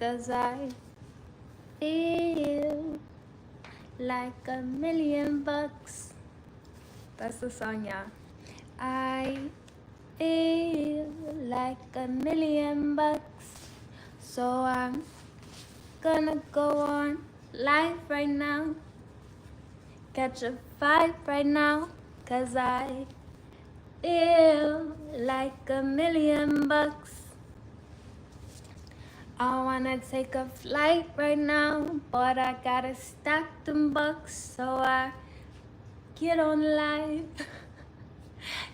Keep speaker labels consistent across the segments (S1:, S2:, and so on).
S1: 'cause I feel like $1,000,000. That's the song, yeah. I feel like $1,000,000. So I'm gonna go on live right now. Catch a vibe right now, 'cause I feel like $1,000,000. I wanna take a flight right now, but I gotta stack them bucks, so I get on live.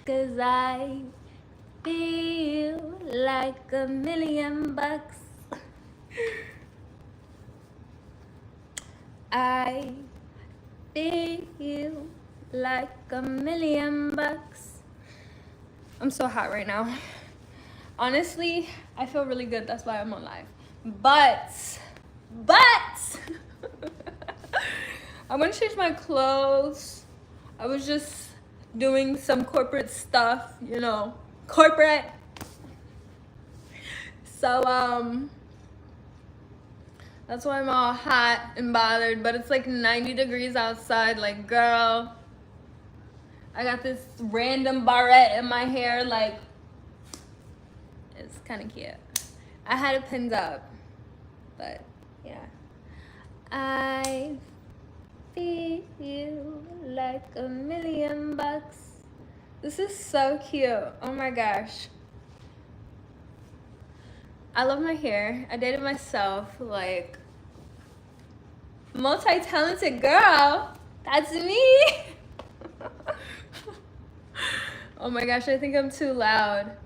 S1: 'Cause I feel like $1,000,000. I feel like $1,000,000. I'm so hot right now. Honestly, I feel really good. That's why I'm on live. But I'm gonna change my clothes. I was just doing some corporate stuff, you know, corporate. So that's why I'm all hot and bothered. But it's like 90 degrees outside. Like, girl, I got this random barrette in my hair. Like, it's kind of cute. I had it pinned up, but yeah. I feel like $1,000,000. This is so cute. Oh my gosh. I love my hair. I did it myself. Like, multi-talented girl. That's me. Oh my gosh, I think I'm too loud.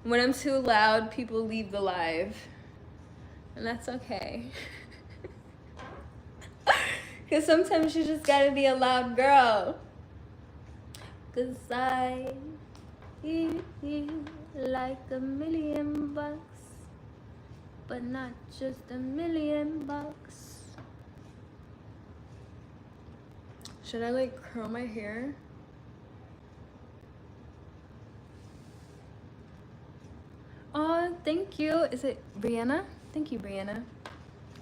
S1: When I'm too loud, people leave the live. And that's okay. Because sometimes you just gotta be a loud girl. 'Cause I feel like $1,000,000. But not just $1,000,000. Should I like curl my hair? Oh, thank you. Is it Brianna? Thank you, Brianna.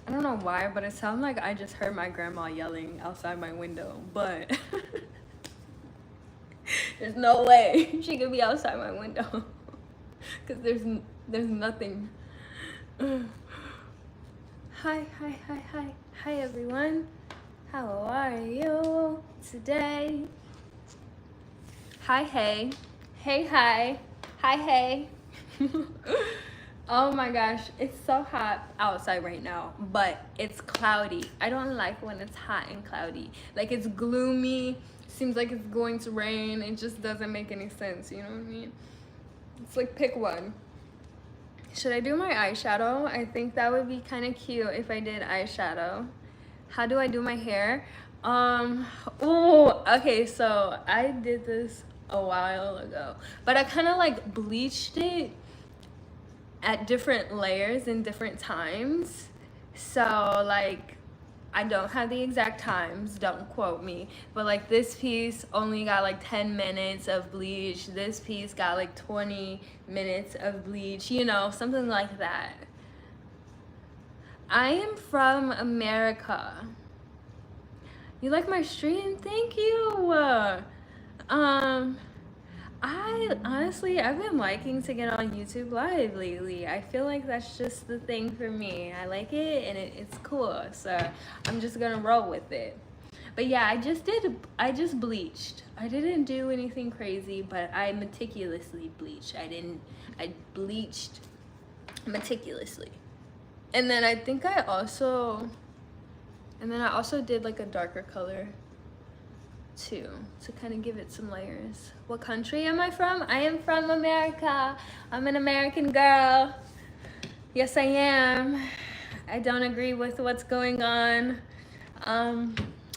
S1: I don't know why, but it sounded like I just heard my grandma yelling outside my window, but there's no way she could be outside my window because there's nothing. Hi everyone. How are you today? Hi, hey. Hey, hi. Hi, hey. Oh my gosh, it's so hot outside right now, but it's cloudy. I don't like when it's hot and cloudy. Like, it's gloomy, seems like it's going to rain. It just doesn't make any sense, you know what I mean? It's like, pick one. Should I do my eyeshadow? I think that would be kind of cute if I did eyeshadow. How do I do my hair? Oh, okay, so I did this a while ago, but I kind of like bleached it at different layers in different times. So like, I don't have the exact times, don't quote me, but like this piece only got like 10 minutes of bleach, this piece got like 20 minutes of bleach, you know, something like that. I am from America. You like my stream? Thank you. I've been liking to get on YouTube Live lately. I feel like that's just the thing for me. I like it and it's cool, so I'm just gonna roll with it. But yeah, I just bleached. I didn't do anything crazy, but I meticulously bleached. I bleached meticulously. And then I think I also did like a darker color too, to kind of give it some layers. What country am I from? I am from America. I'm an American girl. Yes, I am. I don't agree with what's going on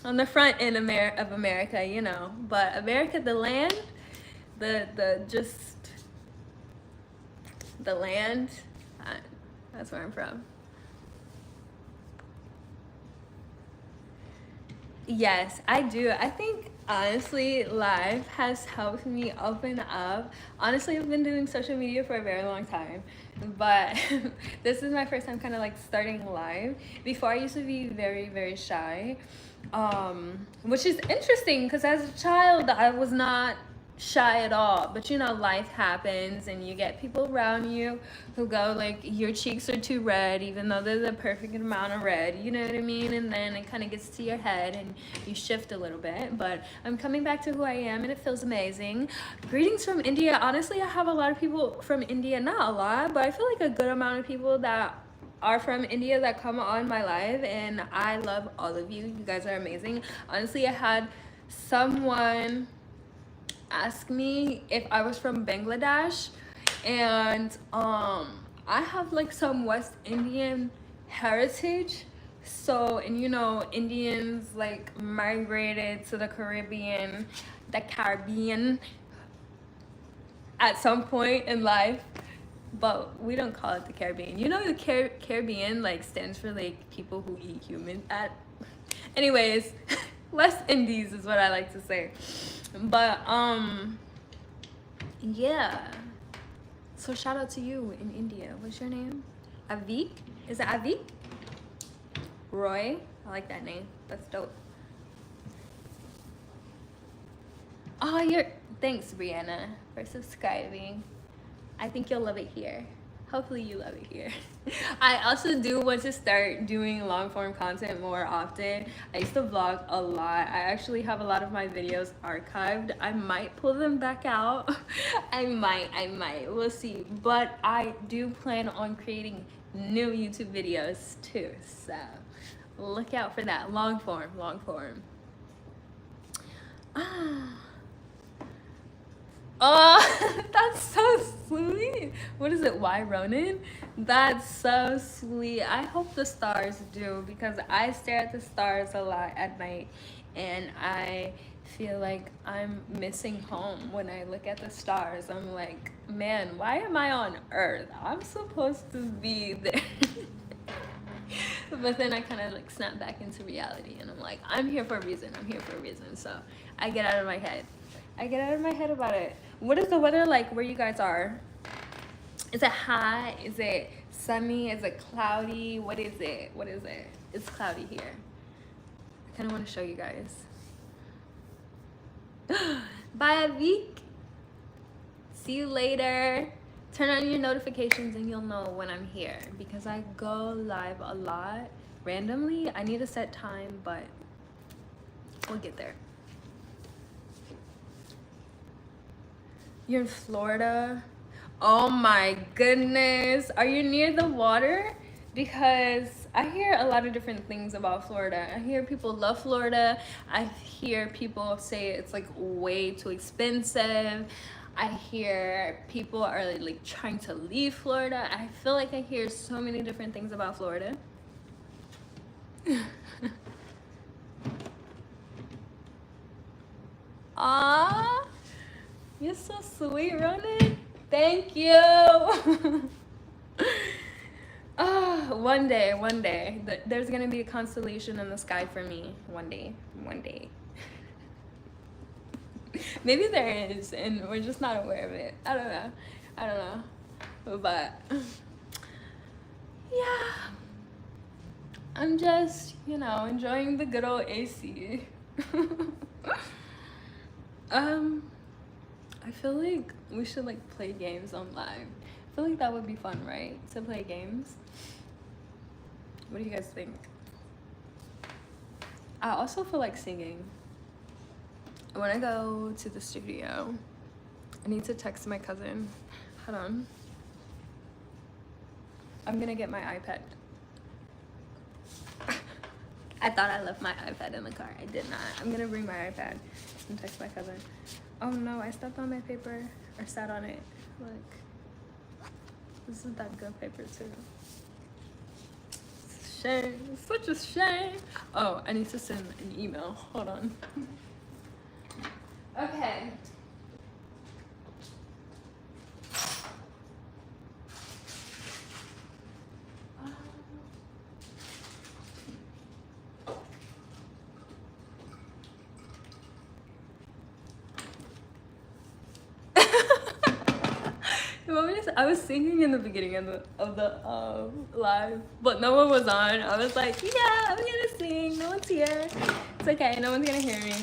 S1: the front end of America, you know. But America, the land, the land, that's where I'm from. Yes, I do. I think honestly, live has helped me open up. Honestly, I've been doing social media for a very long time, but this is my first time kind of like starting live. Before, I used to be very, very shy, which is interesting because as a child, I was not shy at all. But you know, life happens and you get people around you who go like, your cheeks are too red even though they're the perfect amount of red, you know what I mean? And then it kind of gets to your head and you shift a little bit. But I'm coming back to who I am and it feels amazing. Greetings from India. Honestly, I have a lot of people from India, not a lot, but I feel like a good amount of people that are from India that come on my live, and I love all of you. You guys are amazing. Honestly, I had someone ask me if I was from Bangladesh, and I have like some West Indian heritage. So, and you know, Indians like migrated to the Caribbean at some point in life, but we don't call it the Caribbean. You know, the Caribbean like stands for like people who eat humans. Anyways, West Indies is what I like to say. But yeah. So shout out to you in India. What's your name? Avik? Is it Avik? Roy? I like that name. That's dope. Oh, thanks, Brianna, for subscribing. I think you'll love it here. Hopefully you love it here. I also do want to start doing long form content more often. I used to vlog a lot. I actually have a lot of my videos archived. I might pull them back out. I might, we'll see. But I do plan on creating new YouTube videos too. So look out for that. Long form. Oh, that's so sweet. What is it? Why Ronan? That's so sweet. I hope the stars do, because I stare at the stars a lot at night and I feel like I'm missing home when I look at the stars. I'm like, man, why am I on Earth? I'm supposed to be there. But then I kind of like snap back into reality and I'm like, I'm here for a reason. So I get out of my head. About it. What is the weather like where you guys are? Is it hot? Is it sunny? Is it cloudy? What is it? It's cloudy here. I kind of want to show you guys. Bye, Avik. See you later. Turn on your notifications and you'll know when I'm here, because I go live a lot randomly. I need a set time, but we'll get there. You're in Florida? Oh my goodness. Are you near the water? Because I hear a lot of different things about Florida. I hear people love Florida. I hear people say it's like way too expensive. I hear people are like trying to leave Florida. I feel like I hear so many different things about Florida. Aww. You're so sweet, Ronan. Thank you. Oh, one day. There's gonna be a constellation in the sky for me. One day. Maybe there is, and we're just not aware of it. I don't know. But yeah, I'm just, enjoying the good old AC. I feel like we should like play games on live. I feel like that would be fun, right? To play games. What do you guys think? I also feel like singing. When I go to the studio, I need to text my cousin. Hold on. I'm gonna get my iPad. I thought I left my iPad in the car. I did not. I'm gonna bring my iPad and text my cousin. Oh no, I stepped on my paper, or sat on it. Look, this is that good paper too. Shame, such a shame. Oh, I need to send an email. Hold on. Okay. I was singing in the beginning of the live, but no one was on. I was like, yeah, I'm gonna sing. No one's here. It's okay. No one's gonna hear me.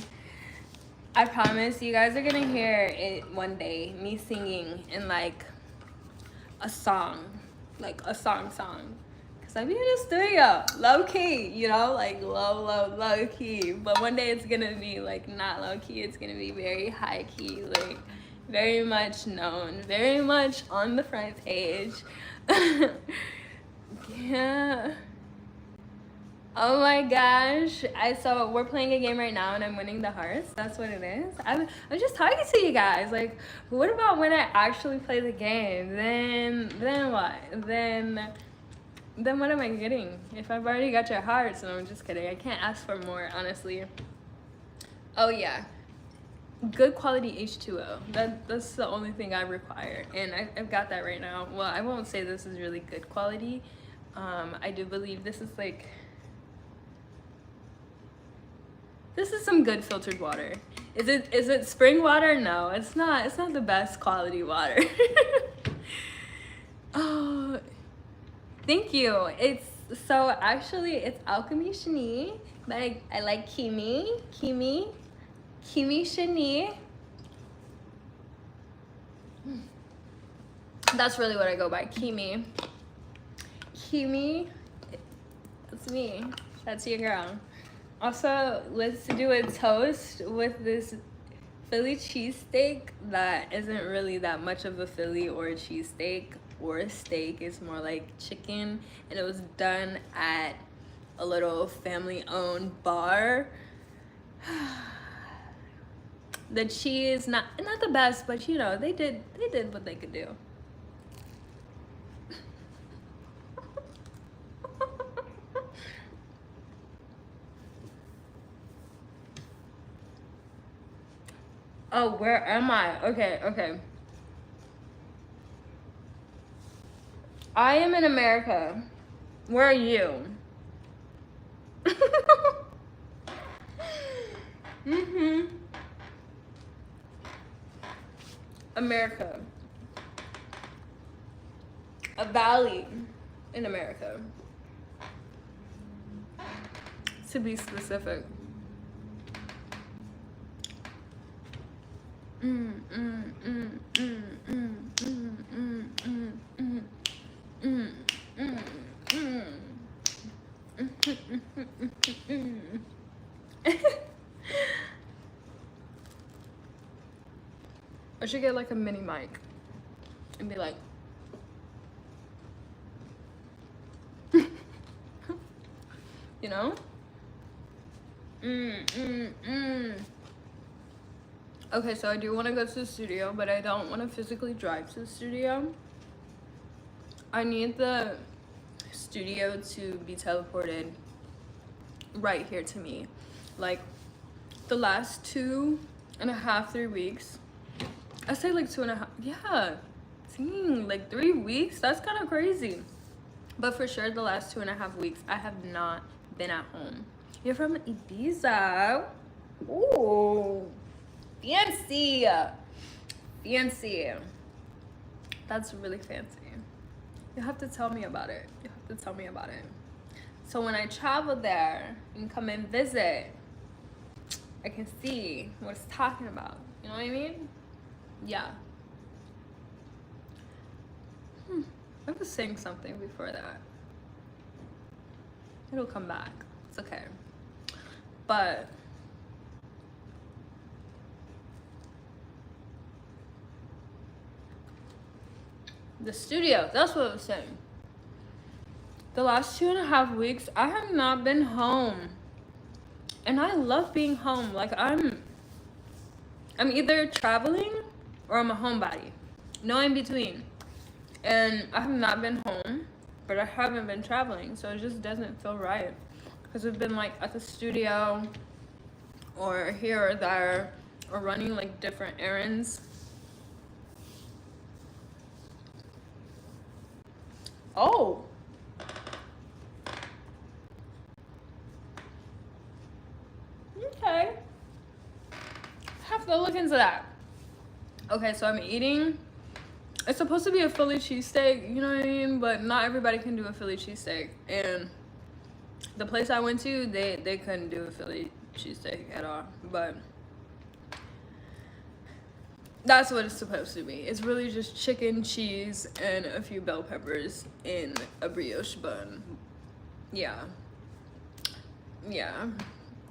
S1: I promise you guys are gonna hear it one day. Me singing in like a song, like a song. Cause I'm in the studio, low key, you know, like low key. But one day it's gonna be like not low key. It's gonna be very high key, like very much known, very much on the front page. Yeah. Oh my gosh. So we're playing a game right now and I'm winning the hearts. That's what it is. I'm just talking to you guys. Like, what about when I actually play the game? Then what? Then what am I getting? If I've already got your hearts, and I'm just kidding. I can't ask for more, honestly. Oh yeah. Good quality H2O. That's the only thing I require. And I've got that right now. Well, I won't say this is really good quality. I do believe this is like, this is some good filtered water. Is it spring water? No, it's not. It's not the best quality water. Oh, thank you. It's AlCiMi shni. Like I like AlCiMi shni. That's really what I go by. AlCiMi. That's me. That's your girl. Also, let's do a toast with this Philly cheesesteak that isn't really that much of a Philly or a cheesesteak or a steak. It's more like chicken, and it was done at a little family-owned bar. The cheese, not the best, but you know, they did what they could do. Oh, where am I? Okay. I am in America. Where are you? America. A valley in America. To be specific. I should get like a mini mic and be like, you know? Okay, so I do want to go to the studio, but I don't want to physically drive to the studio. I need the studio to be teleported right here to me. Like the last 2.5, 3 weeks. I say like 2.5. Yeah, dang, like 3 weeks. That's kind of crazy. But for sure, the last 2.5 weeks, I have not been at home. You're from Ibiza. Ooh, fancy. That's really fancy. You have to tell me about it. So when I travel there and come and visit, I can see what it's talking about. You know what I mean? Yeah. I was saying something before that. It'll come back. It's okay. But the studio, that's what I was saying. The last 2.5 weeks, I have not been home. And I love being home. Like I'm either traveling or I'm a homebody. No in between. And I have not been home, but I haven't been traveling, so it just doesn't feel right. Because we've been like at the studio or here or there or running like different errands. Oh. Okay. Have to look into that. Okay, so I'm eating it's supposed to be a Philly cheesesteak, you know what I mean? But not everybody can do a Philly cheesesteak. And the place I went to, they couldn't do a Philly cheesesteak at all. But that's what it's supposed to be. It's really just chicken, cheese, and a few bell peppers in a brioche bun. Yeah. Yeah.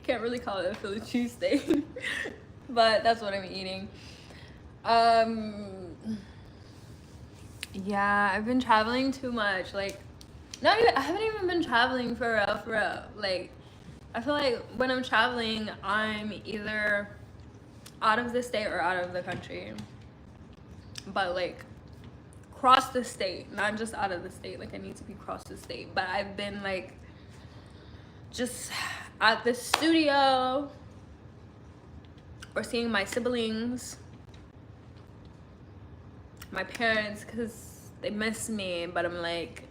S1: Can't really call it a Philly cheesesteak. But that's what I'm eating. Yeah, I've been traveling too much. Like, I haven't even been traveling for real. Like, I feel like when I'm traveling, I'm either out of the state or out of the country. But like, cross the state, not just out of the state. Like, I need to be cross the state. But I've been like, just at the studio or seeing my siblings, my parents, because they miss me. But I'm like,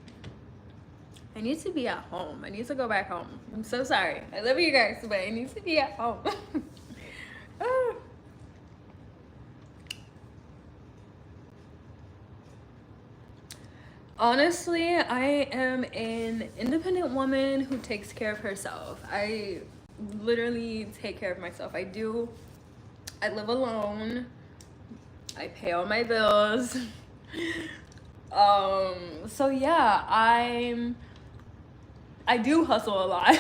S1: I need to be at home. I need to go back home. I'm so sorry. I love you guys, but I need to be at home. Honestly, I am an independent woman who takes care of herself. I literally take care of myself. I live alone. I pay all my bills. So yeah, I do hustle a lot.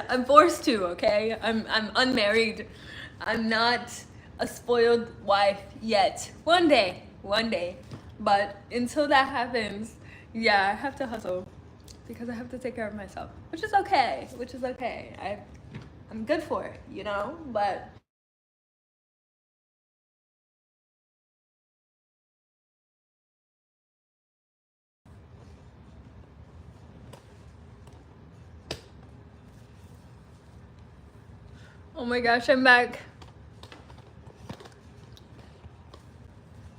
S1: I'm forced to, okay? I'm unmarried. I'm not a spoiled wife yet. One day. But until that happens, yeah, I have to hustle because I have to take care of myself, which is okay. I'm good for it, you know? But oh my gosh, I'm back.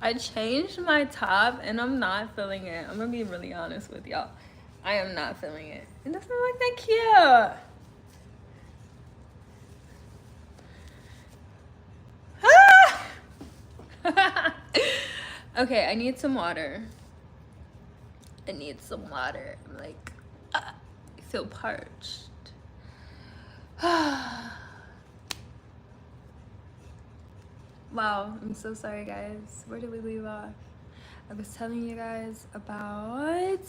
S1: I changed my top and I'm not feeling it. I'm gonna be really honest with y'all. I am not feeling it. It doesn't look that cute. Ah! Okay, I need some water. I'm like, I feel parched. Wow, I'm so sorry, guys. Where did we leave off? I was telling you guys about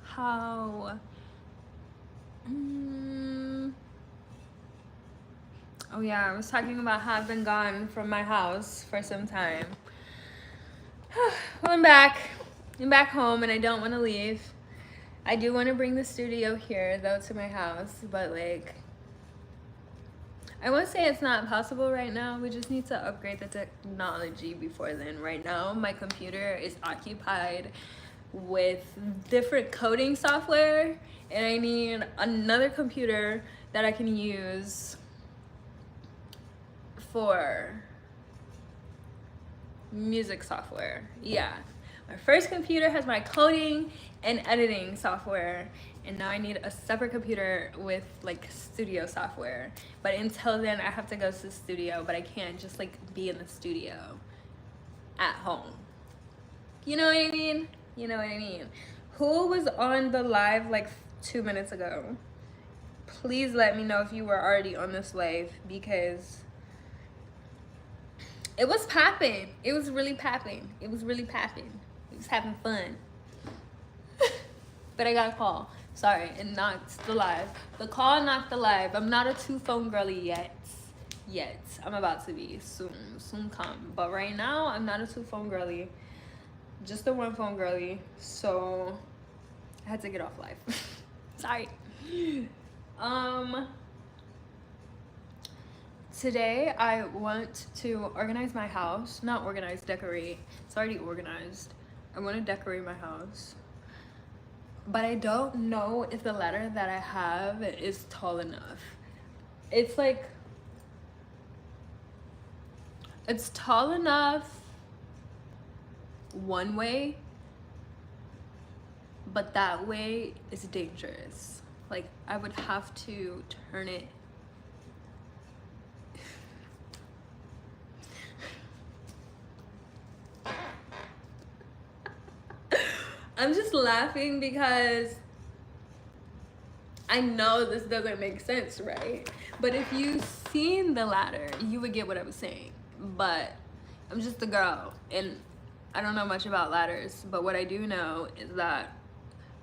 S1: how oh yeah, I was talking about how I've been gone from my house for some time. Well, I'm back home and I don't want to leave. I do want to bring the studio here though to my house, but like, I won't say it's not possible right now. We just need to upgrade the technology before then. Right now, my computer is occupied with different coding software, and I need another computer that I can use for music software. Yeah. My first computer has my coding and editing software, and now I need a separate computer with like studio software. But until then, I have to go to the studio, but I can't just like be in the studio at home. You know what I mean? Who was on the live like 2 minutes ago? Please let me know if you were already on this live, because it was popping. It was really popping. It was having fun. But I got a call. Sorry, it knocked the live. The call knocked the live. I'm not a 2-phone girly yet. I'm about to be soon come. But right now, I'm not a 2-phone girly. Just a 1-phone girly. So I had to get off live. Sorry. Today I want to organize my house. Not organize, decorate. It's already organized. I want to decorate my house. But I don't know if the ladder that I have is tall enough. It's like, it's tall enough one way, but that way is dangerous. Like, I would have to turn it I'm just laughing because I know this doesn't make sense, right? But if you seen the ladder, you would get what I was saying. But I'm just a girl, and I don't know much about ladders, but what I do know is that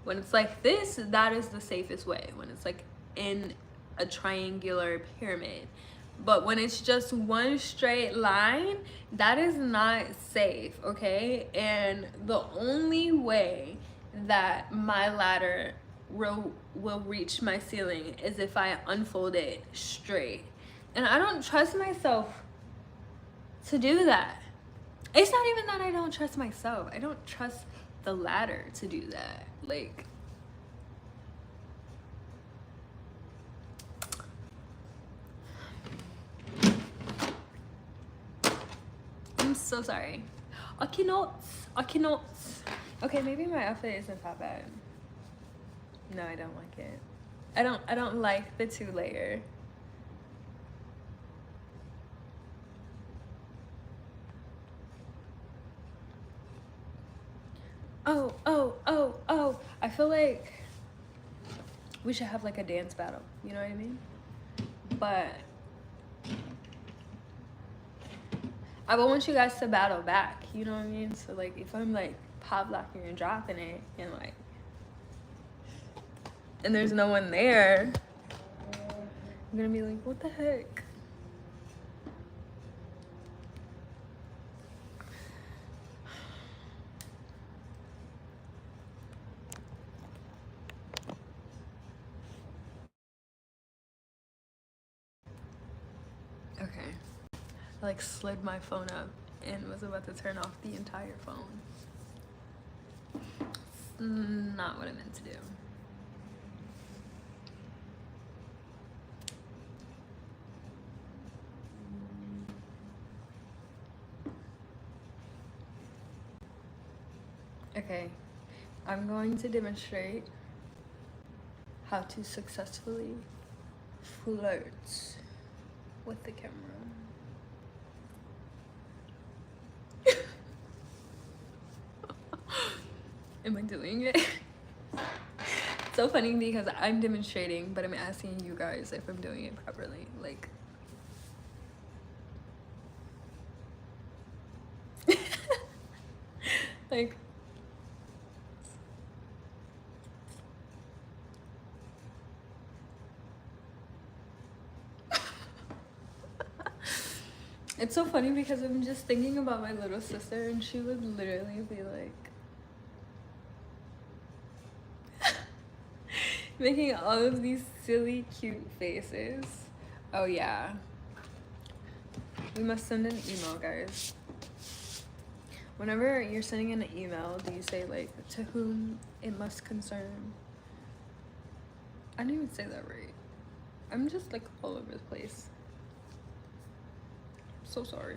S1: when it's like this, that is the safest way. When it's like in a triangular pyramid. But when it's just one straight line, that is not safe, okay? And the only way that my ladder will reach my ceiling is if I unfold it straight. And I don't trust myself to do that. It's not even that I don't trust myself. I don't trust the ladder to do that. Like, I'm so sorry. I cannot. Okay, maybe my outfit isn't that bad. No, I don't like it. I don't like the 2-layer. Oh. I feel like we should have like a dance battle. You know what I mean? But I would want you guys to battle back. You know what I mean? So like if I'm like pop locking and dropping it and like, and there's no one there, I'm gonna be like, what the heck? Okay. I like slid my phone up and was about to turn off the entire phone. It's not what I meant to do. Okay, I'm going to demonstrate how to successfully flirt with the camera. Am I doing it? It's so funny because I'm demonstrating, but I'm asking you guys if I'm doing it properly. Like, like, it's so funny because I'm just thinking about my little sister and she would literally be like making all of these silly cute faces. Oh yeah, we must send an email, guys. Whenever you're sending an email, do you say like to whom it must concern? I didn't even say that right. I'm just like all over the place. So sorry.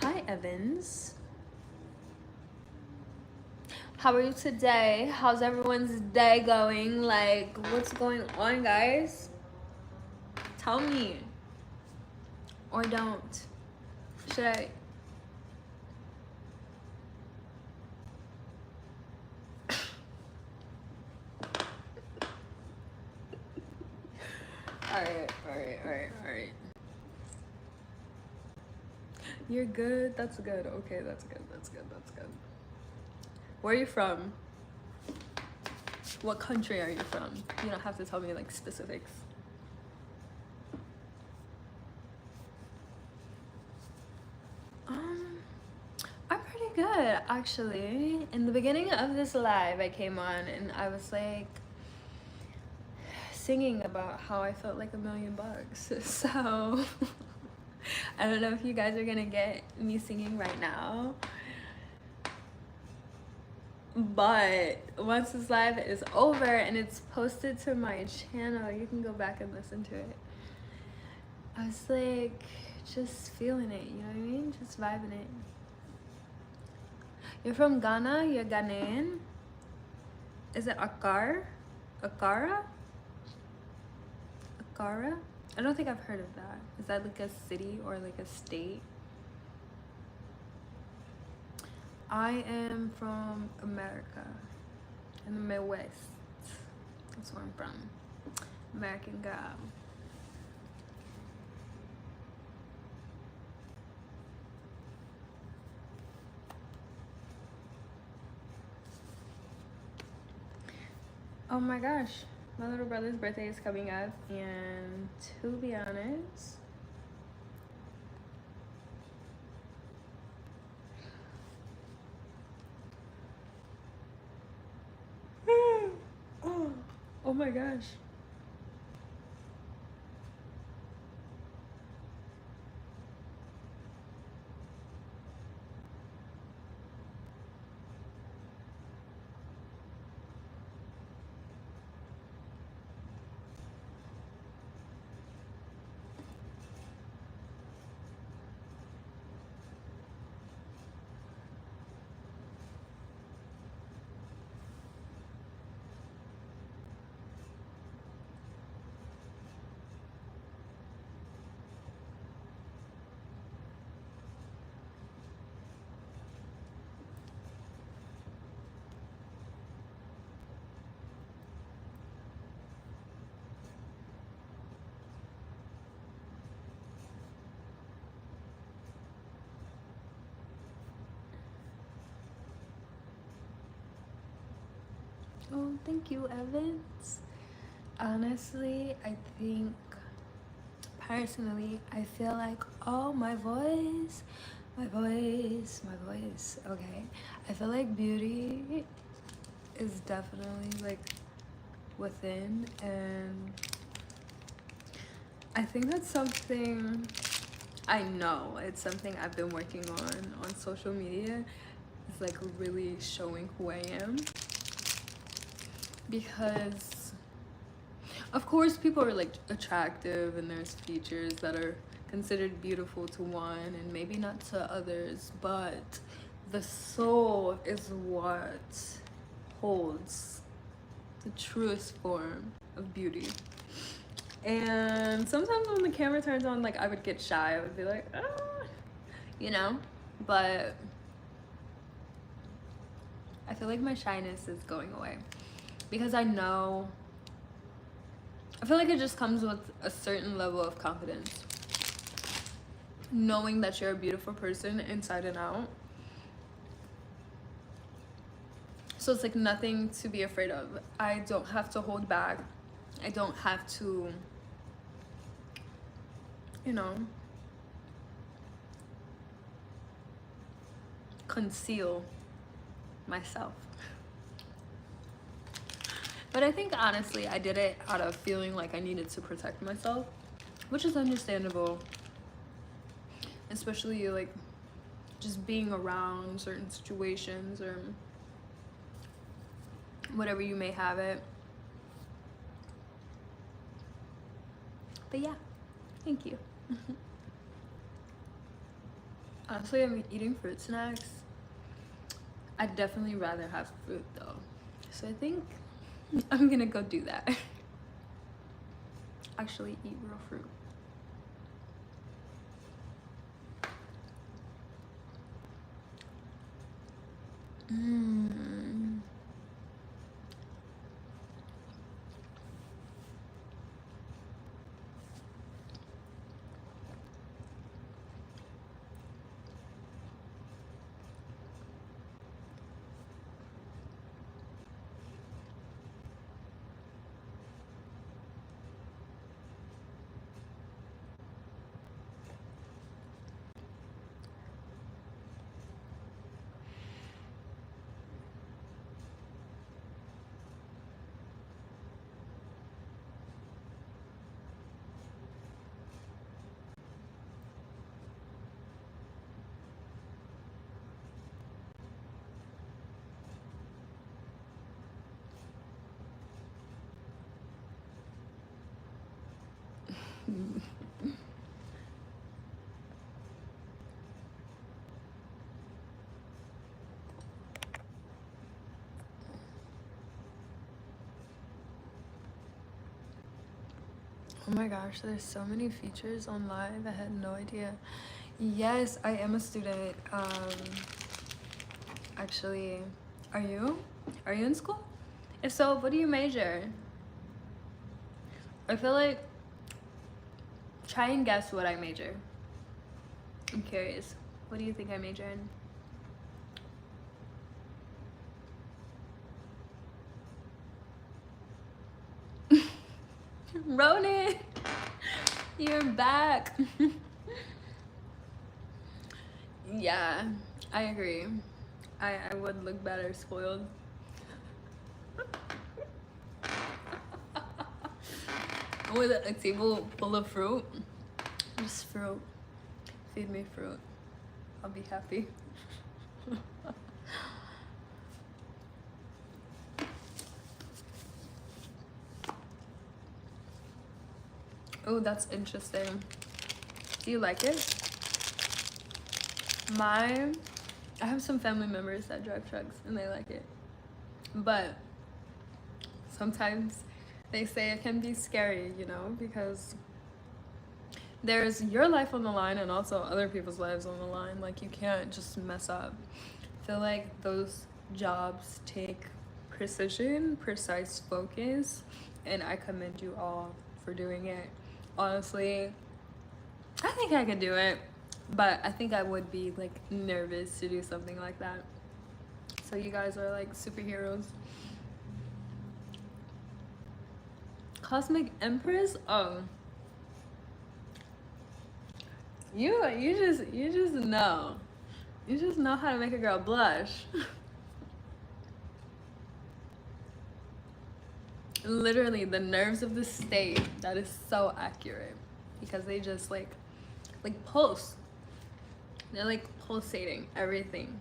S1: Hi, Evans. How are you today? How's everyone's day going? Like, what's going on, guys? Tell me. Or don't. Should I? Alright. You're good? That's good. Okay, that's good. Where are you from? What country are you from? You don't have to tell me like specifics. I'm pretty good actually. In the beginning of this live, I came on and I was like singing about how I felt like $1,000,000. So I don't know if you guys are gonna get me singing right now, but once this live is over and it's posted to my channel, you can go back and listen to it. I was like just feeling it, you know what I mean? Just vibing it. You're from Ghana? You're Ghanaian? Is it Akar? Akara? Akara? I don't think I've heard of that. Is that like a city or like a state? I am from America, in the Midwest. That's where I'm from. American girl. Oh my gosh, my little brother's birthday is coming up, and to be honest, oh my gosh. Oh, thank you, Evans. Honestly, I think, personally, I feel like, oh, my voice, okay. I feel like beauty is definitely like within, and I think that's something, I know it's something I've been working on social media. It's like really showing who I am, because of course people are like attractive and there's features that are considered beautiful to one and maybe not to others, but the soul is what holds the truest form of beauty. And sometimes when the camera turns on, like, I would get shy. I would be like, ah, you know? But I feel like my shyness is going away, because I know, I feel like it just comes with a certain level of confidence, knowing that you're a beautiful person inside and out. So it's like nothing to be afraid of. I don't have to hold back. I don't have to, you know, conceal myself. But I think honestly I did it out of feeling like I needed to protect myself, which is understandable, especially like just being around certain situations or whatever you may have it. But yeah, thank you. Honestly, I'm eating fruit snacks. I'd definitely rather have fruit though, so I think I'm gonna go do that. Actually eat real fruit. Oh my gosh, there's so many features on Live. I had no idea. Yes, I am a student. Actually, are you? Are you in school? If so, what do you major? I feel like, try and guess what I major. I'm curious. What do you think I major in? Ronan, you're back. Yeah, I agree. I would look better spoiled. With a table full of fruit. Just fruit. Feed me fruit. I'll be happy. Oh, that's interesting. Do you like it? I have some family members that drive trucks and they like it. But sometimes they say it can be scary, you know, because there's your life on the line and also other people's lives on the line. Like, you can't just mess up. I feel like those jobs take precision, precise focus, and I commend you all for doing it. Honestly, I think I could do it, but I think I would be like nervous to do something like that. So you guys are like superheroes. Cosmic Empress? Oh. You just know. You just know how to make a girl blush. Literally the nerves of the state. That is so accurate. Because they just like pulse. They're like pulsating everything.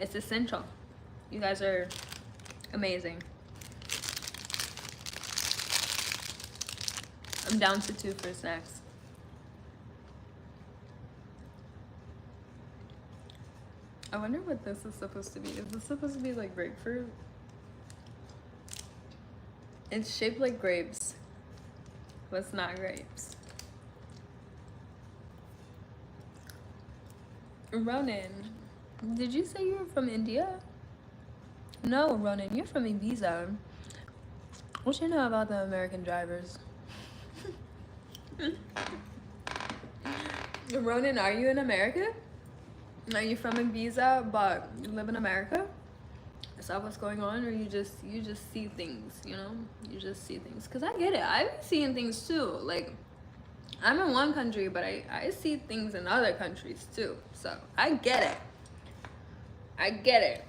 S1: It's essential. You guys are amazing. I'm down to 2 for snacks. I wonder what this is supposed to be. Is this supposed to be like grapefruit? It's shaped like grapes, but it's not grapes. Ronan, did you say you were from India? No, Ronan, you're from Ibiza. What you know about the American drivers? Ronan, are you in America? Are you from Ibiza but you live in America? Is that what's going on, or you just see things, you know? You just see things. Cause I get it. I've been seeing things too. Like, I'm in one country, but I see things in other countries too. So I get it. I get it.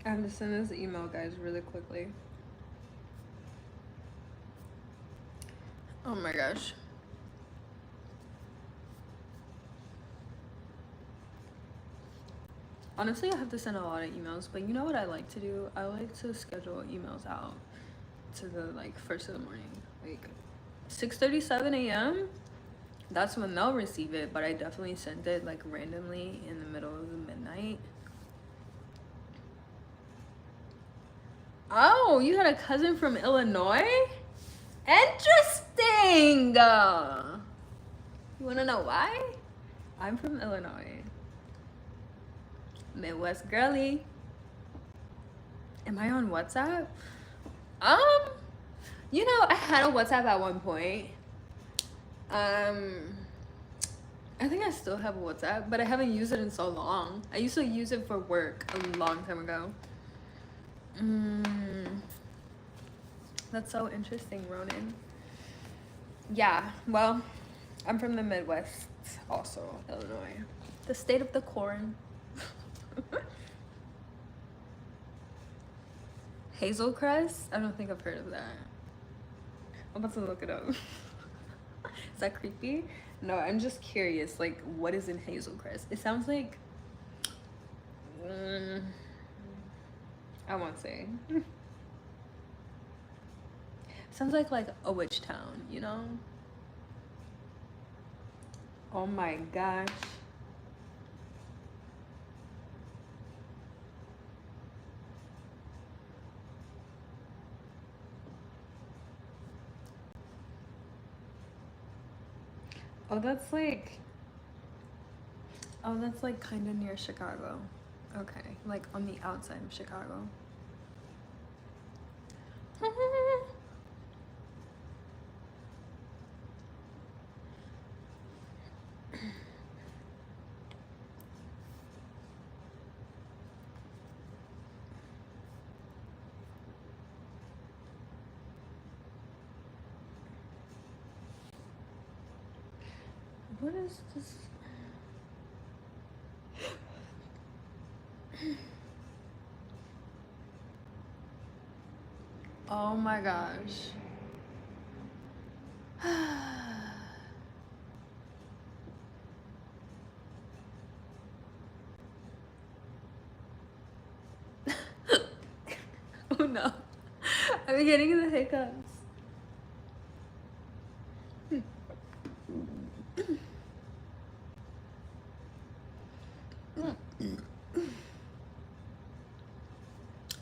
S1: I have to send this email, guys, really quickly. Oh my gosh. Honestly, I have to send a lot of emails, but you know what I like to do? I like to schedule emails out to the like first of the morning, like 6:37 a.m. That's when they'll receive it, but I definitely sent it like randomly in the middle of the midnight. Oh, you had a cousin from Illinois? Interesting. You wanna know why? I'm from Illinois. Midwest girly. Am I on WhatsApp? You know, I had a WhatsApp at one point. I think I still have a WhatsApp, but I haven't used it in so long. I used to use it for work a long time ago. That's so interesting, Ronan. Yeah, well, I'm from the Midwest also, Illinois. The state of the corn. Hazel crest? I don't think I've heard of that. I'm about to look it up. Is that creepy? No, I'm just curious, like, what is in hazel crest? It sounds like, I won't say. Sounds like a witch town, you know? Oh my gosh. Oh, that's like kind of near Chicago. Okay, like on the outside of Chicago. What is this? Oh my gosh. Oh no. I'm getting the hiccups.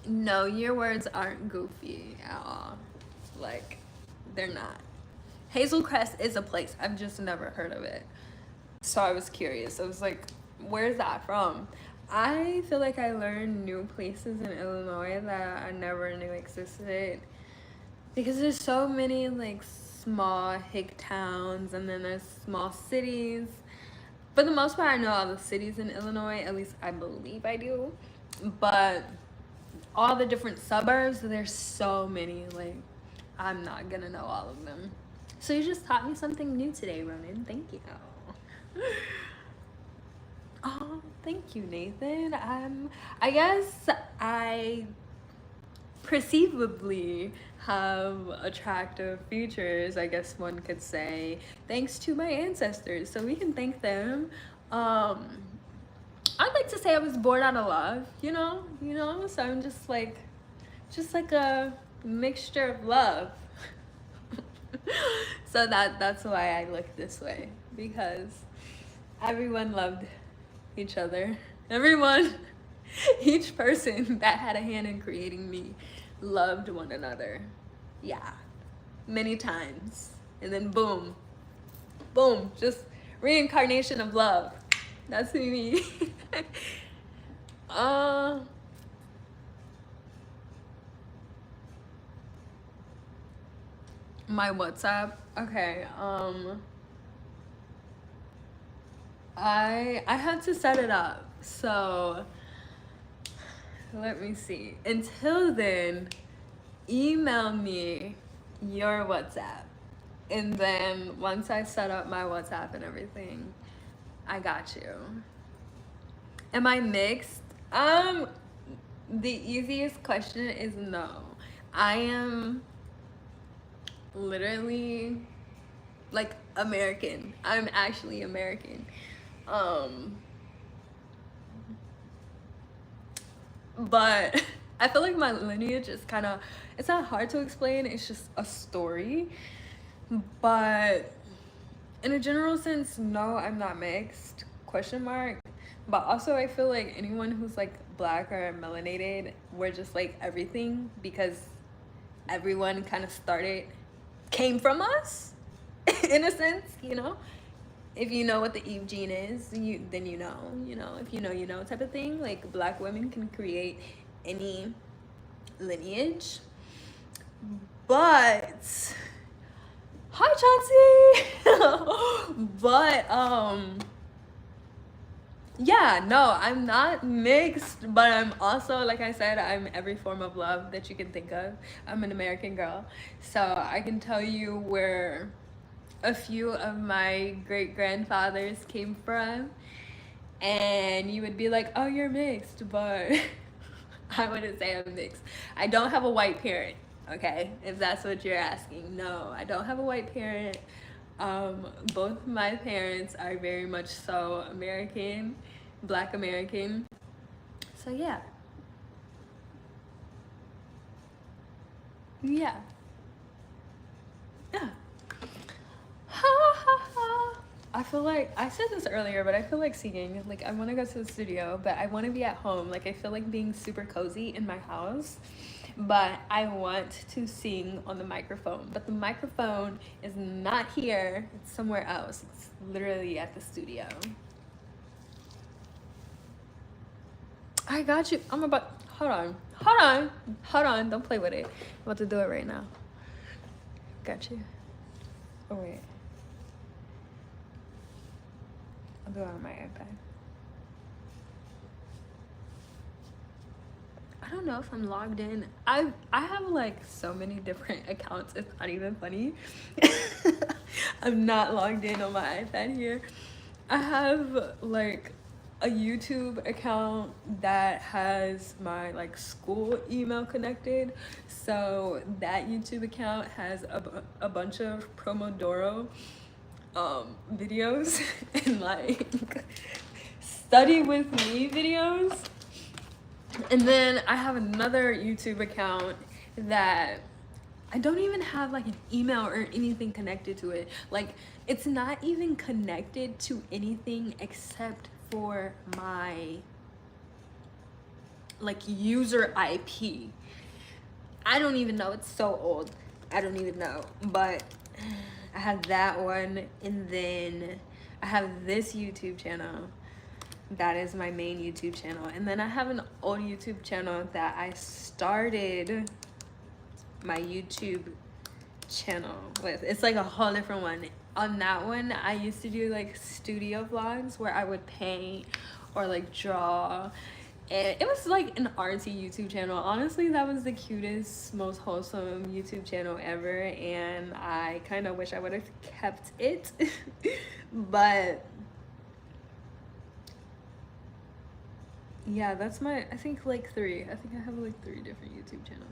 S1: No, your words aren't goofy at all. Like, they're not. Hazel Crest is a place. I've just never heard of it. So I was curious. I was like, where's that from? I feel like I learned new places in Illinois that I never knew existed. Because there's so many like small hick towns, and then there's small cities. For the most part, I know all the cities in Illinois, at least I believe I do. But all the different suburbs, there's so many, like, I'm not gonna know all of them. So you just taught me something new today, Ronan. Thank you. Oh, thank you, Nathan. I guess I perceivably have attractive features, I guess one could say, thanks to my ancestors. So we can thank them. I'd like to say I was born out of love, you know, so I'm just like a mixture of love. So that's why I look this way, because everyone loved each other. Each person that had a hand in creating me loved one another. Yeah, many times. And then boom, just reincarnation of love. That's me. My WhatsApp. Okay. I had to set it up. So let me see. Until then, email me your WhatsApp. And then once I set up my WhatsApp and everything, I got you. Am I mixed? The easiest question is no. I am literally like American. I'm actually American. But I feel like my lineage is kind of, it's not hard to explain, it's just a story. But in a general sense, no, I'm not mixed, question mark. But also I feel like anyone who's like black or melanated, we're just like everything, because everyone kind of came from us in a sense, you know? If you know what the Eve gene is, then you know, if you know type of thing. Like black women can create any lineage. But hi Chauncey. But yeah, no, I'm not mixed, but I'm also, like I said, I'm every form of love that you can think of. I'm an American girl, so I can tell you where a few of my great-grandfathers came from, and you would be like, oh, you're mixed, but I wouldn't say I'm mixed. I don't have a white parent, okay, if that's what you're asking. No, I don't have a white parent. Both my parents are very much so American, Black American. So yeah. I feel like I said this earlier, but I feel like singing. Like I want to go to the studio, but I want to be at home. Like I feel like being super cozy in my house, but I want to sing on the microphone. But the microphone is not here. It's somewhere else. It's literally at the studio. I got you. I'm about. Hold on. Don't play with it. I'm about to do it right now. Got you. Oh wait. I'll do it on my iPad. I don't know if I'm logged in. I have like so many different accounts. It's not even funny. I'm not logged in on my iPad here. I have like a YouTube account that has my like school email connected. So that YouTube account has a bunch of Pomodoro videos and like study with me videos. And then I have another YouTube account that I don't even have like an email or anything connected to it. Like it's not even connected to anything except for my like user IP. I don't even know, it's so old. I don't even know, but I have that one, and then I have this YouTube channel. That is my main YouTube channel. And then I have an old YouTube channel that I started my YouTube channel with. It's like a whole different one. On that one, I used to do like studio vlogs where I would paint or like draw. And it was like an artsy YouTube channel. Honestly, that was the cutest, most wholesome YouTube channel ever. And I kind of wish I would have kept it. But yeah, that's my, I think like 3. I think I have like 3 different YouTube channels.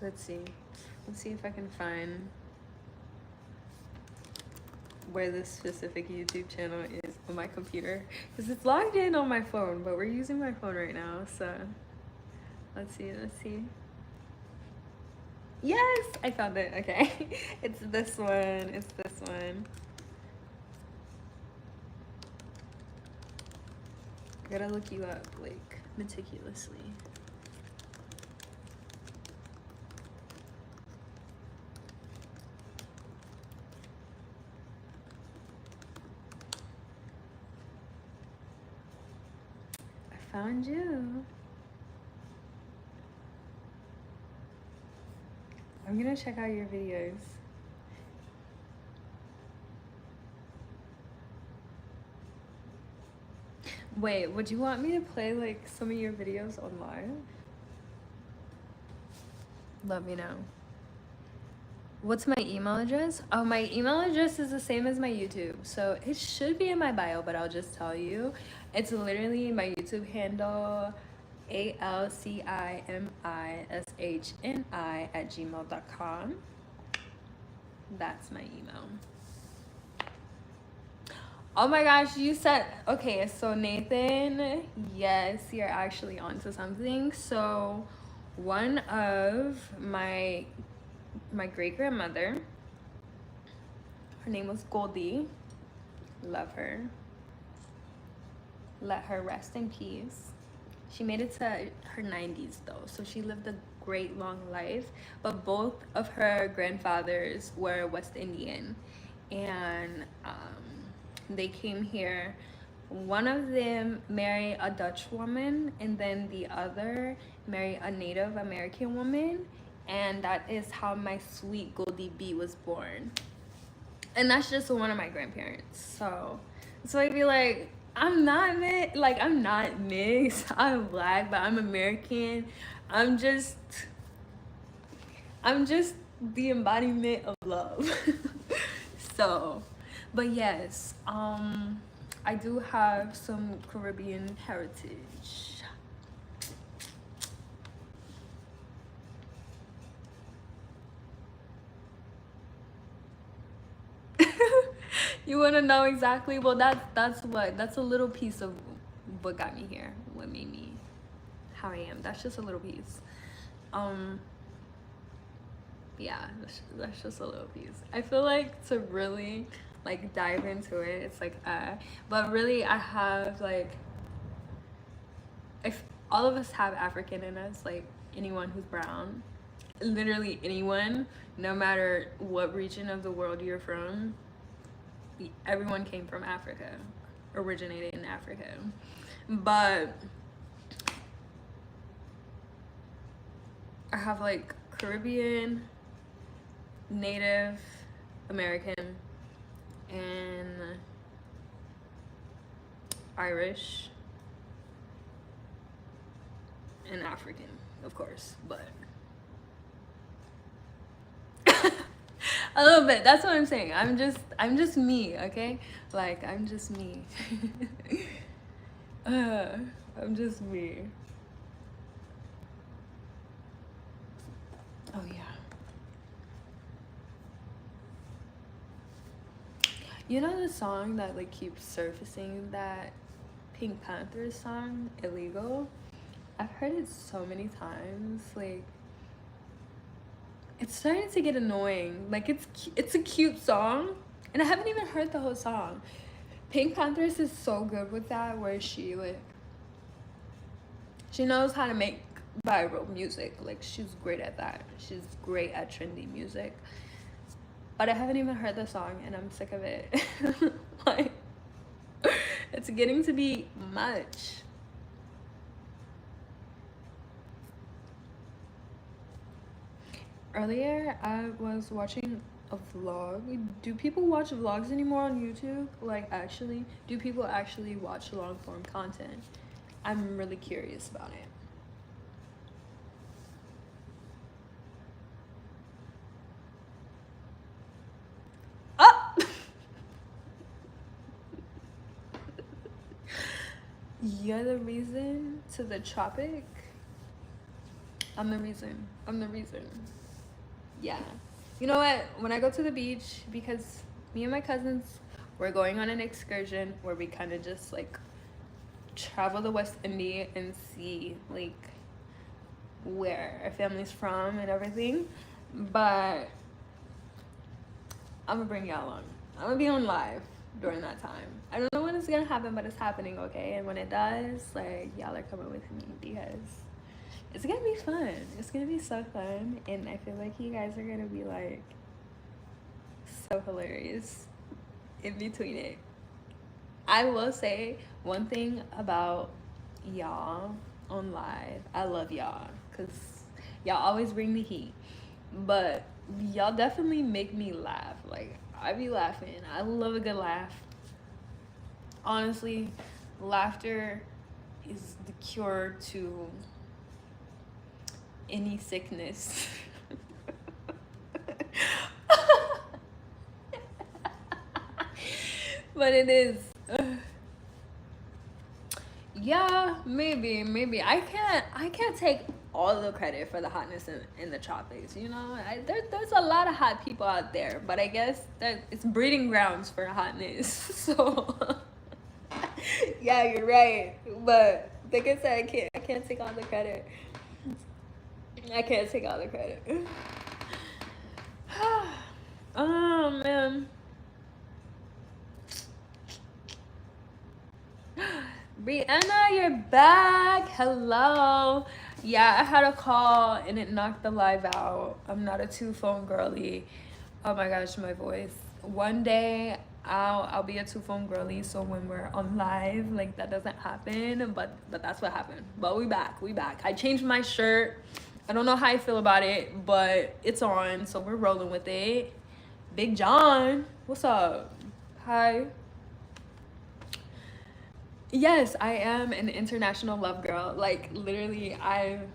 S1: Let's see. Let's see if I can find where this specific YouTube channel is on my computer. Because it's logged in on my phone, but we're using my phone right now, so let's see. Yes, I found it. Okay. It's this one. I gotta look you up like meticulously. I found you. I'm gonna check out your videos. Wait, would you want me to play like some of your videos on live? Let me know. What's my email address? Oh, my email address is the same as my YouTube. So it should be in my bio, but I'll just tell you. It's literally my YouTube handle, AlCiMi@gmail.com. That's my email. Oh my gosh, you said, okay, so Nathan, yes, you're actually onto something. So one of my great-grandmother, her name was Goldie, love her, let her rest in peace. She made it to her 90s though, so she lived a great long life, but both of her grandfathers were West Indian, and they came here. One of them married a Dutch woman, and then the other married a Native American woman, and that is how my sweet Goldie B was born. And that's just one of my grandparents. So I'd be like, I'm not mixed, I'm Black, but I'm American. I'm just the embodiment of love. So, but yes, I do have some Caribbean heritage. You want to know exactly? Well, that's a little piece of what got me here, what made me how I am. That's just a little piece. yeah, that's just a little piece. I feel like to really like dive into it, it's like but really I have like, if all of us have African in us, like anyone who's brown, literally anyone, no matter what region of the world you're from, everyone came from Africa, originated in Africa. But I have like Caribbean, Native American, and Irish, and African, of course, but a little bit. That's what I'm saying. I'm just me, okay? Like I'm just me. I'm just me. Oh yeah. You know the song that like keeps surfacing, that Pink Panther song, Illegal? I've heard it so many times. Like it's starting to get annoying. Like it's a cute song, and I haven't even heard the whole song. Pink Panthers is so good with that, where she knows how to make viral music. Like she's great at that. She's great at trendy music. But I haven't even heard the song, and I'm sick of it. Like it's getting to be much. Earlier, I was watching a vlog. Do people watch vlogs anymore on YouTube? Like, actually, do people actually watch long form content? I'm really curious about it. Oh! You're the reason to the tropic? I'm the reason. I'm the reason. Yeah. You know what? When I go to the beach, because me and my cousins, we're going on an excursion where we kind of just like travel the West Indies and see like where our family's from and everything. But I'm gonna bring y'all along. I'm gonna be on live during that time. I don't know when it's gonna happen, but it's happening, okay? And when it does, like, y'all are coming with me because it's gonna be fun. It's gonna be so fun, and I feel like you guys are gonna be like so hilarious in between it. I will say one thing about y'all on live. I love y'all because y'all always bring the heat, but y'all definitely make me laugh. Like I be laughing. I love a good laugh. Honestly, laughter is the cure to any sickness. But it is. Yeah, maybe I can't take all the credit for the hotness in the tropics. You know, there's a lot of hot people out there, but I guess that it's breeding grounds for hotness. So yeah, you're right. But like I said, I can't take all the credit. I can't take all the credit. Oh man. Brianna, you're back. Hello. Yeah, I had a call and it knocked the live out. I'm not a 2-phone girly. Oh my gosh, my voice. One day I'll be a 2-phone girly, so when we're on live, like that doesn't happen. But that's what happened. But we back. I changed my shirt. I don't know how I feel about it, but it's on, so we're rolling with it. Big John, what's up? Hi. Yes, I am an international love girl. Like literally, I'm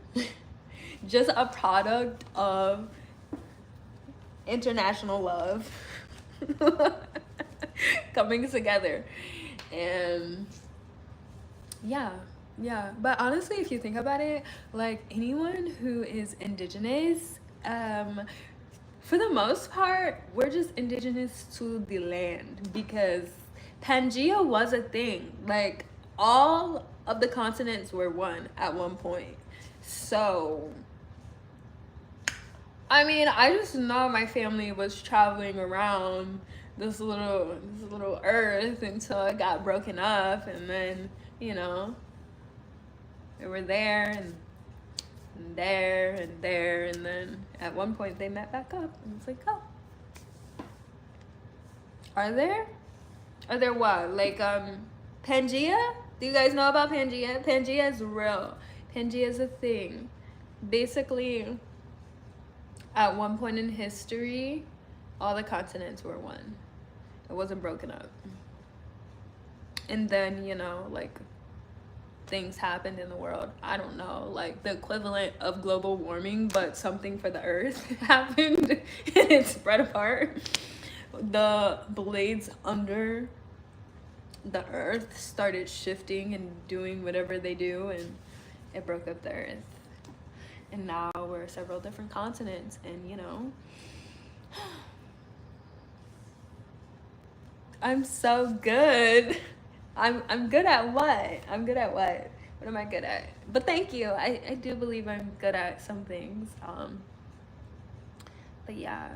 S1: just a product of international love coming together. And yeah. But honestly, if you think about it, like anyone who is indigenous, for the most part, we're just indigenous to the land because Pangea was a thing. Like all of the continents were one at one point. So I mean, I just know my family was traveling around this little earth until it got broken up, and then, you know, they were there and there and there, and then at one point they met back up, and it's like, oh, are there? Are there what? Like Pangea? Do you guys know about Pangea? Pangea is real. Pangea is a thing. Basically, at one point in history, all the continents were one. It wasn't broken up. And then, you know, like, things happened in the world. I don't know, like the equivalent of global warming, but something for the earth happened and it spread apart. The blades under the earth started shifting and doing whatever they do, and it broke up the earth. And now we're several different continents, and you know, I'm so good. I'm good at what? I'm good at what? What am I good at? But thank you. I do believe I'm good at some things. But yeah.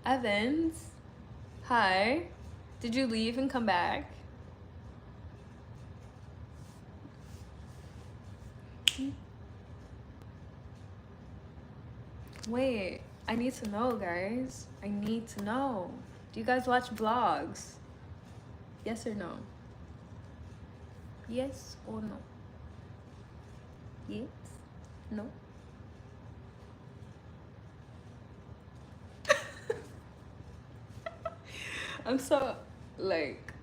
S1: Evans, hi. Did you leave and come back? Wait, I need to know, guys. I need to know. Do you guys watch vlogs? Yes or no? Yes or no? Yes? No? I'm so, like,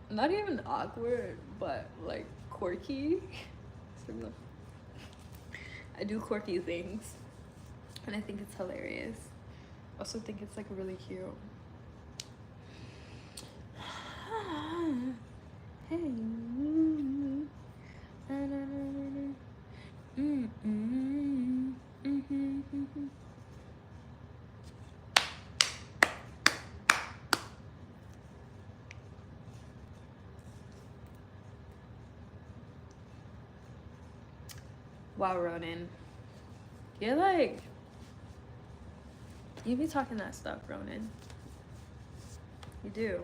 S1: not even awkward, but like quirky. I do quirky things, and I think it's hilarious. I also think it's like really cute. Hey. Wow, Ronan. You're like, you be talking that stuff, Ronan. You do.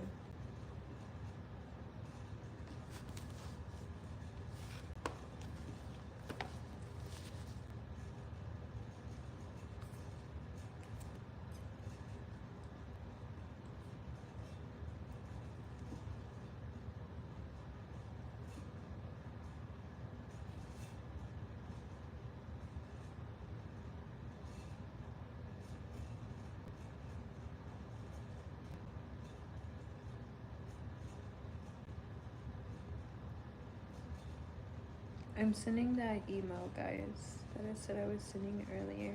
S1: I'm sending that email, guys, that I said I was sending earlier.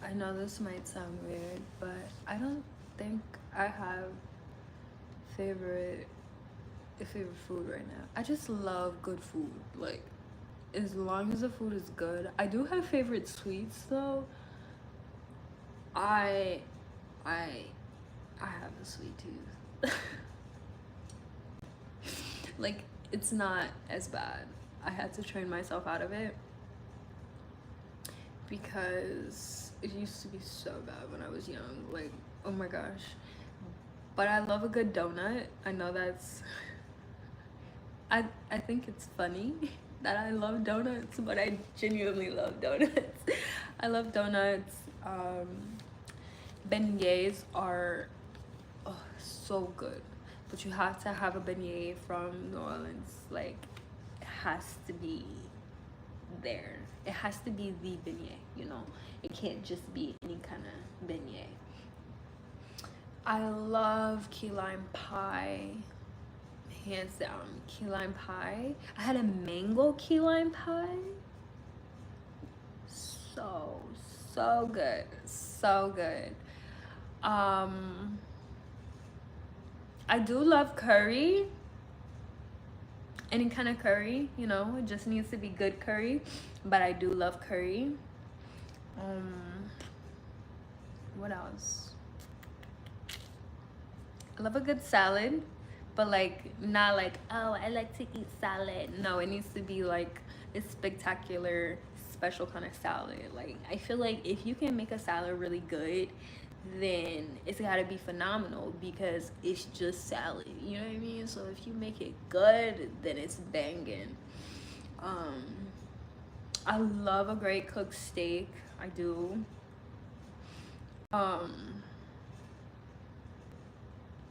S1: I know this might sound weird, but I don't think I have favorite food right now. I just love good food. Like, as long as the food is good. I do have favorite sweets though. I have a sweet tooth. Like, it's not as bad. I had to train myself out of it because it used to be so bad when I was young. Like, oh my gosh. But I love a good donut. I know that's I think it's funny that I love donuts, but I genuinely love donuts. I love donuts. Beignets are so good, but you have to have a beignet from New Orleans. Like, it has to be there. It has to be the beignet, you know. It can't just be any kind of beignet. I love key lime pie. hands down, key lime pie. I had a mango key lime pie. So good, so good. I do love curry, any kind of curry, you know, it just needs to be good curry, but I do love curry. What else? I love a good salad, but like not like, oh, I like to eat salad. No, it needs to be like a spectacular, special kind of salad. Like I feel like if you can make a salad really good, then it's got to be phenomenal because it's just salad. You know what I mean? So if you make it good, then it's banging. I love a great cooked steak. I do.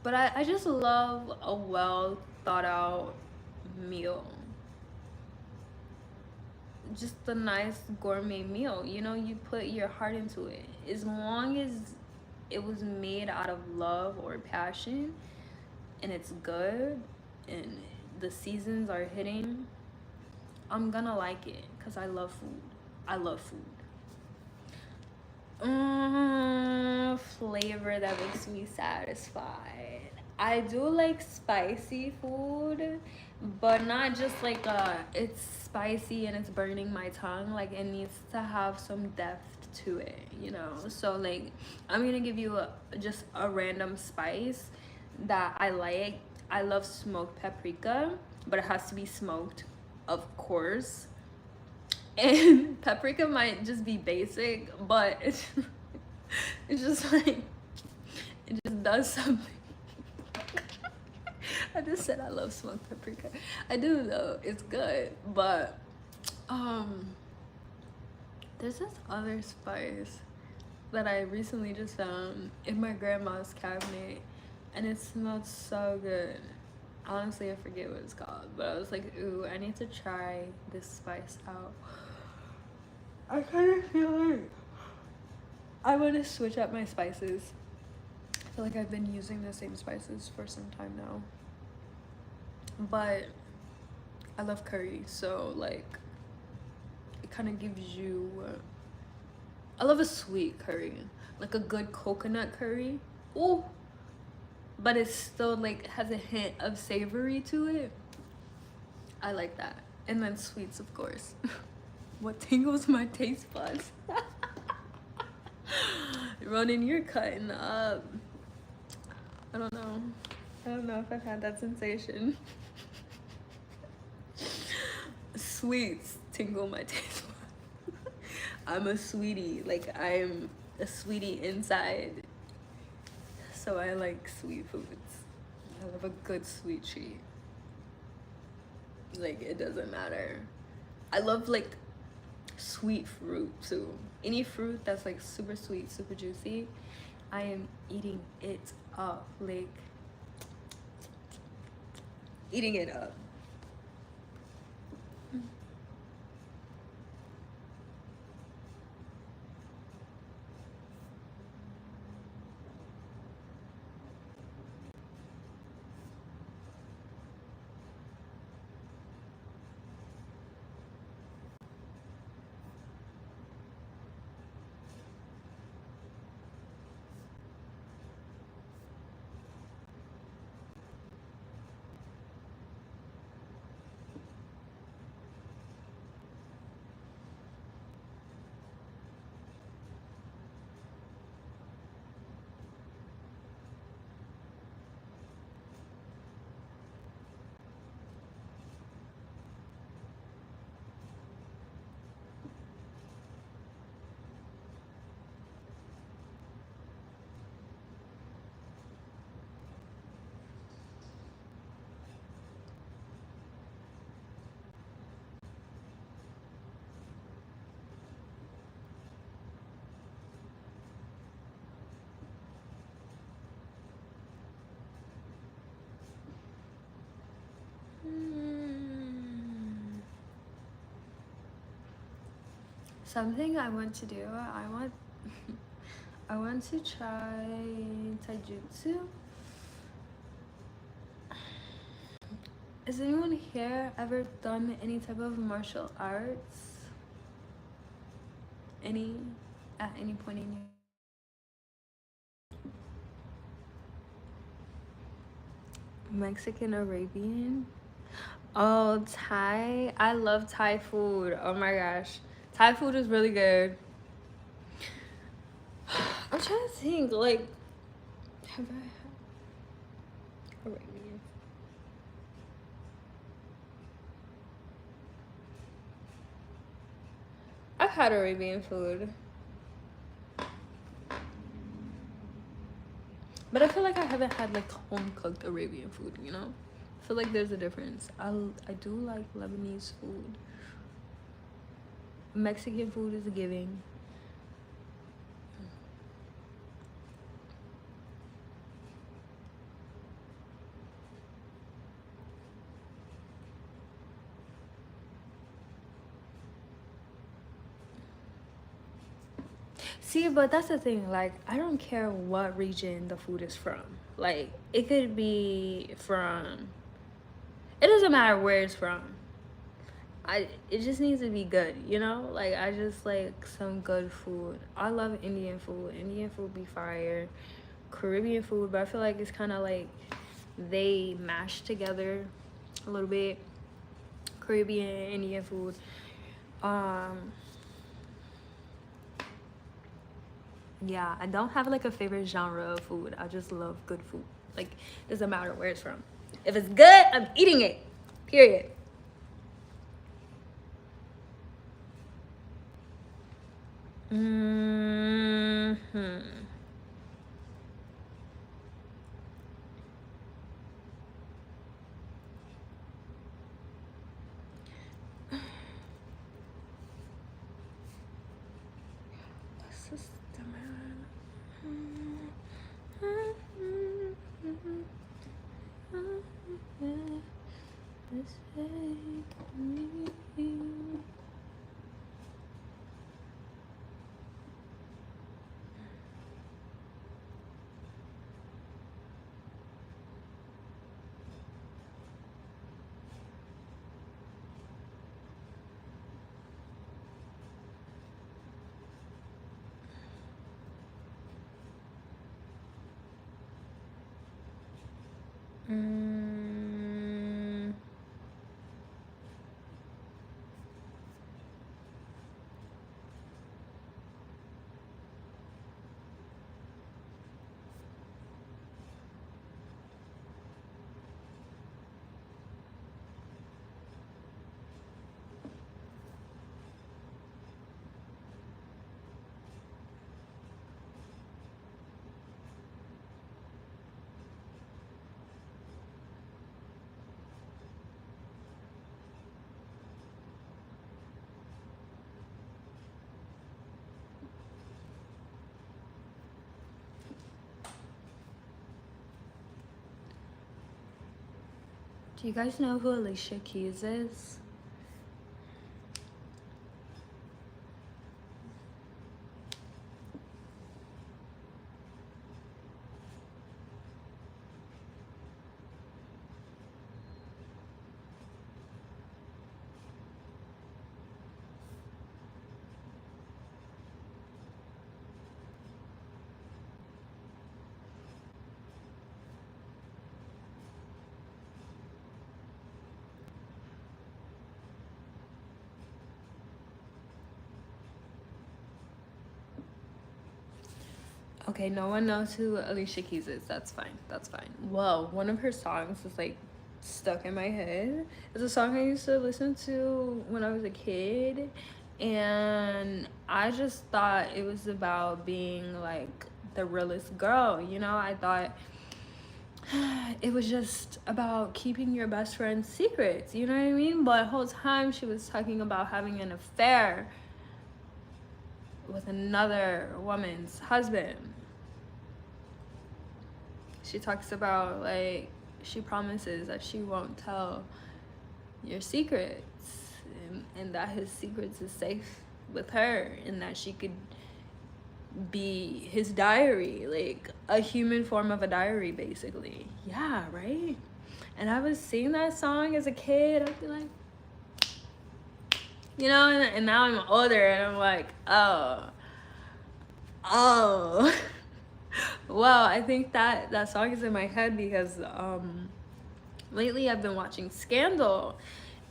S1: But I just love a well thought out meal. Just a nice gourmet meal. You know, you put your heart into it. As long as it was made out of love or passion and it's good and the seasons are hitting, I'm gonna like it because I love food. I love food. Flavor that makes me satisfied. I do like spicy food, but not just like it's spicy and it's burning my tongue. Like it needs to have some depth to it, you know. So like I'm gonna give you just a random spice that I like. I love smoked paprika, but it has to be smoked, of course. And paprika might just be basic, but it's just like it just does something. I just said I love smoked paprika. I do though, it's good, but there's this other spice that I recently just found in my grandma's cabinet, and it smelled so good. Honestly, I forget what it's called, but I was like, ooh, I need to try this spice out. I kind of feel like I want to switch up my spices. I feel like I've been using the same spices for some time now. But I love curry, so like it kind of gives you I love a sweet curry, like a good coconut curry. Ooh, but it still like has a hint of savory to it. I like that. And then sweets, of course. What tingles my taste buds? Ronan, you're cutting up. I don't know if I've had that sensation. Sweets tingle my taste buds. I'm a sweetie. Like I'm a sweetie inside. So I like sweet foods. I love a good sweet treat. Like it doesn't matter. I love like sweet fruit too. Any fruit that's like super sweet, super juicy, I am eating it up. Like eating it up. Something I want to do, I want to try taijutsu. Has anyone here ever done any type of martial arts? At any point in your Mexican, Arabian? Oh, Thai. I love Thai food. Oh my gosh. Thai food is really good. I'm trying to think, like, have I had Arabian? I've had Arabian food. But I feel like I haven't had like home cooked Arabian food, you know? I feel like there's a difference. I do like Lebanese food. Mexican food is a giving. See, but that's the thing. Like, I don't care what region the food is from. Like, it could be from. It doesn't matter where it's from. It just needs to be good, you know? Like, I just like some good food. I love Indian food. Indian food be fire. Caribbean food, but I feel like it's kind of like they mash together a little bit. Caribbean, Indian food. Yeah, I don't have like a favorite genre of food. I just love good food. Like, doesn't matter where it's from. If it's good, I'm eating it. Period. What's this? Do you guys know who Alicia Keys is? Okay, no one knows who Alicia Keys is. That's fine. That's fine. Well, one of her songs is like stuck in my head. It's a song I used to listen to when I was a kid, and I just thought it was about being like the realest girl, you know? I thought it was just about keeping your best friend's secrets, you know what I mean? But the whole time she was talking about having an affair with another woman's husband. She talks about, like, she promises that she won't tell your secrets, and that his secrets is safe with her, and that she could be his diary, like a human form of a diary, basically. Yeah, right? And I was singing that song as a kid. I'd be like, you know, and now I'm older and I'm like, oh. Well, I think that song is in my head because lately I've been watching Scandal,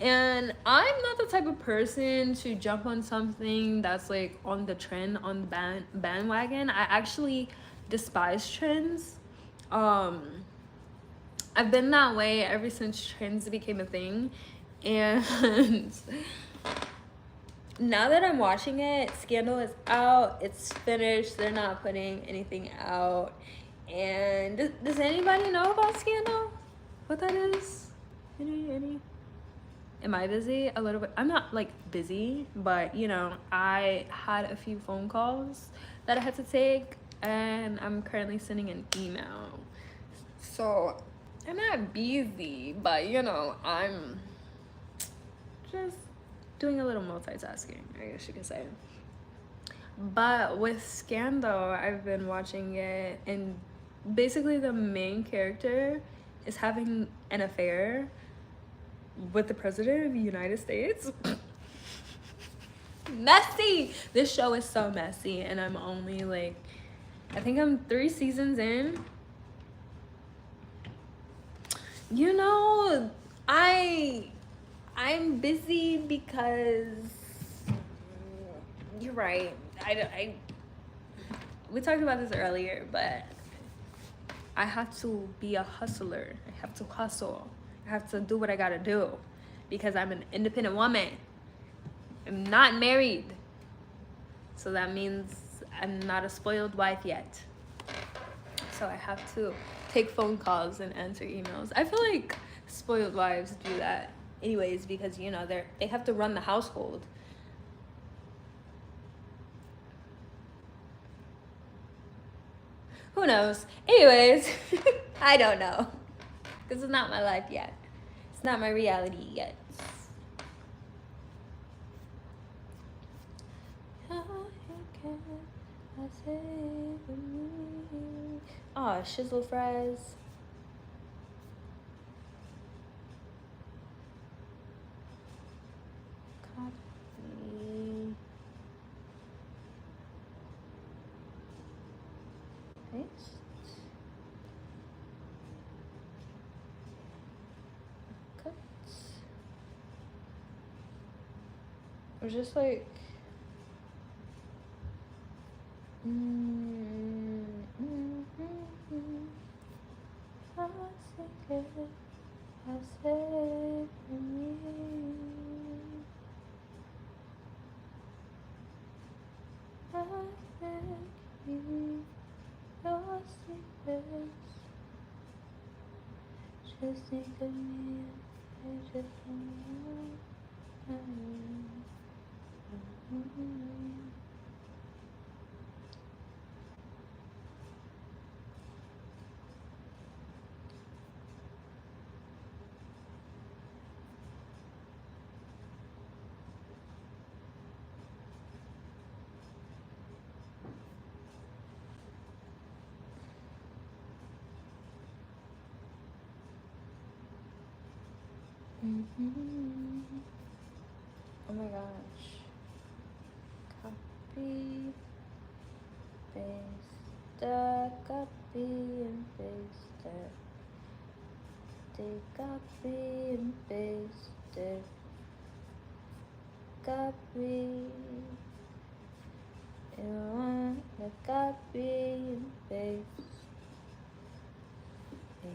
S1: and I'm not the type of person to jump on something that's like on the trend, on the bandwagon. I actually despise trends. I've been that way ever since trends became a thing, and now that I'm watching it, Scandal is out, it's finished, they're not putting anything out. And does anybody know about Scandal? What that is? Any? Am I busy? A little bit. I'm not like busy, but you know, I had a few phone calls that I had to take, and I'm currently sending an email. So I'm not busy, but you know, I'm just doing a little multitasking, I guess you could say. But with Scandal, I've been watching it, and basically the main character is having an affair with the president of the United States. Messy! This show is so messy, and I'm only like, I think I'm 3 seasons in. You know, I'm busy because you're right. We talked about this earlier, but I have to be a hustler. I have to hustle. I have to do what I gotta do because I'm an independent woman. I'm not married. So that means I'm not a spoiled wife yet. So I have to take phone calls and answer emails. I feel like spoiled wives do that anyways because, you know, they have to run the household. Who knows? Anyways, I don't know. Because it's not my life yet. It's not my reality yet. Oh, shizzle fries. Coffee. Paste. Or just like just think of me, I just Oh my gosh. Copy, paste that, copy and paste that. Take copy and paste it. Copy. You want the copy and paste it.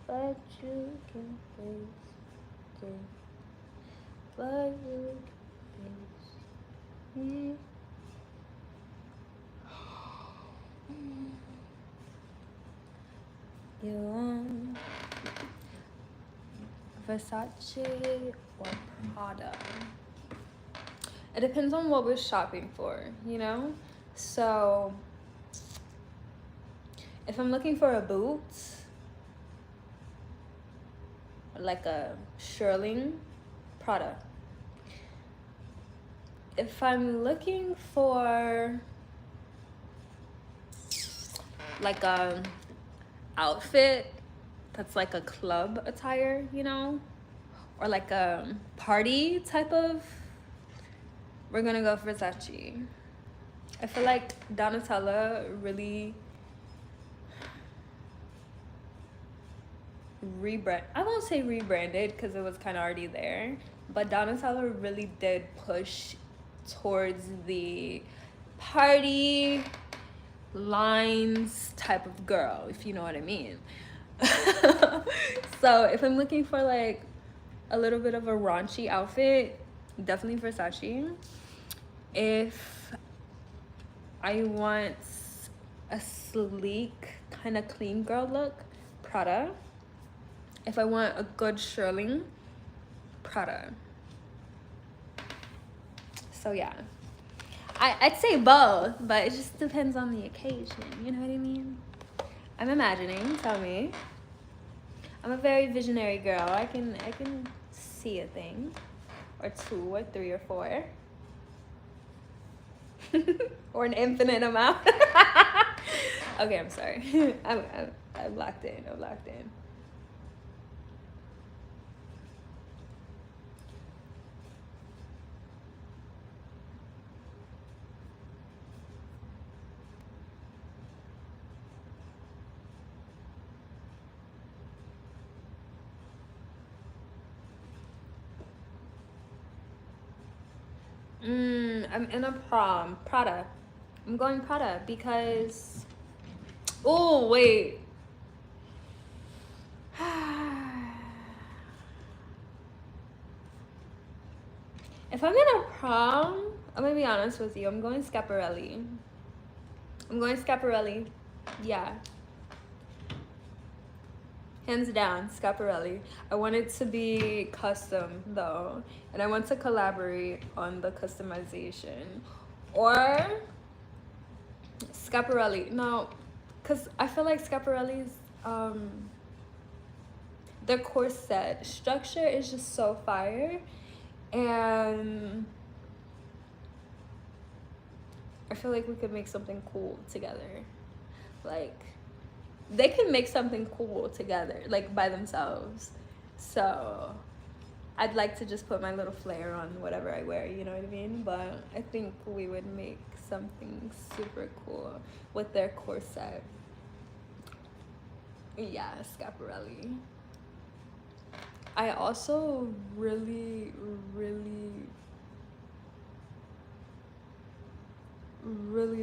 S1: But you can paste it. But you can paste it. You want Versace or Prada? It depends on what we're shopping for, you know? So if I'm looking for a boot, like a shearling, Prada. If I'm looking for like a outfit, that's like a club attire, you know, or like a party type of, we're gonna go Versace. I feel like Donatella really I won't say rebranded because it was kind of already there, but Donatella really did push towards the party lines type of girl, if you know what I mean. So if I'm looking for like a little bit of a raunchy outfit, definitely Versace. If I want a sleek kind of clean girl look, Prada. If I want a good shearling, Prada. So yeah, I'd say both, but it just depends on the occasion, you know what I mean? I'm imagining, tell me. I'm a very visionary girl. I can see a thing or two or three or four. Or an infinite amount. Okay, I'm sorry. I'm locked in. I'm locked in. I'm in a prom. Prada. I'm going Prada because... Oh, wait. If I'm in a prom, I'm gonna be honest with you. I'm going Schiaparelli. I'm going Schiaparelli. Yeah. Hands down, Schiaparelli. I want it to be custom though, and I want to collaborate on the customization. Or Schiaparelli. No, because I feel like Schiaparelli's their corset structure is just so fire, and I feel like we could make something cool together. Like, they can make something cool together, like by themselves. So I'd like to just put my little flair on whatever I wear, you know what I mean? But I think we would make something super cool with their corset. Yeah, Schiaparelli. I also really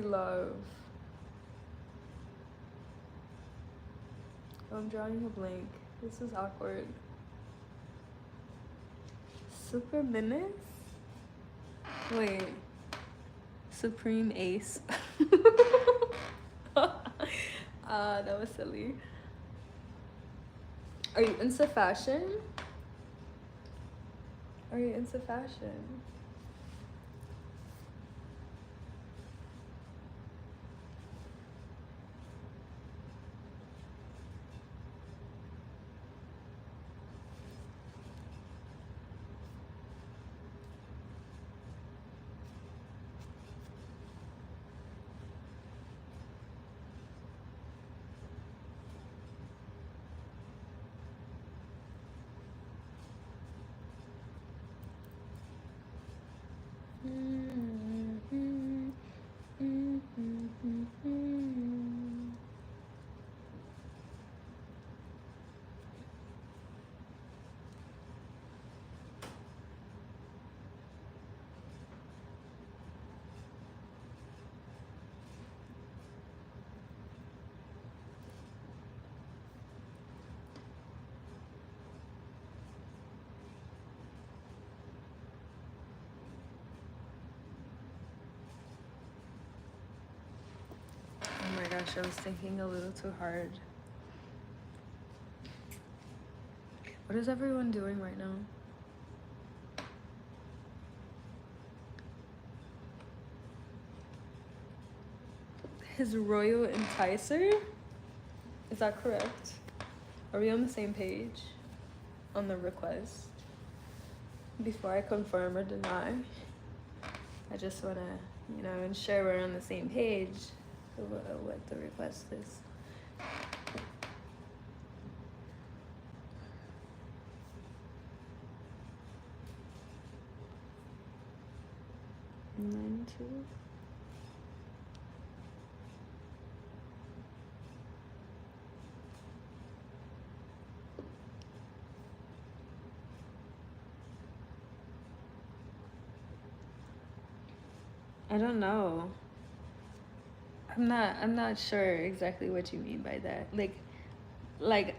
S1: love... I'm drawing a blank. This is awkward. Super Menace? Wait. Supreme Ace. That was silly. Are you into fashion? Are you into fashion? Oh my gosh, I was thinking a little too hard. What is everyone doing right now? His Royal Enticer? Is that correct? Are we on the same page on the request? Before I confirm or deny, I just want to, you know, ensure we're on the same page of what the request is. 1, 2. I don't know. I'm not sure exactly what you mean by that. Like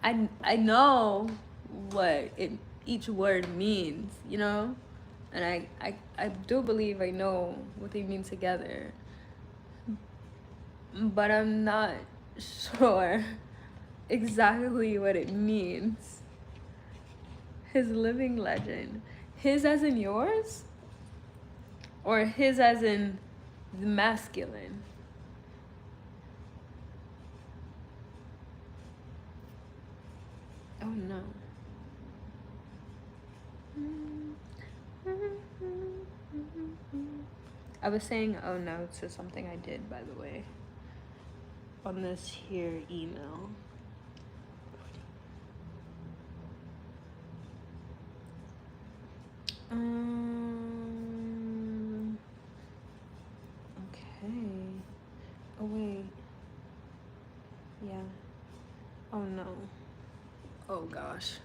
S1: I know what each word means, you know? And I do believe I know what they mean together. But I'm not sure exactly what it means. His living legend. His as in yours? Or his as in the masculine? Oh no. I was saying oh no to something I did, by the way, on this here email. Okay. Oh wait. Yeah. Oh no. Oh gosh.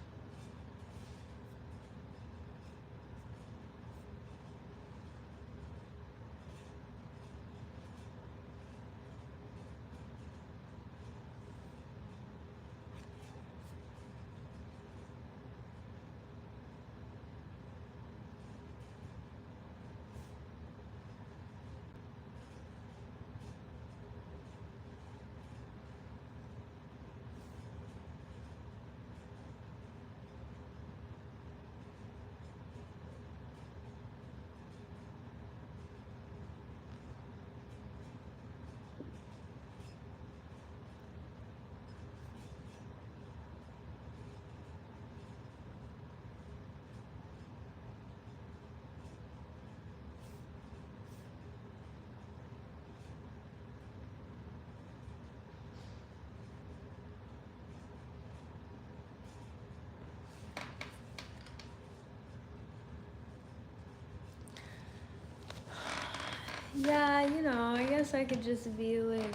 S1: Yeah, you know, I guess I could just be like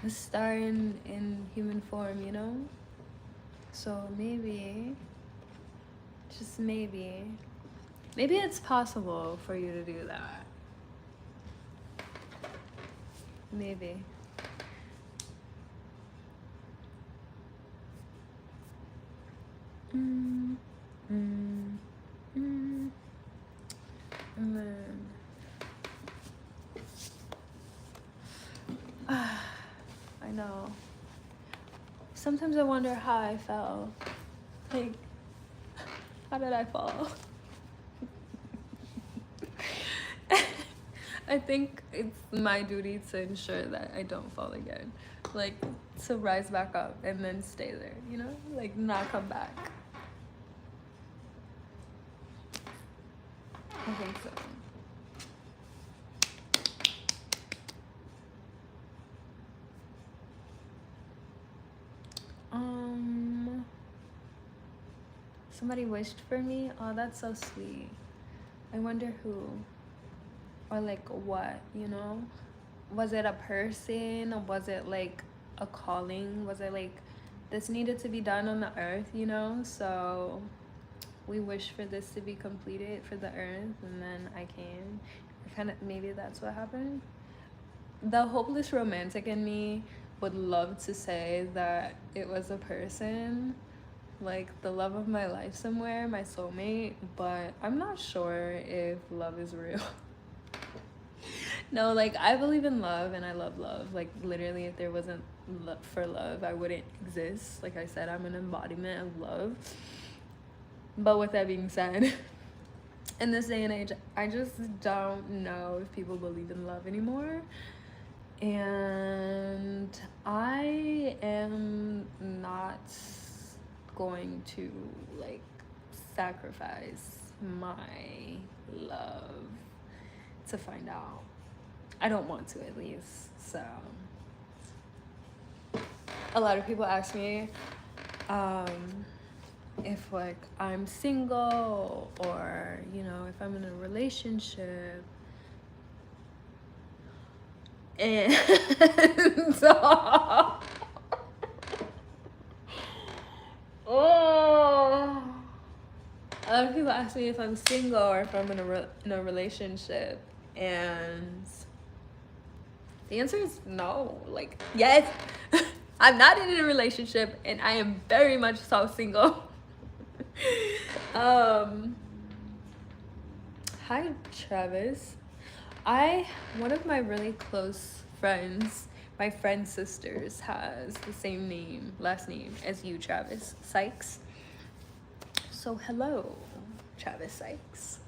S1: a star in human form, you know? So maybe, just maybe it's possible for you to do that. Maybe. And then I know. Sometimes I wonder how I fell. Like, how did I fall? I think it's my duty to ensure that I don't fall again. Like, to rise back up and then stay there, you know? Like, not come back. I think so. Somebody wished for me? Oh, that's so sweet. I wonder who. Or like what, you know? Was it a person? Or was it like a calling? Was it like this needed to be done on the earth, you know? So we wish for this to be completed for the earth, and then I came. Kind of, maybe that's what happened. The hopeless romantic in me would love to say that it was a person, like the love of my life somewhere, my soulmate, but I'm not sure if love is real. No, like I believe in love and I love love. Like literally, if there wasn't love for love, I wouldn't exist. Like I said, I'm an embodiment of love. But with that being said, in this day and age, I just don't know if people believe in love anymore. And I am not going to like sacrifice my love to find out. I don't want to, at least. So a lot of people ask me if like I'm single, or you know, if I'm in a relationship. And oh, a lot of people ask me if I'm single or if I'm in a relationship, and the answer is no. Like, yes, I'm not in a relationship, and I am very much so single. um, Hi, Travis. One of my really close friends, my friend's sisters, has the same last name as you, Travis Sykes. So hello, Travis Sykes.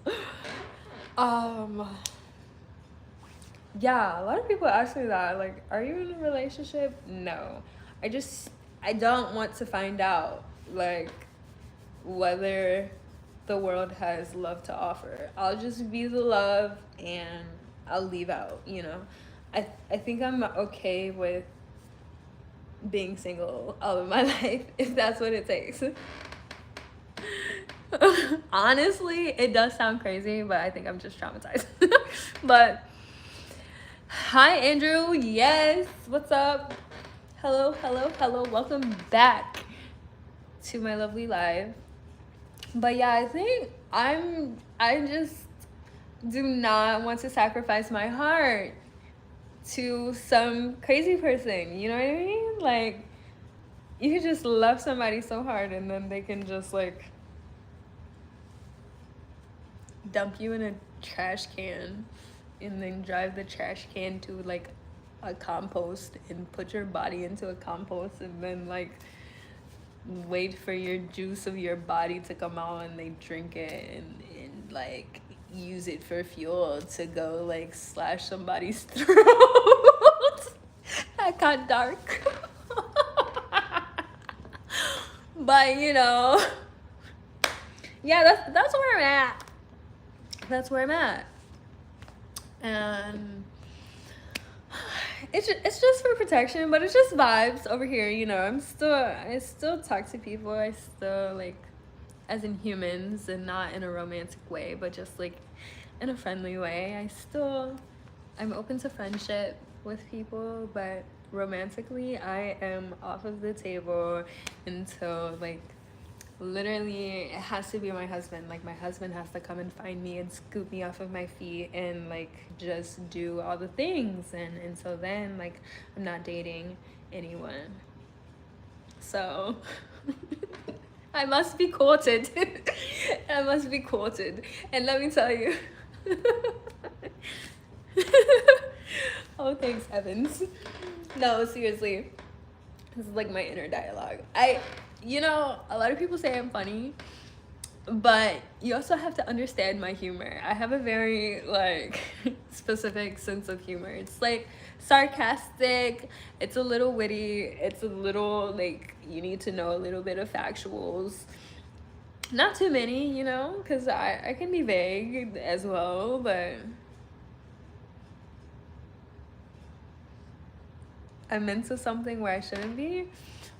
S1: Yeah, a lot of people ask me that, like, are you in a relationship? No. I don't want to find out, like, whether the world has love to offer. I'll just be the love and I'll leave out, you know. I think I'm okay with being single all of my life if that's what it takes. Honestly, it does sound crazy, but I think I'm just traumatized. But hi, Andrew. Yes, what's up? Hello, hello, hello. Welcome back to my lovely live. But yeah, I think I just do not want to sacrifice my heart to some crazy person. You know what I mean? Like, you could just love somebody so hard and then they can just like dump you in a trash can and then drive the trash can to like a compost and put your body into a compost and then like wait for your juice of your body to come out and they drink it and like use it for fuel to go like slash somebody's throat. That got dark. But you know, yeah, that's where I'm at. That's where I'm at. And it's just for protection, but it's just vibes over here, you know. I still talk to people. I still like, as in humans and not in a romantic way, but just like in a friendly way. I'm open to friendship with people, but romantically I am off of the table until like literally it has to be my husband. Like, my husband has to come and find me and scoop me off of my feet and like just do all the things, and so then like I'm not dating anyone. So I must be courted. I must be courted. And let me tell you. Oh, thanks, heavens. No, seriously. This is like my inner dialogue. You know, a lot of people say I'm funny, but you also have to understand my humor. I have a very like specific sense of humor. It's like sarcastic, it's a little witty, it's a little like you need to know a little bit of factuals. Not too many, you know, because I can be vague as well, but I'm into something where I shouldn't be.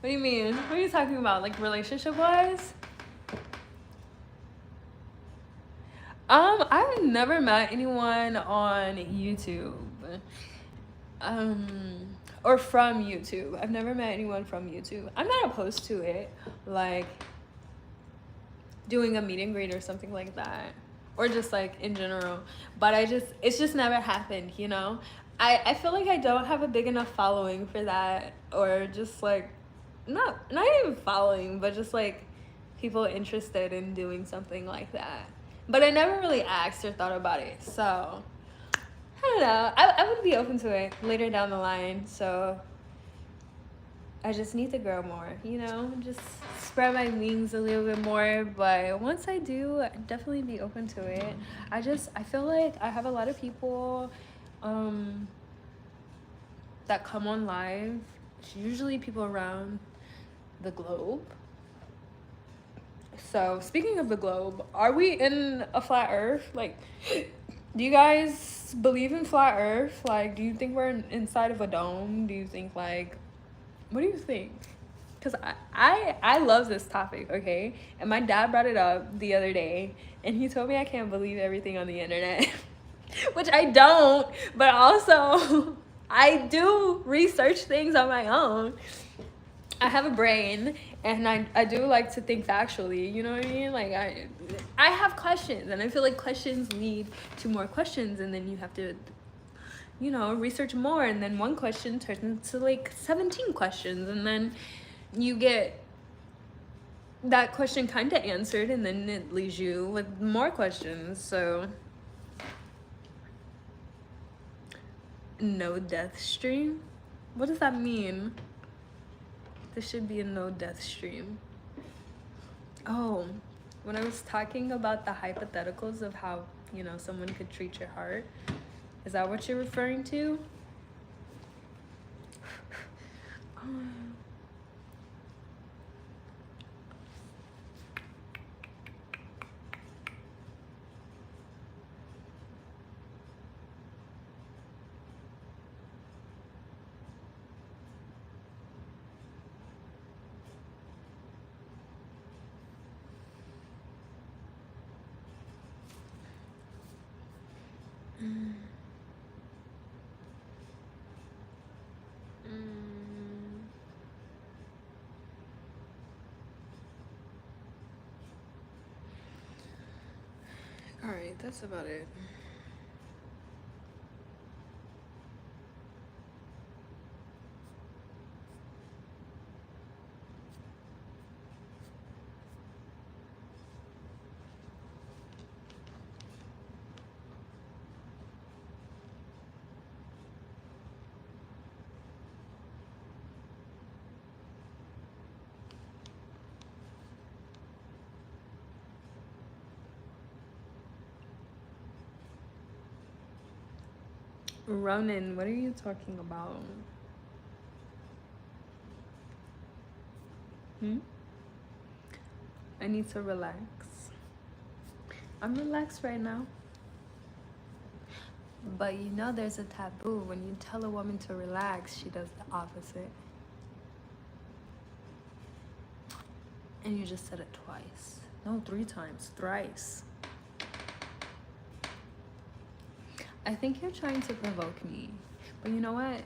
S1: What do you mean? What are you talking about? Like, relationship wise? I've never met anyone on YouTube. Or from YouTube. I've never met anyone from YouTube. I'm not opposed to it. Like, doing a meet and greet or something like that. Or just like in general. But it's just never happened, you know? I feel like I don't have a big enough following for that. Or just like, not even following, but just like people interested in doing something like that. But I never really asked or thought about it. So I don't know. I would be open to it later down the line. So I just need to grow more, you know, just spread my wings a little bit more. But once I do, I'd definitely be open to it. I feel like I have a lot of people that come on live. It's usually people around the globe. So speaking of the globe, are we in a flat earth? Like, do you guys believe in flat earth? Like, do you think we're inside of a dome? Do you think like, what do you think? because I love this topic, okay? And my dad brought it up the other day, and he told me I can't believe everything on the internet, which I don't, but also I do research things on my own. I have a brain, and I do like to think factually, you know what I mean? Like, I have questions, and I feel like questions lead to more questions, and then you have to, you know, research more, and then one question turns into like 17 questions, and then you get that question kind of answered, and then it leaves you with more questions. So no death stream? What does that mean? This should be a no death stream. Oh, when I was talking about the hypotheticals of how, you know, someone could treat your heart, is that what you're referring to? All right, that's about it. Ronan, what are you talking about? I need to relax. I'm relaxed right now. But you know there's a taboo. When you tell a woman to relax, she does the opposite. And you just said it twice. No, 3 times. Thrice. I think you're trying to provoke me. But you know what?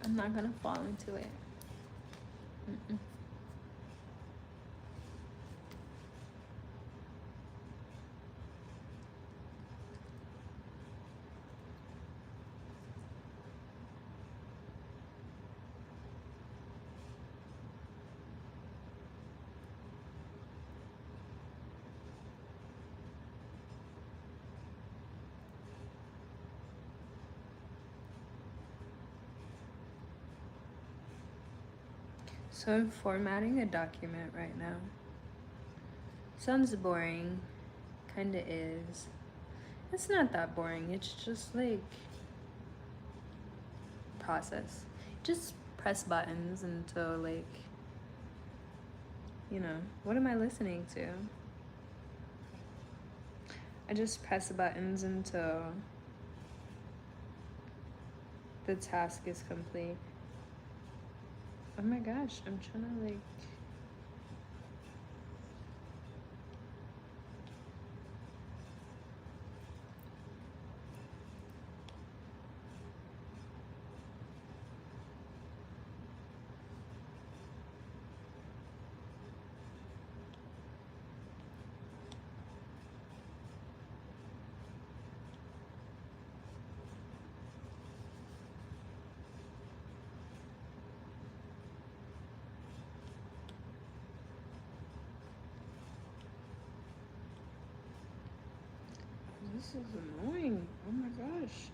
S1: I'm not gonna fall into it. So I'm formatting a document right now. Sounds boring. Kinda is. It's not that boring. It's just like process. Just press buttons until like, you know, what am I listening to? I just press buttons until the task is complete. Oh my gosh, I'm trying to like... This is annoying. Oh my gosh.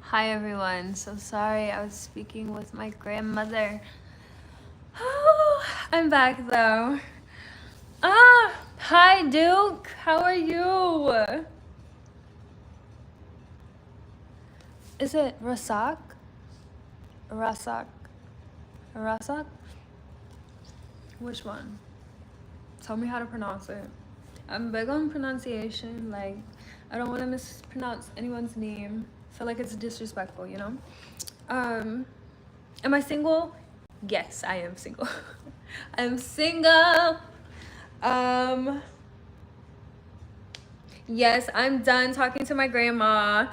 S1: Hi everyone. So sorry, I was speaking with my grandmother. I'm back though. Hi Duke. How are you? Is it Rasak? Rasak? Rasak? Which one? Tell me how to pronounce it. I'm big on pronunciation. Like, I don't want to mispronounce anyone's name. I feel like it's disrespectful, you know? Am I single? Yes, I am single. I'm single. Yes, I'm done talking to my grandma.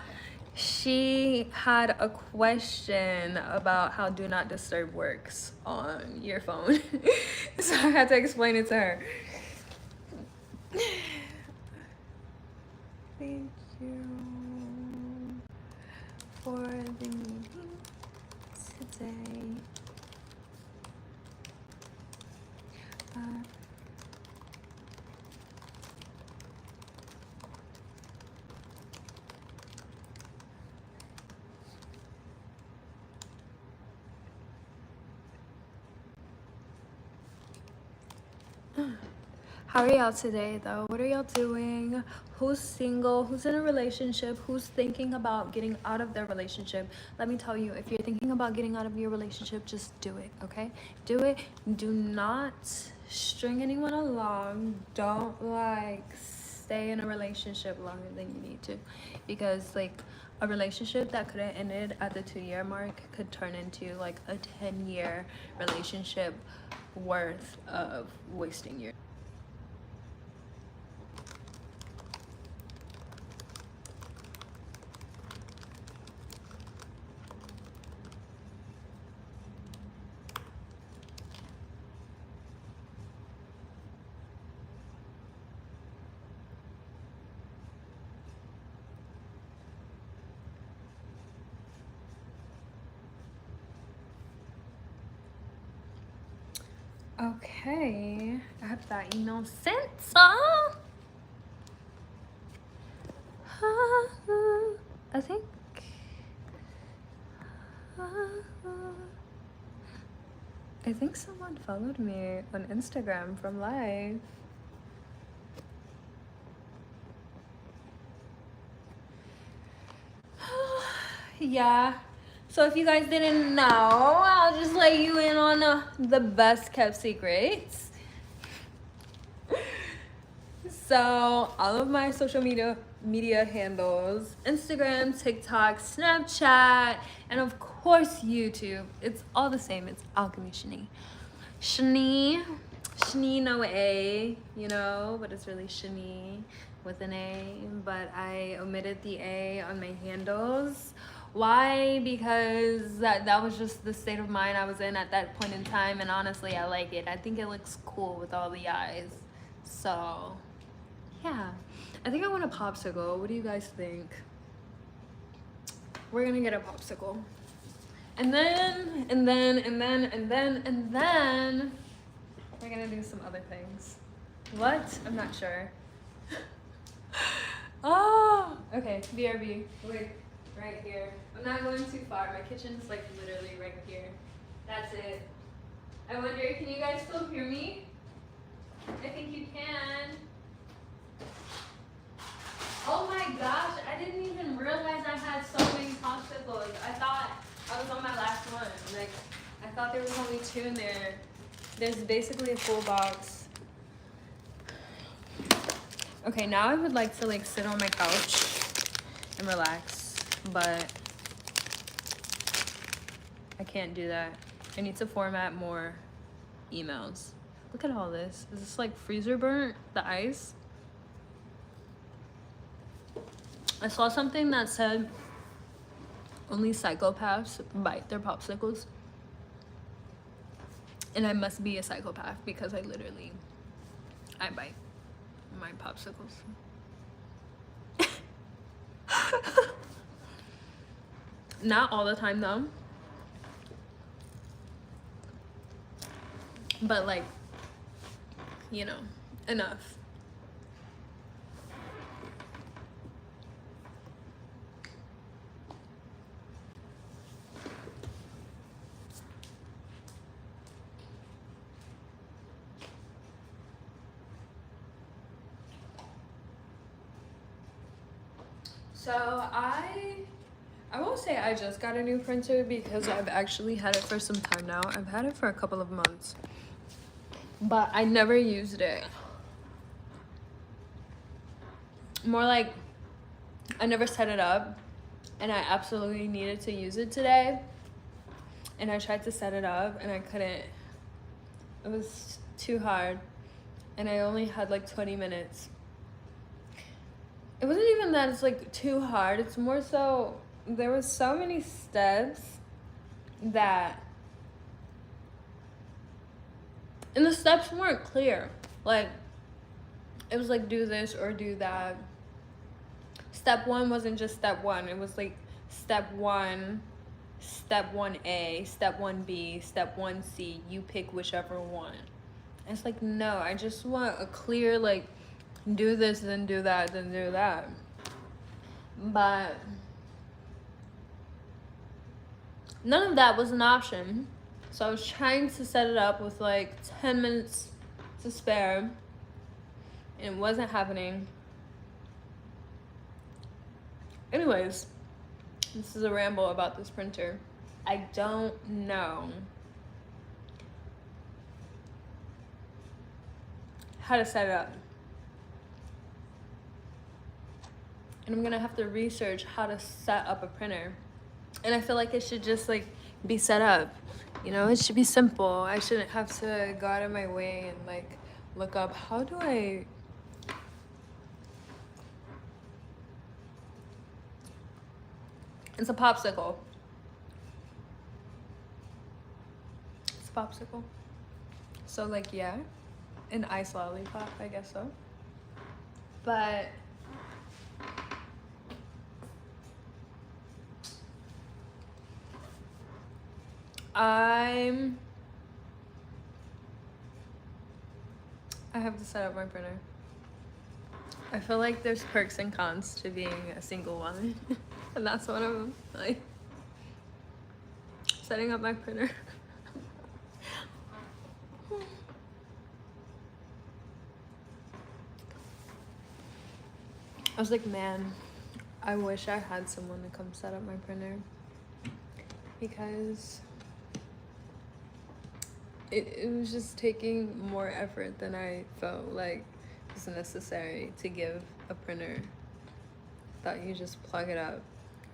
S1: She had a question about how do not disturb works on your phone. So I had to explain it to her. Thank you for the meeting today. How are y'all today though? What are y'all doing? Who's single? Who's in a relationship? Who's thinking about getting out of their relationship? Let me tell you, if you're thinking about getting out of your relationship, just do it, okay? Do it. Do not string anyone along. Don't like stay in a relationship longer than you need to, because like a relationship that could have ended at the 2-year mark could turn into like a 10-year relationship worth of wasting your Okay, I have that innocence. I think. I think someone followed me on Instagram from live. Yeah. So if you guys didn't know, I'll just let you in on the best kept secrets. So all of my social media handles, Instagram, TikTok, Snapchat, and of course YouTube, it's all the same. It's AlCiMi Shni. Shni no A, you know, but it's really shni with an A, but I omitted the A on my handles. Why? Because that was just the state of mind I was in at that point in time, and honestly I like it. I think it looks cool with all the eyes. So yeah, I think I want a popsicle. What do you guys think? We're gonna get a popsicle. And then we're gonna do some other things. What? I'm not sure. Oh, okay, BRB. Wait, right here. I'm not going too far. My kitchen's like literally right here. That's it. I wonder, can you guys still hear me? I think you can. Oh my gosh, I didn't even realize I had so many popsicles. I thought I was on my last one. Like, I thought there was only 2 in there. There's basically a full box. Okay, now I would like to like sit on my couch and relax, but I can't do that. I need to format more emails. Look at all this. Is this like freezer burnt, the ice? I saw something that said only psychopaths bite their popsicles. And I must be a psychopath because I bite my popsicles. Not all the time though. But like, you know, enough. So I won't say I just got a new printer because I've actually had it for some time now. I've had it for a couple of months, but I never used it. More like I never set it up, and I absolutely needed to use it today, and I tried to set it up and I couldn't. It was too hard, and I only had like 20 minutes. It wasn't even that it's like too hard, it's more so there was so many steps that, and the steps weren't clear. Like, it was like do this or do that. Step one wasn't just step one, it was like step one, step 1A, step 1B, step 1C, you pick whichever one. And it's like, no, I just want a clear, like, do this, then do that, then do that. But none of that was an option. So I was trying to set it up with like 10 minutes to spare, and it wasn't happening. Anyways, this is a ramble about this printer. I don't know how to set it up. And I'm gonna have to research how to set up a printer. And I feel like it should just like be set up. You know, it should be simple. I shouldn't have to go out of my way and like look up how do I. It's a popsicle. It's a popsicle. So like, yeah, an ice lollipop, I guess so. But I have to set up my printer. I feel like there's perks and cons to being a single woman. And that's one of them. Like, setting up my printer. I was like, man, I wish I had someone to come set up my printer, because it was just taking more effort than I felt like was necessary to give a printer. Thought you just plug it up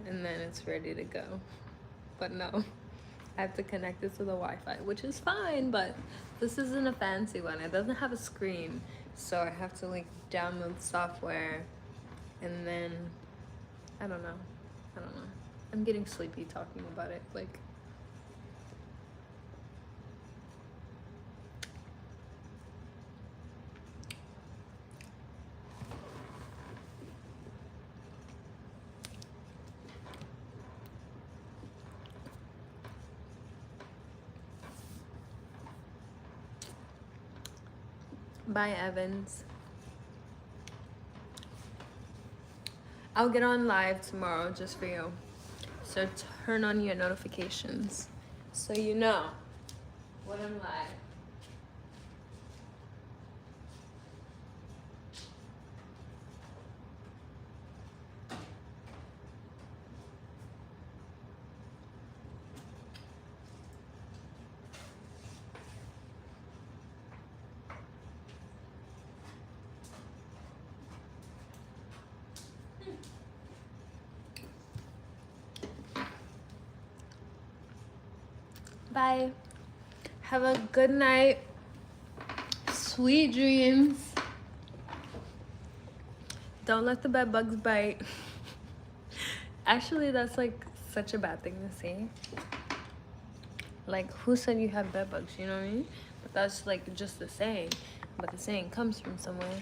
S1: and then it's ready to go. But no, I have to connect it to the Wi-Fi, which is fine, but this isn't a fancy one. It doesn't have a screen, so I have to like download software, and then I don't know. I'm getting sleepy talking about it. Like, bye, Evans. I'll get on live tomorrow just for you. So turn on your notifications so you know when I'm live. Bye. Have a good night. Sweet dreams. Don't let the bed bugs bite. Actually, that's like such a bad thing to say. Like, who said you have bed bugs? You know what I mean? But that's like just the saying. But the saying comes from somewhere,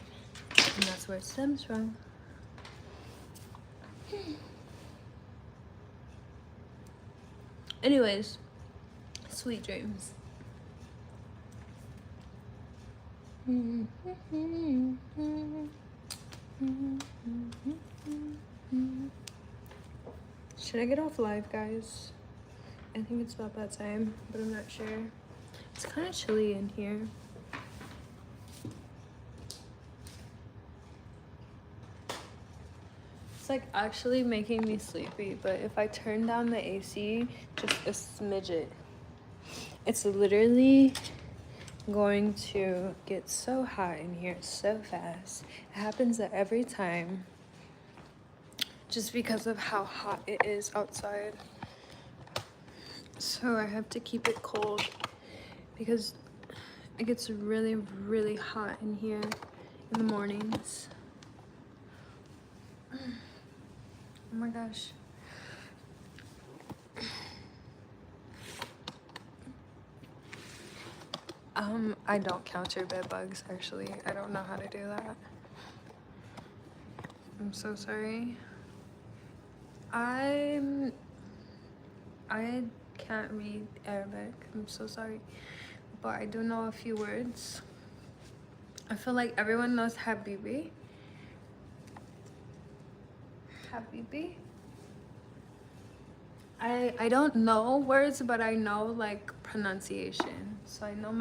S1: and that's where it stems from. Anyways, sweet dreams. Should I get off live, guys? I think it's about that time, but I'm not sure. It's kind of chilly in here. It's like actually making me sleepy, but if I turn down the AC just a smidget, it's literally going to get so hot in here so fast. It happens every time just because of how hot it is outside. So I have to keep it cold because it gets really, really hot in here in the mornings. Oh my gosh. I don't counter bed bugs, actually. I don't know how to do that. I'm so sorry. I can't read Arabic. I'm so sorry. But I do know a few words. I feel like everyone knows Habibi. Habibi. I don't know words, but I know like pronunciation. So I know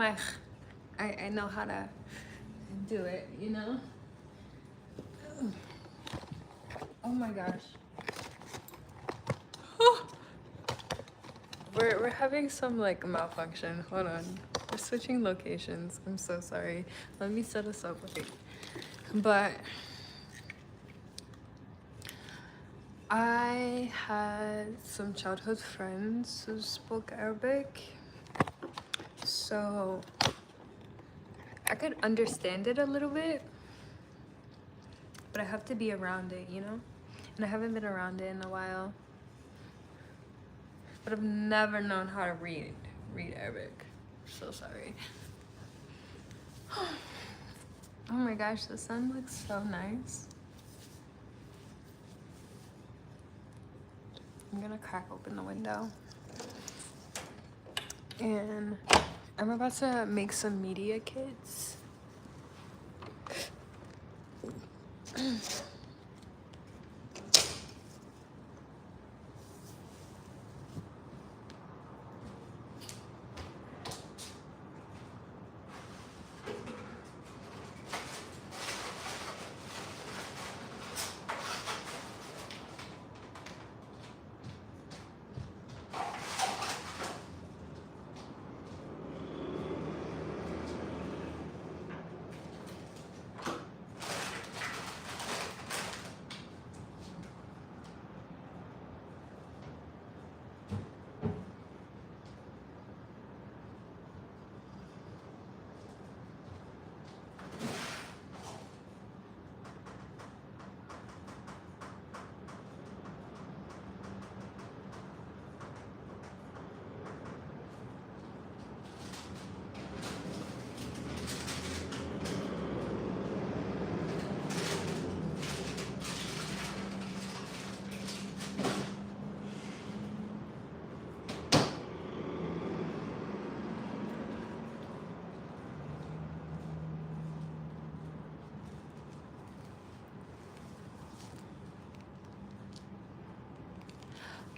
S1: I know how to do it, you know? Oh my gosh. We're having some like malfunction. Hold on. We're switching locations. I'm so sorry. Let me set us up. Okay. But I had some childhood friends who spoke Arabic, so I could understand it a little bit, but I have to be around it, you know? And I haven't been around it in a while. But I've never known how to read Arabic. So sorry. Oh my gosh, the sun looks so nice. I'm gonna crack open the window. And I'm about to make some media kits.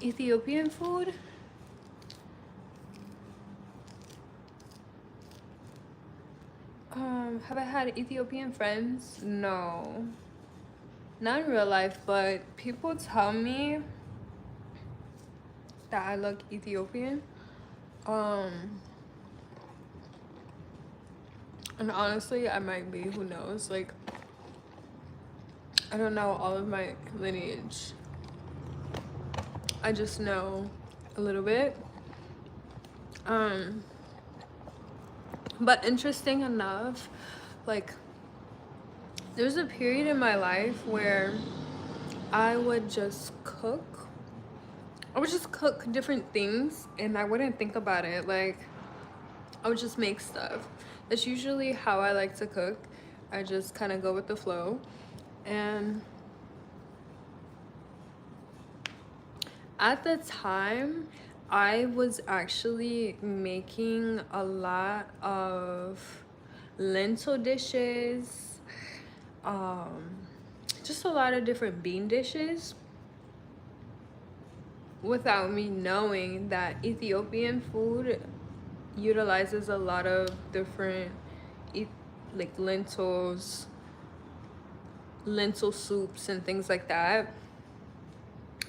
S1: Ethiopian food? Have I had Ethiopian friends? No. Not in real life, but people tell me that I look Ethiopian. And honestly, I might be, who knows? Like, I don't know all of my lineage. I just know a little bit. But interesting enough, like, there's a period in my life where I would just cook. I would just cook different things and I wouldn't think about it. Like, I would just make stuff. That's usually how I like to cook. I just kind of go with the flow. And at the time, I was actually making a lot of lentil dishes, just a lot of different bean dishes, without me knowing that Ethiopian food utilizes a lot of different like lentils, lentil soups and things like that.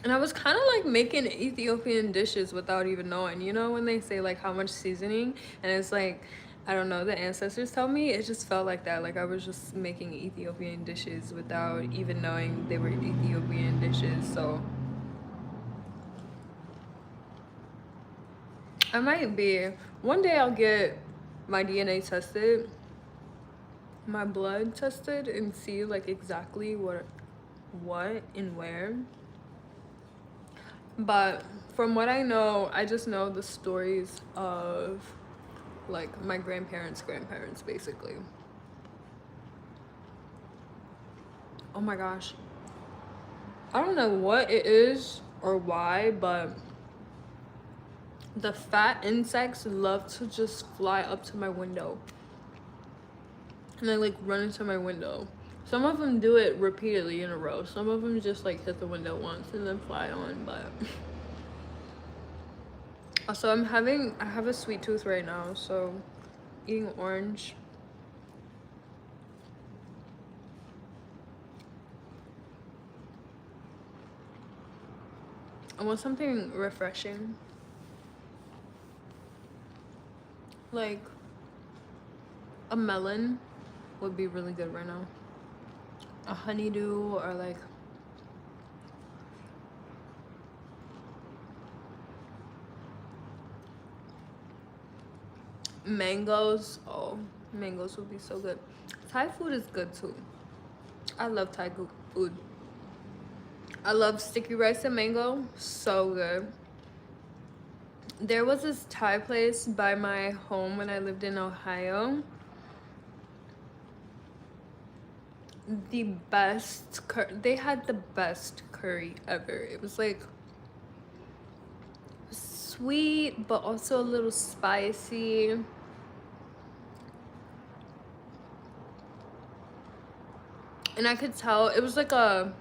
S1: And I was kind of like making Ethiopian dishes without even knowing. You know when they say like how much seasoning, and it's like, I don't know, the ancestors tell me, it just felt like that. Like I was just making Ethiopian dishes without even knowing they were Ethiopian dishes. So I might be, one day I'll get my DNA tested, my blood tested, and see like exactly what and where. But from what I know, I just know the stories of like my grandparents' grandparents, basically. Oh my gosh. I don't know what it is or why, but the fat insects love to just fly up to my window. And they like run into my window. Some of them do it repeatedly in a row. Some of them just like hit the window once and then fly on, but also I have a sweet tooth right now, so eating orange. I want something refreshing. Like a melon would be really good right now. A honeydew or like mangoes. Oh, mangoes would be so good. Thai food is good too. I love Thai food. I love sticky rice and mango. So good. There was this Thai place by my home when I lived in Ohio. The best they had the best curry ever. It was like sweet but also a little spicy. And I could tell it was like a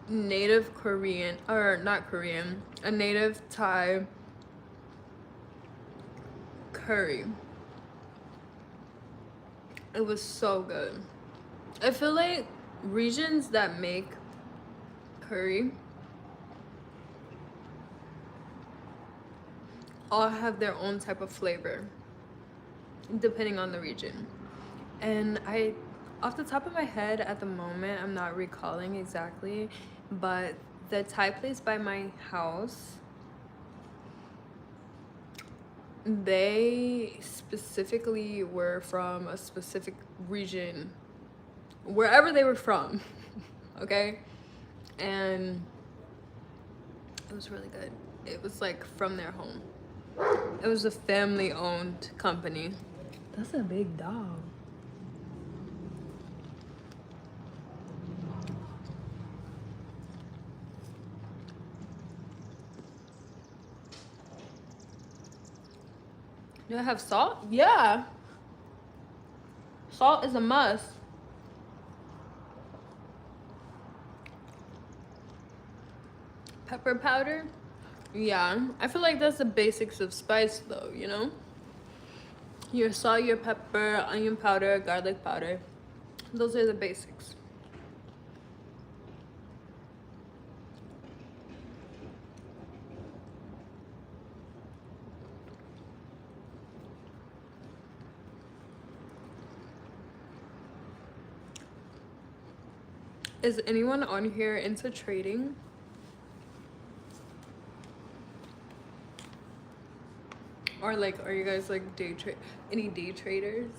S1: native Korean, or not Korean, a native Thai curry. It was so good. I feel like regions that make curry all have their own type of flavor depending on the region. And I, off the top of my head at the moment, I'm not recalling exactly, but the Thai place by my house, they specifically were from a specific region, wherever they were from. Okay, and it was really good. It was like from their home. It was a family owned company. That's a big dog. Do I have salt? Yeah. Salt is a must. Pepper powder? Yeah. I feel like that's the basics of spice though, you know? Your salt, your pepper, onion powder, garlic powder. Those are the basics. Is anyone on here into trading? Or like, are you guys like any day traders?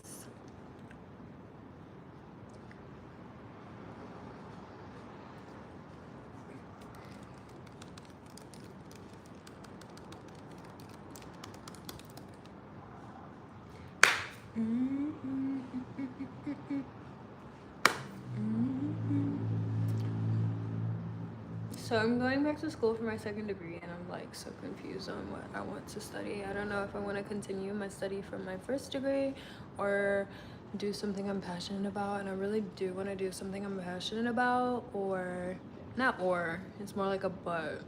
S1: So I'm going back to school for my second degree, and I'm like so confused on what I want to study. I don't know if I want to continue my study from my first degree or do something I'm passionate about. And I really do want to do something I'm passionate about, or not, or it's more like a but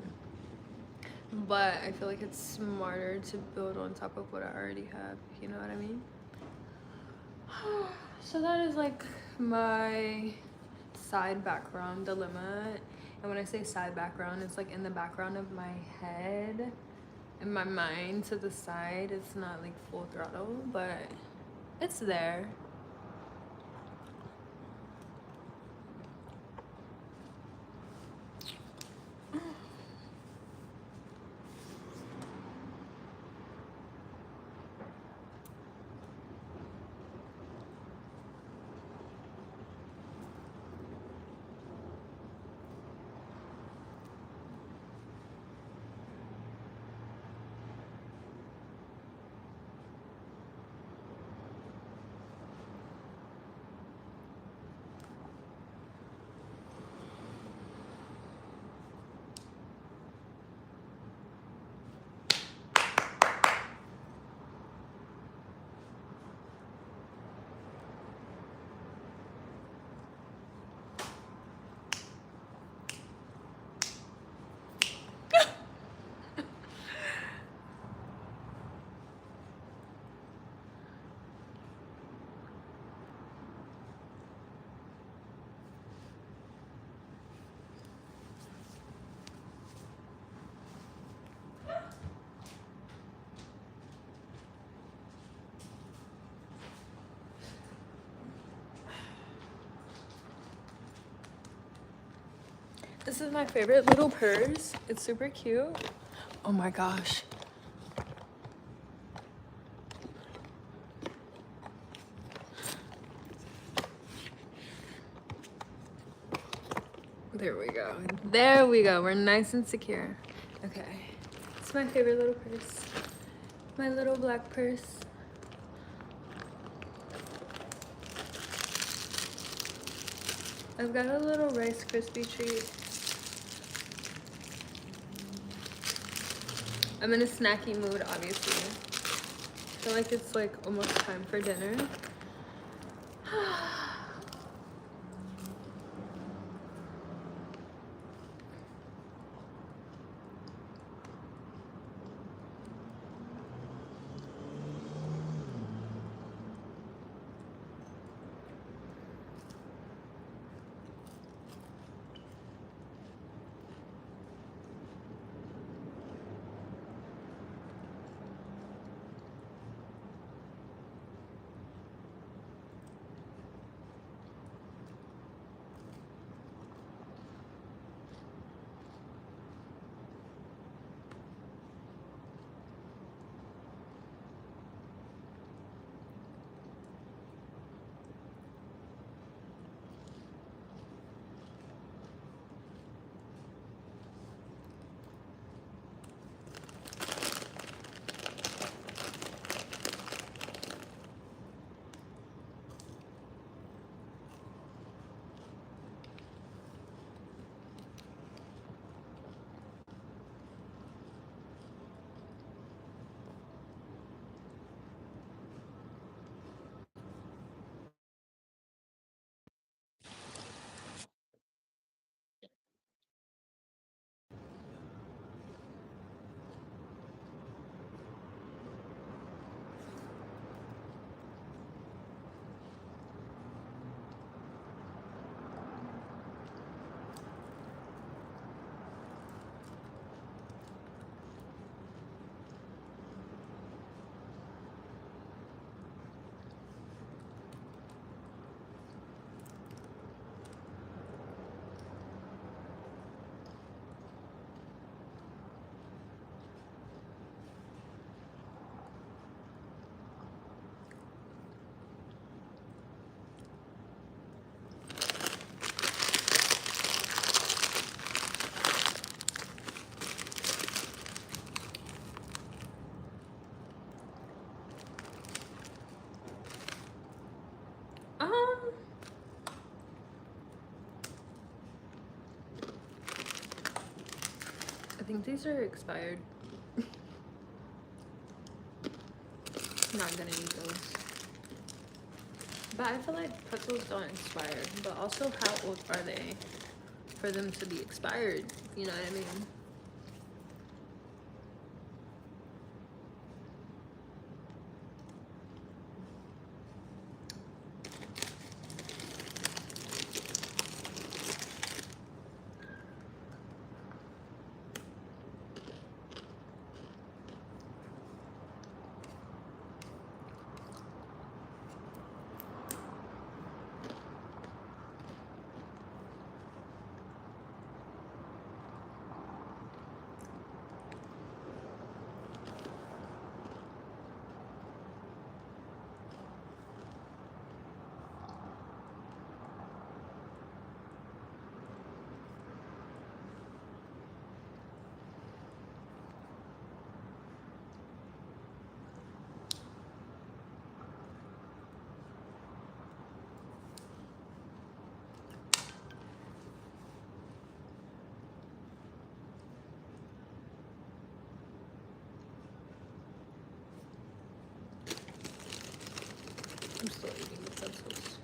S1: I feel like it's smarter to build on top of what I already have, you know what I mean? So that is like my side background dilemma. And when I say side background, it's like in the background of my head, in my mind to the side. It's not like full throttle, but it's there. This is my favorite little purse. It's super cute. Oh my gosh. There we go. There we go. We're nice and secure. Okay. It's my favorite little purse. My little black purse. I've got a little Rice Krispie treat. I'm in a snacky mood, obviously. I feel like it's like almost time for dinner. I think these are expired. Not gonna eat those. But I feel like pretzels don't expire. But also, how old are they for them to be expired? You know what I mean? still eating the pretzels.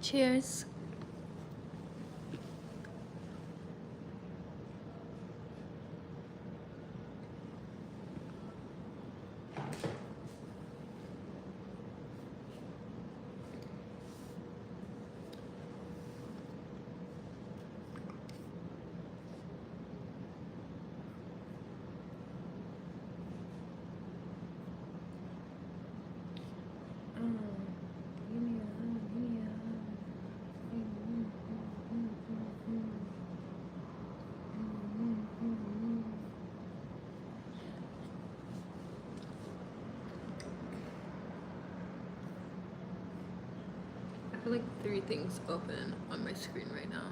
S1: Cheers. I have like 3 things open on my screen right now.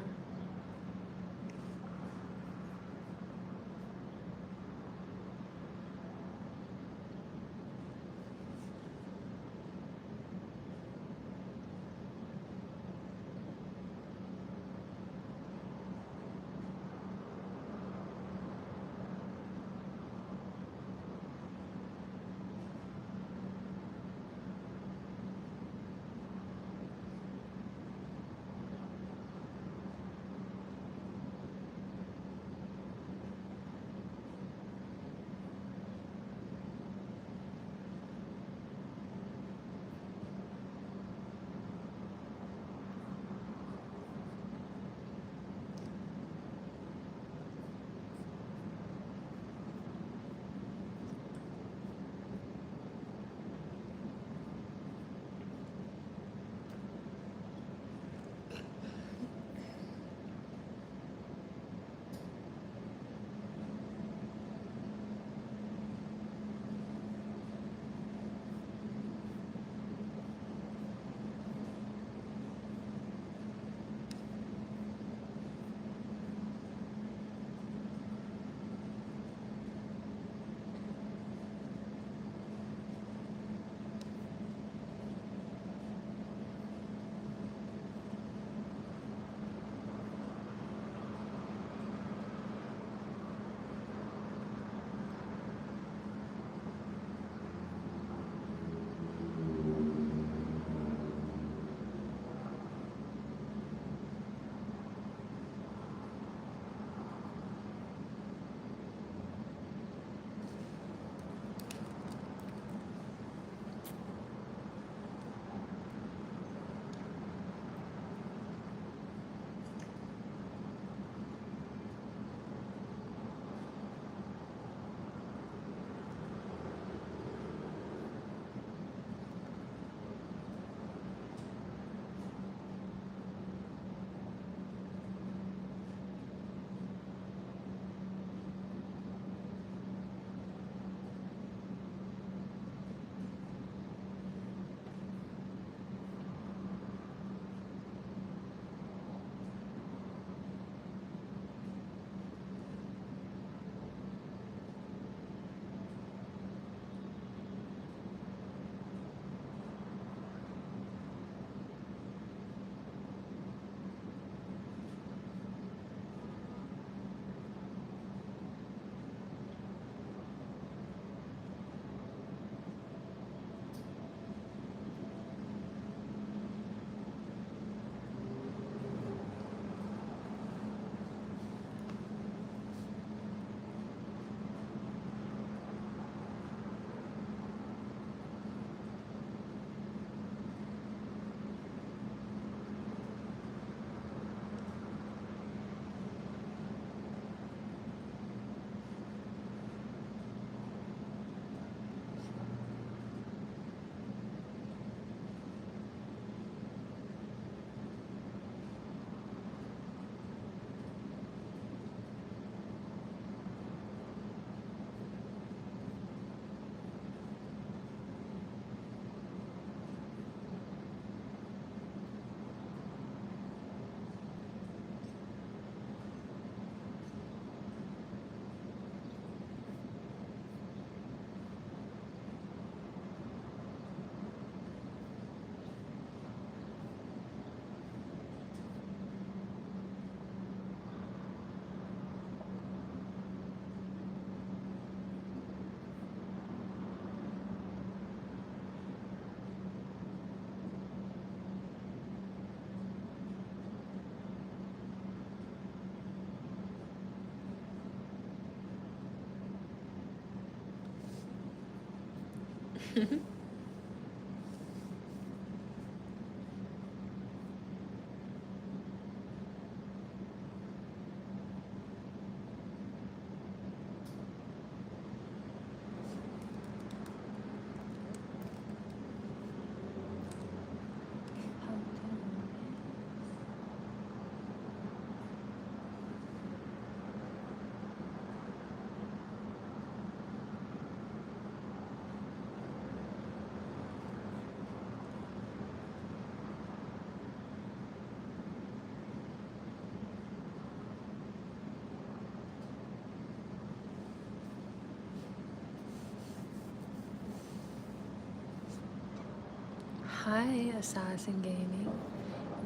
S1: Hi, Assassin Gaming.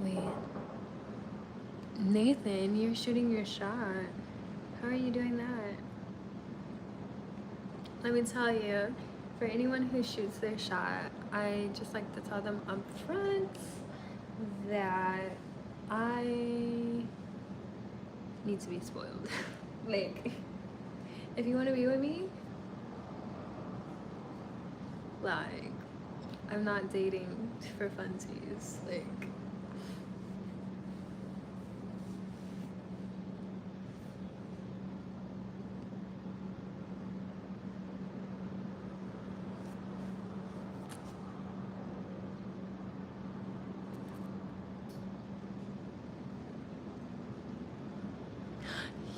S1: Wait. Nathan, you're shooting your shot. How are you doing that? Let me tell you, for anyone who shoots their shot, I just like to tell them up front that I need to be spoiled. Like, if you want to be with me, like, I'm not dating for funsies. Like,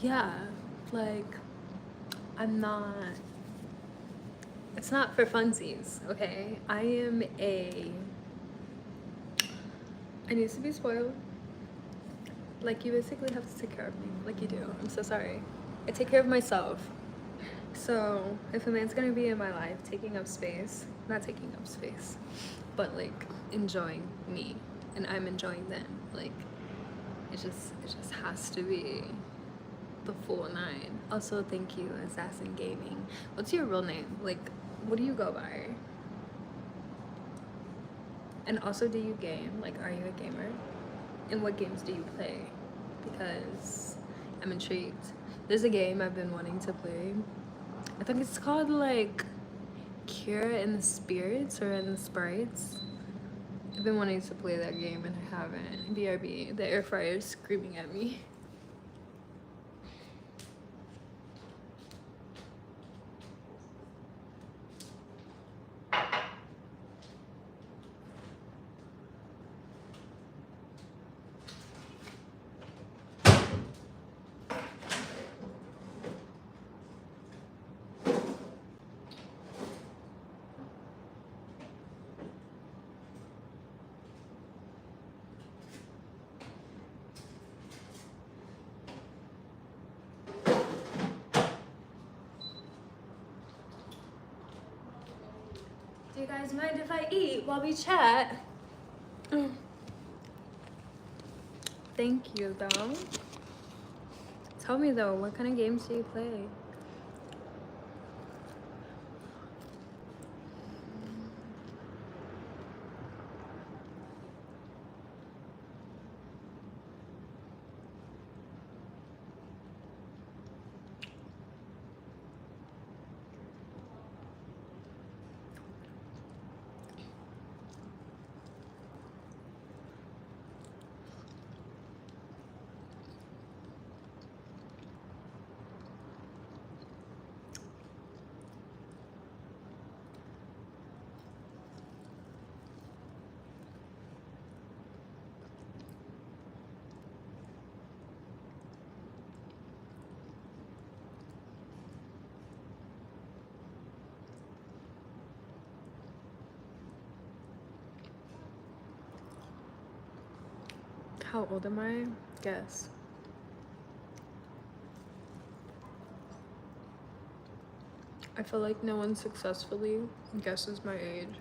S1: yeah, like, I'm not, it's not for funsies, okay? I need to be spoiled. Like, you basically have to take care of me, like you do. I'm so sorry. I take care of myself. So if a man's gonna be in my life taking up space, not taking up space, but like enjoying me and I'm enjoying them, like it just has to be the full 9. Also, thank you, Assassin Gaming. What's your real name? Like, what do you go by? And also, do you game? Like, are you a gamer? And what games do you play? Because I'm intrigued. There's a game I've been wanting to play. I think it's called like Cure in the Spirits or in the Sprites. I've been wanting to play that game and I haven't. BRB, the air fryer is screaming at me. Do you guys mind if I eat while we chat? Thank you, though. Tell me, though, what kind of games do you play? How old am I? Guess. I feel like no one successfully guesses my age.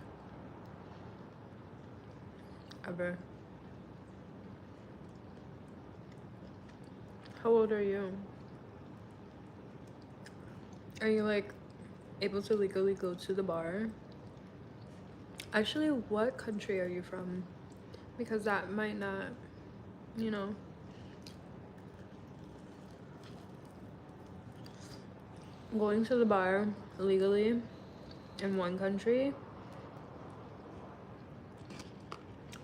S1: Ever. How old are you? Are you like able to legally go to the bar? Actually, what country are you from? Because that might not, you know. Going to the bar legally in one country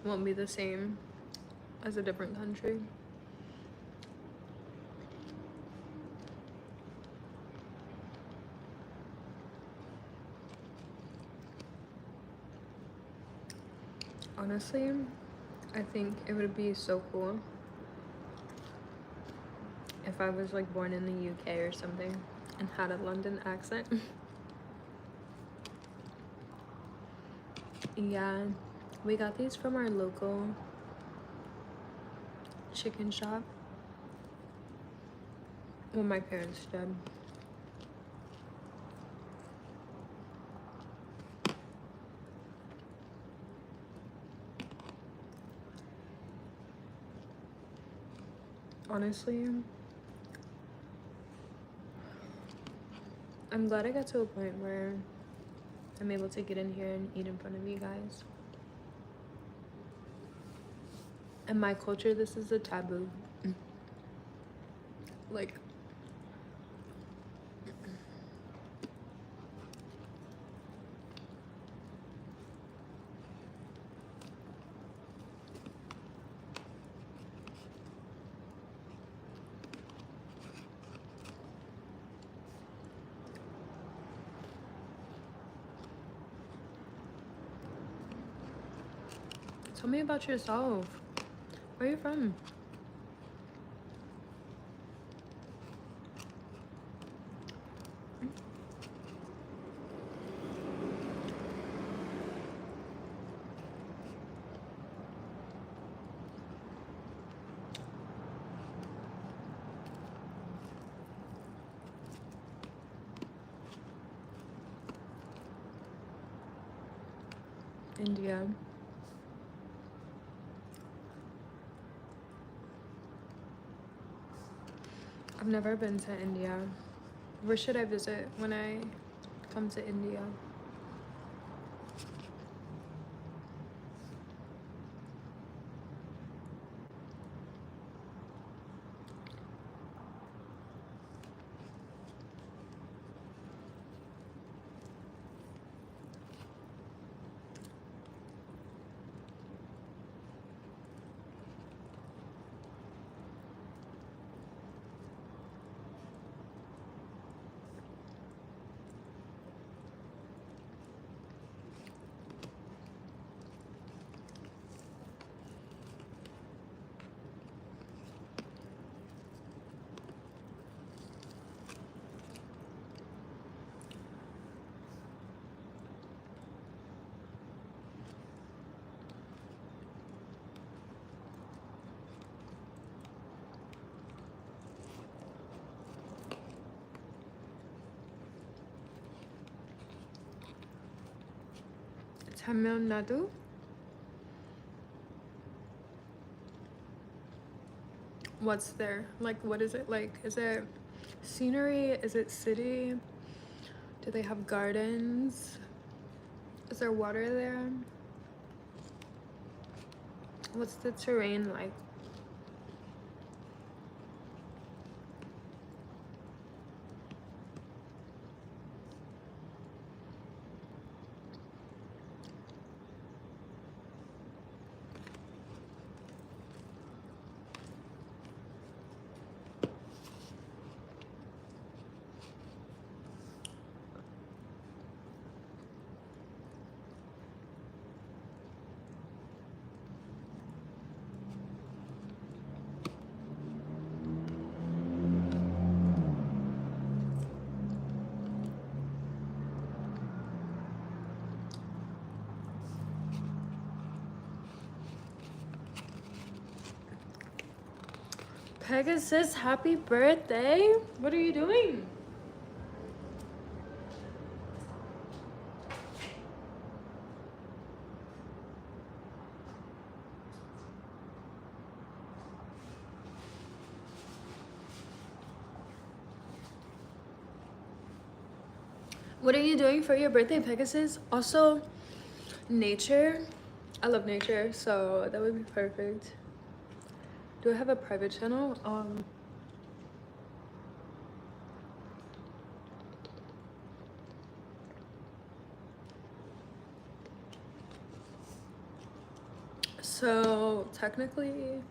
S1: won't be the same as a different country. Honestly, I think it would be so cool if I was like born in the UK or something and had a London accent. Yeah, we got these from our local chicken shop. Well, my parents did. Honestly, I'm glad I got to a point where I'm able to get in here and eat in front of you guys. In my culture, this is a taboo. Like, tell me about yourself. Where are you from? India. I've never been to India. Where should I visit when I come to India? Tamil Nadu? What's there? Like, what is it like? Is it scenery? Is it city? Do they have gardens? Is there water there? What's the terrain like? Pegasus, happy birthday! What are you doing? What are you doing for your birthday, Pegasus? Also, nature. I love nature, so that would be perfect. Do I have a private channel?
S2: So technically,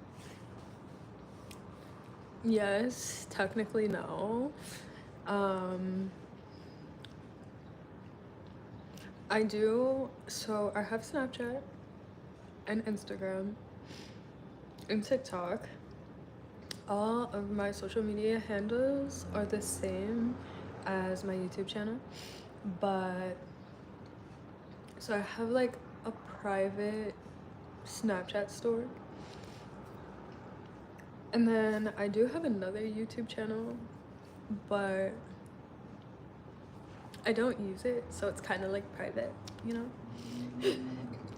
S2: yes, technically no. I do, so I have Snapchat and Instagram and TikTok. All of my social media handles are the same as my YouTube channel, but so I have like a private Snapchat store, and then I do have another YouTube channel, but I don't use it, so it's kind of like private, you know?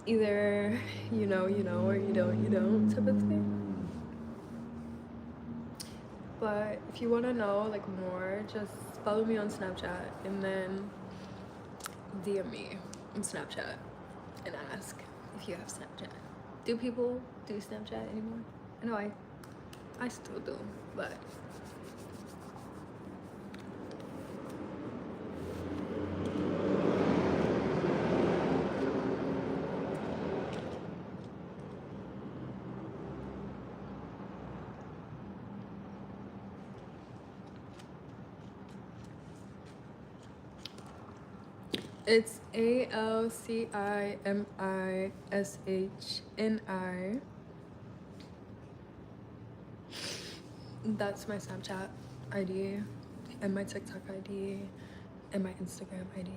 S2: Either you know, or you don't type of thing. But if you want to know like more, just follow me on Snapchat and then DM me on Snapchat and ask if you have Snapchat. Do people do Snapchat anymore? I know I still do, but it's AlCiMi. That's my Snapchat ID and my TikTok ID and my Instagram ID.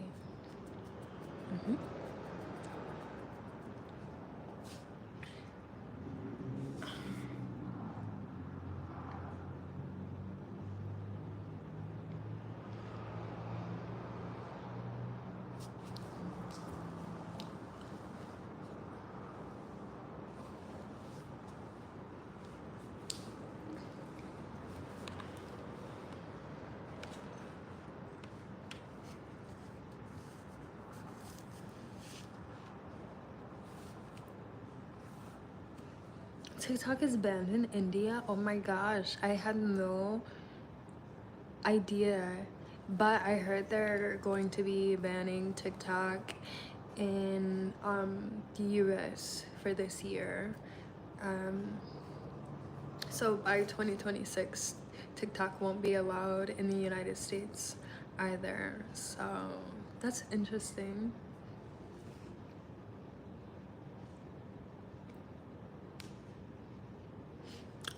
S2: TikTok is banned in India. Oh my gosh, I had no idea. But I heard they're going to be banning TikTok in the US for this year. So by 2026, TikTok won't be allowed in the United States either. So that's interesting.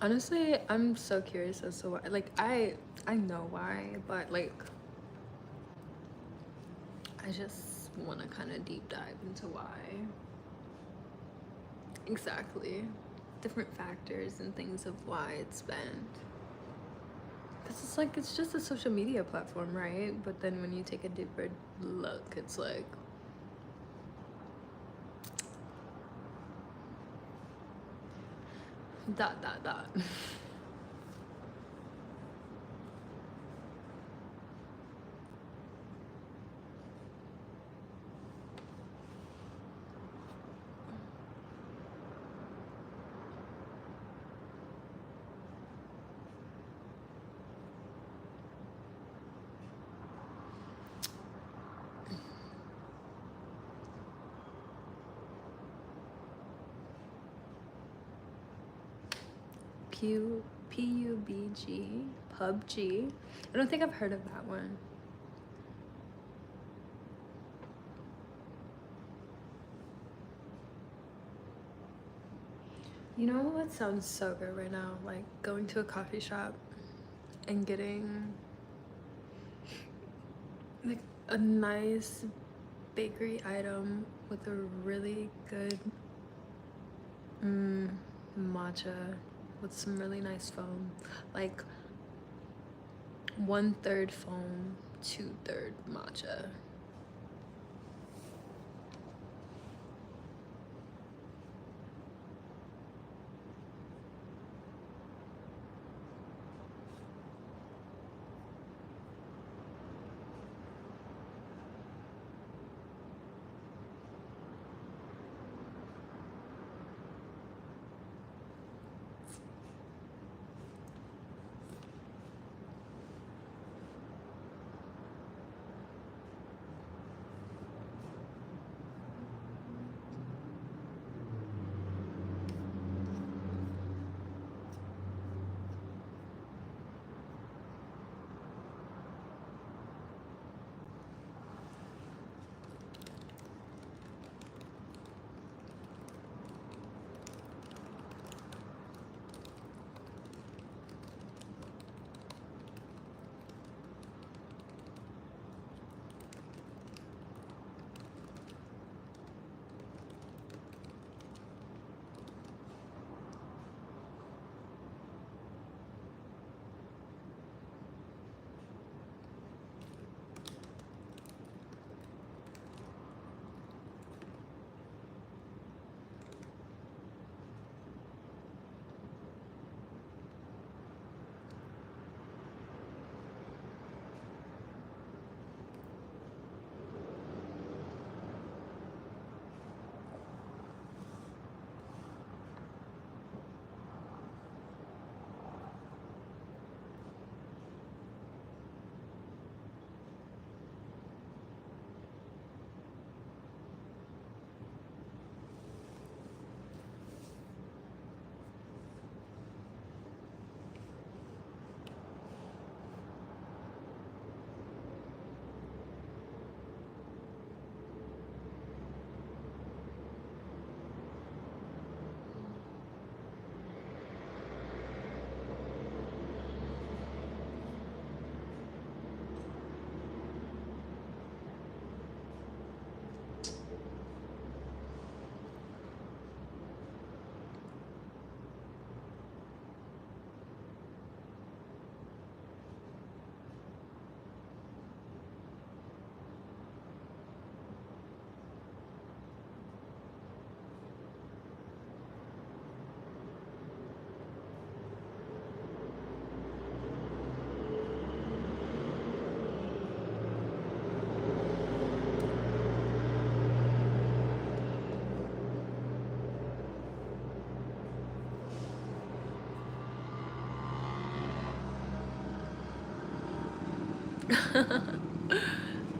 S2: Honestly, I'm so curious as to why. Like, I know why, but like, I just want to kind of deep dive into why. Exactly. Different factors and things of why it's banned. Because it's like, it's just a social media platform, right? But then when you take a deeper look, it's like, dot, dot, dot. PUBG, PUBG. I don't think I've heard of that one. You know what sounds so good right now? Like going to a coffee shop and getting like a nice bakery item with a really good matcha with some really nice foam. Like 1/3 foam, 2/3 matcha.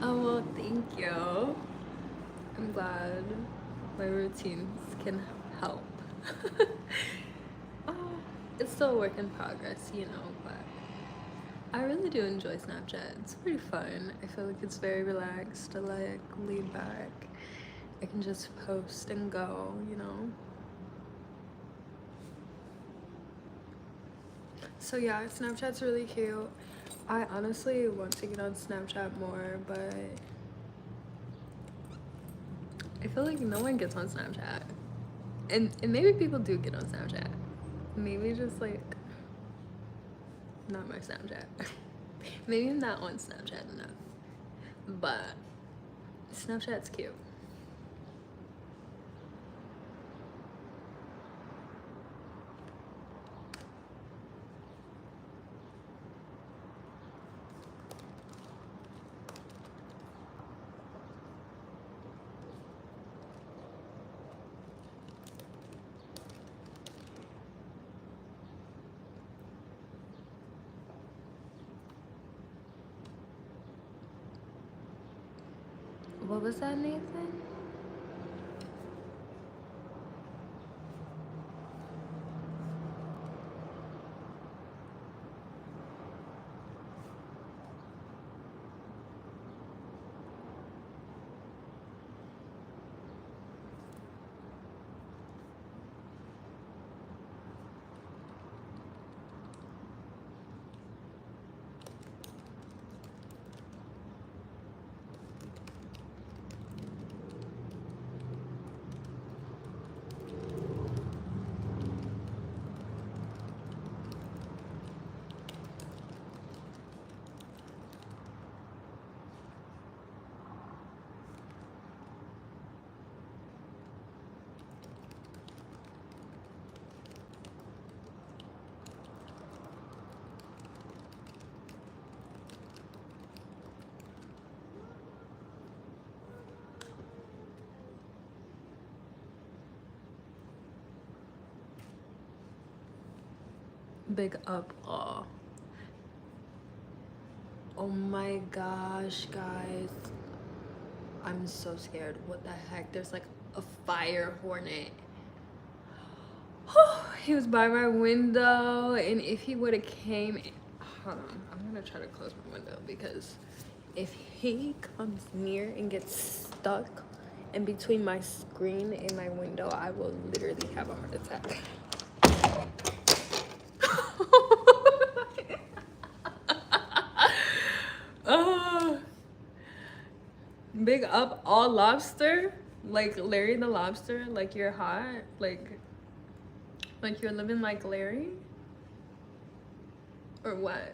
S2: Oh, well, thank you. I'm glad my routines can help. Oh, it's still a work in progress, you know, but I really do enjoy Snapchat. It's pretty fun. I feel like it's very relaxed, like laid back. I can just post and go, you know. So yeah, Snapchat's really cute. I honestly want to get on Snapchat more, but I feel like no one gets on Snapchat. And maybe people do get on Snapchat. Maybe just like not my Snapchat. Maybe I'm not on Snapchat enough. But Snapchat's cute.
S1: What was that, Nathan?
S2: Big up all. Oh my gosh, guys. I'm so scared. What the heck? There's like a fire hornet. He was by my window, and if he would have came, hold on, I'm gonna try to close my window because if he comes near and gets stuck in between my screen and my window, I will literally have a heart attack. Oh, big up all lobster, like Larry the lobster, like you're hot, like you're living like Larry, or what?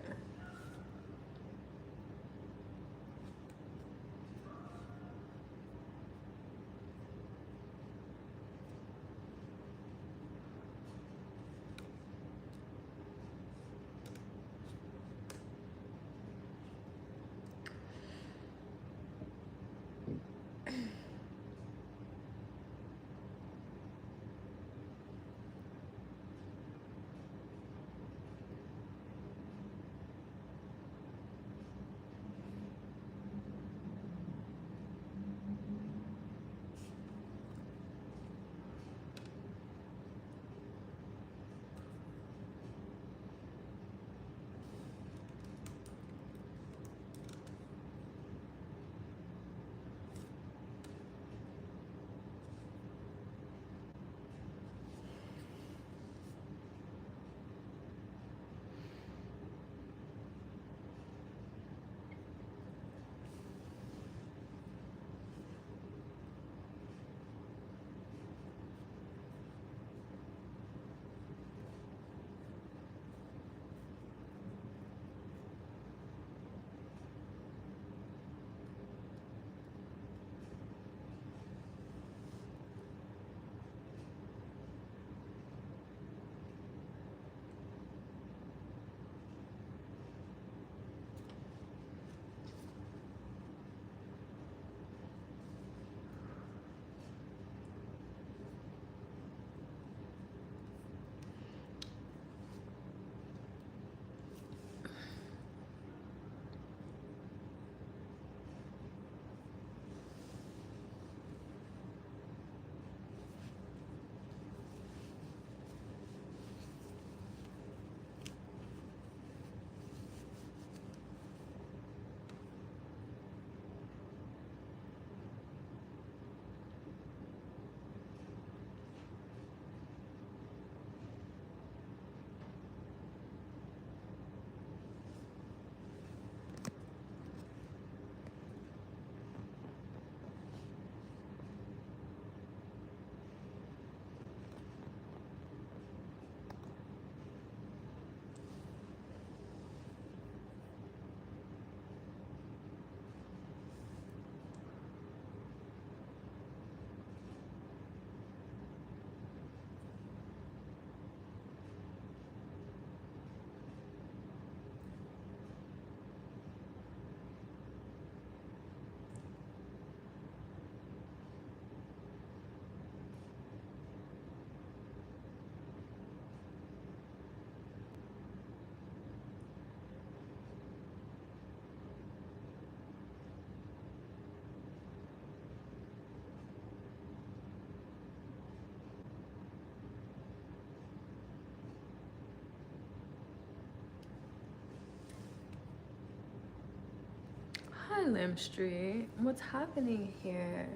S2: Lamb Street. What's happening here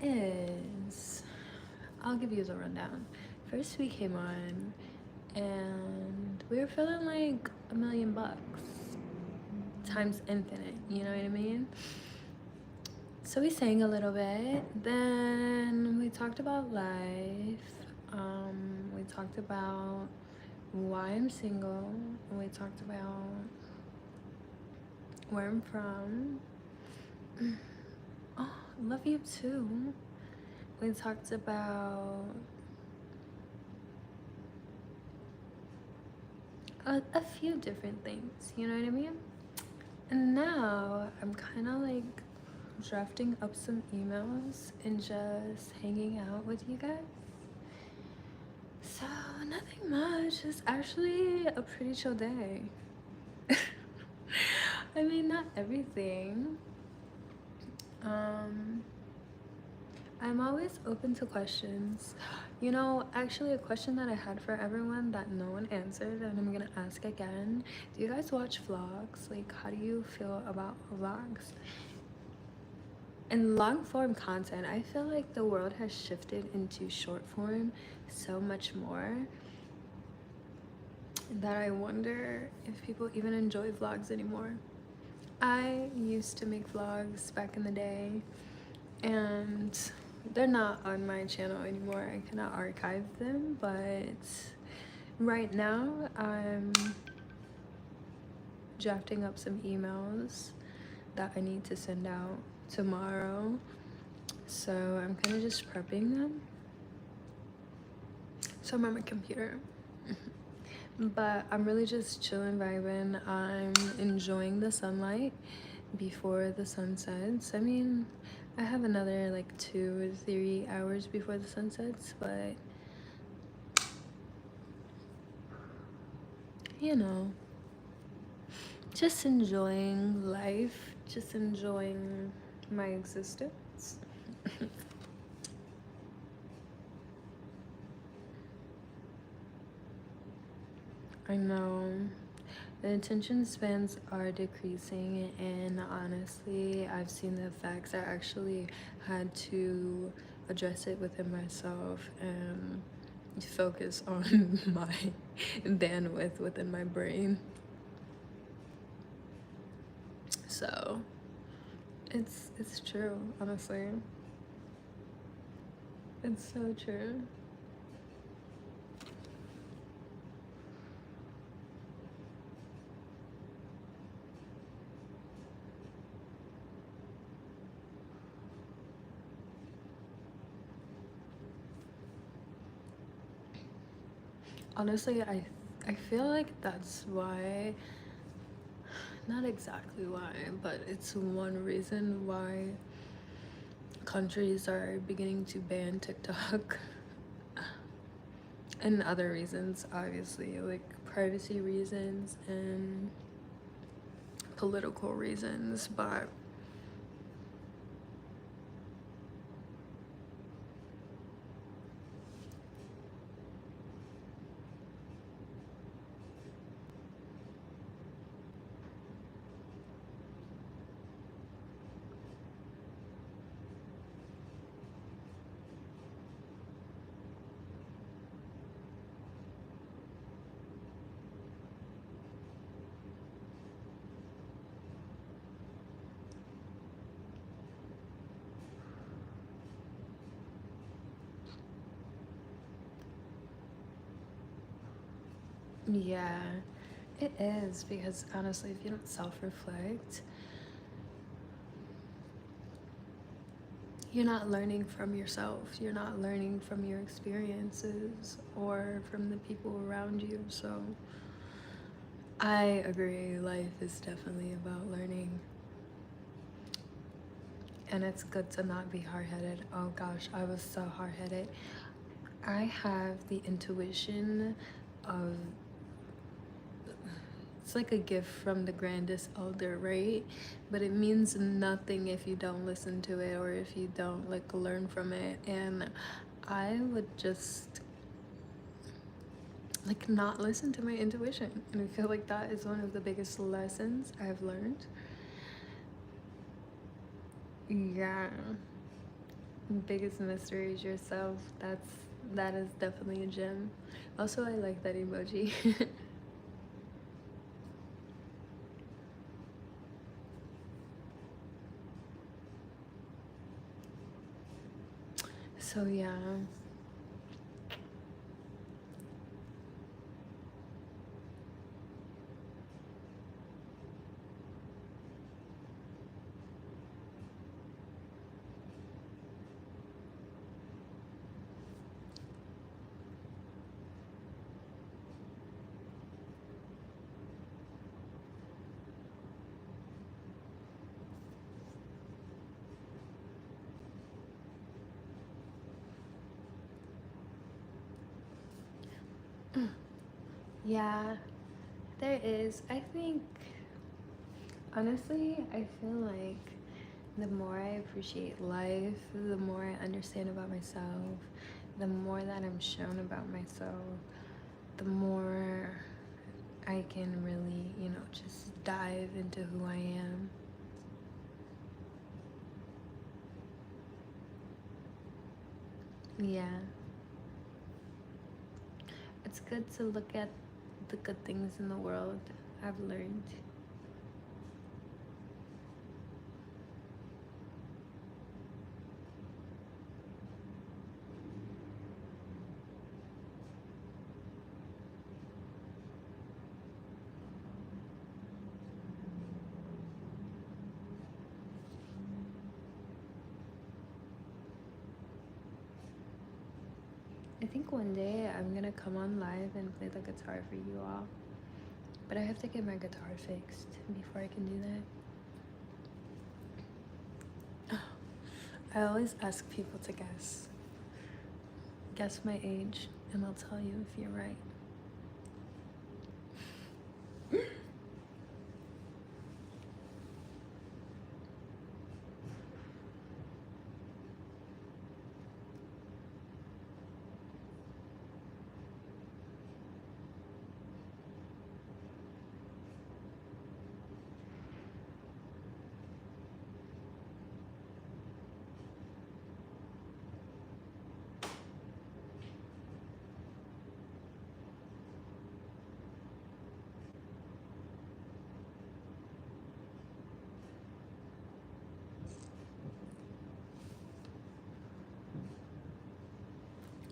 S2: is, I'll give you the rundown. First we came on and we were feeling like $1,000,000 times infinite, you know what I mean? So we sang a little bit, then we talked about life, we talked about why I'm single, we talked about where I'm from. Oh, love you too. We talked about a few different things, you know what I mean? And now I'm kind of like drafting up some emails and just hanging out with you guys. So nothing much. It's actually a pretty chill day. I mean, not everything. I'm always open to questions. You know, actually a question that I had for everyone that no one answered and I'm gonna ask again. Do you guys watch vlogs? Like, how do you feel about vlogs? And long form content, I feel like the world has shifted into short form so much more that I wonder if people even enjoy vlogs anymore. I used to make vlogs back in the day and they're not on my channel anymore. I cannot archive them, but right now I'm drafting up some emails that I need to send out tomorrow. So I'm kind of just prepping them. So I'm on my computer. But I'm really just chilling, vibing. I'm enjoying the sunlight before the sun sets. I mean, I have another like 2 or 3 hours before the sun sets, but you know, just enjoying life, just enjoying my existence. I know the attention spans are decreasing, and honestly I've seen the effects. I actually had to address it within myself and focus on my bandwidth within my brain. So it's true, honestly. It's so true. Honestly, I feel like that's why, not exactly why, but it's one reason why countries are beginning to ban TikTok. And other reasons, obviously, like privacy reasons and political reasons, but yeah, it is, because honestly, if you don't self-reflect, you're not learning from yourself. You're not learning from your experiences or from the people around you. So I agree, life is definitely about learning. And it's good to not be hard-headed. Oh gosh, I was so hard-headed. I have the intuition of, it's like a gift from the grandest elder, right? But it means nothing if you don't listen to it or if you don't like learn from it. And I would just like not listen to my intuition, and I feel like that is one of the biggest lessons I've learned. Yeah. Biggest mystery is yourself. That is definitely a gem. Also, I like that emoji. So yeah.
S1: Yeah, there is. I think, honestly, I feel like the more I appreciate life, the more I understand about myself, the more that I'm shown about myself, the more I can really, just dive into who I am. Yeah. It's good to look at the good things in the world, I've learned. I think one day I'm gonna come on live and play the guitar for you all. But I have to get my guitar fixed before I can do that. I always ask people to guess. Guess my age, and I'll tell you if you're right.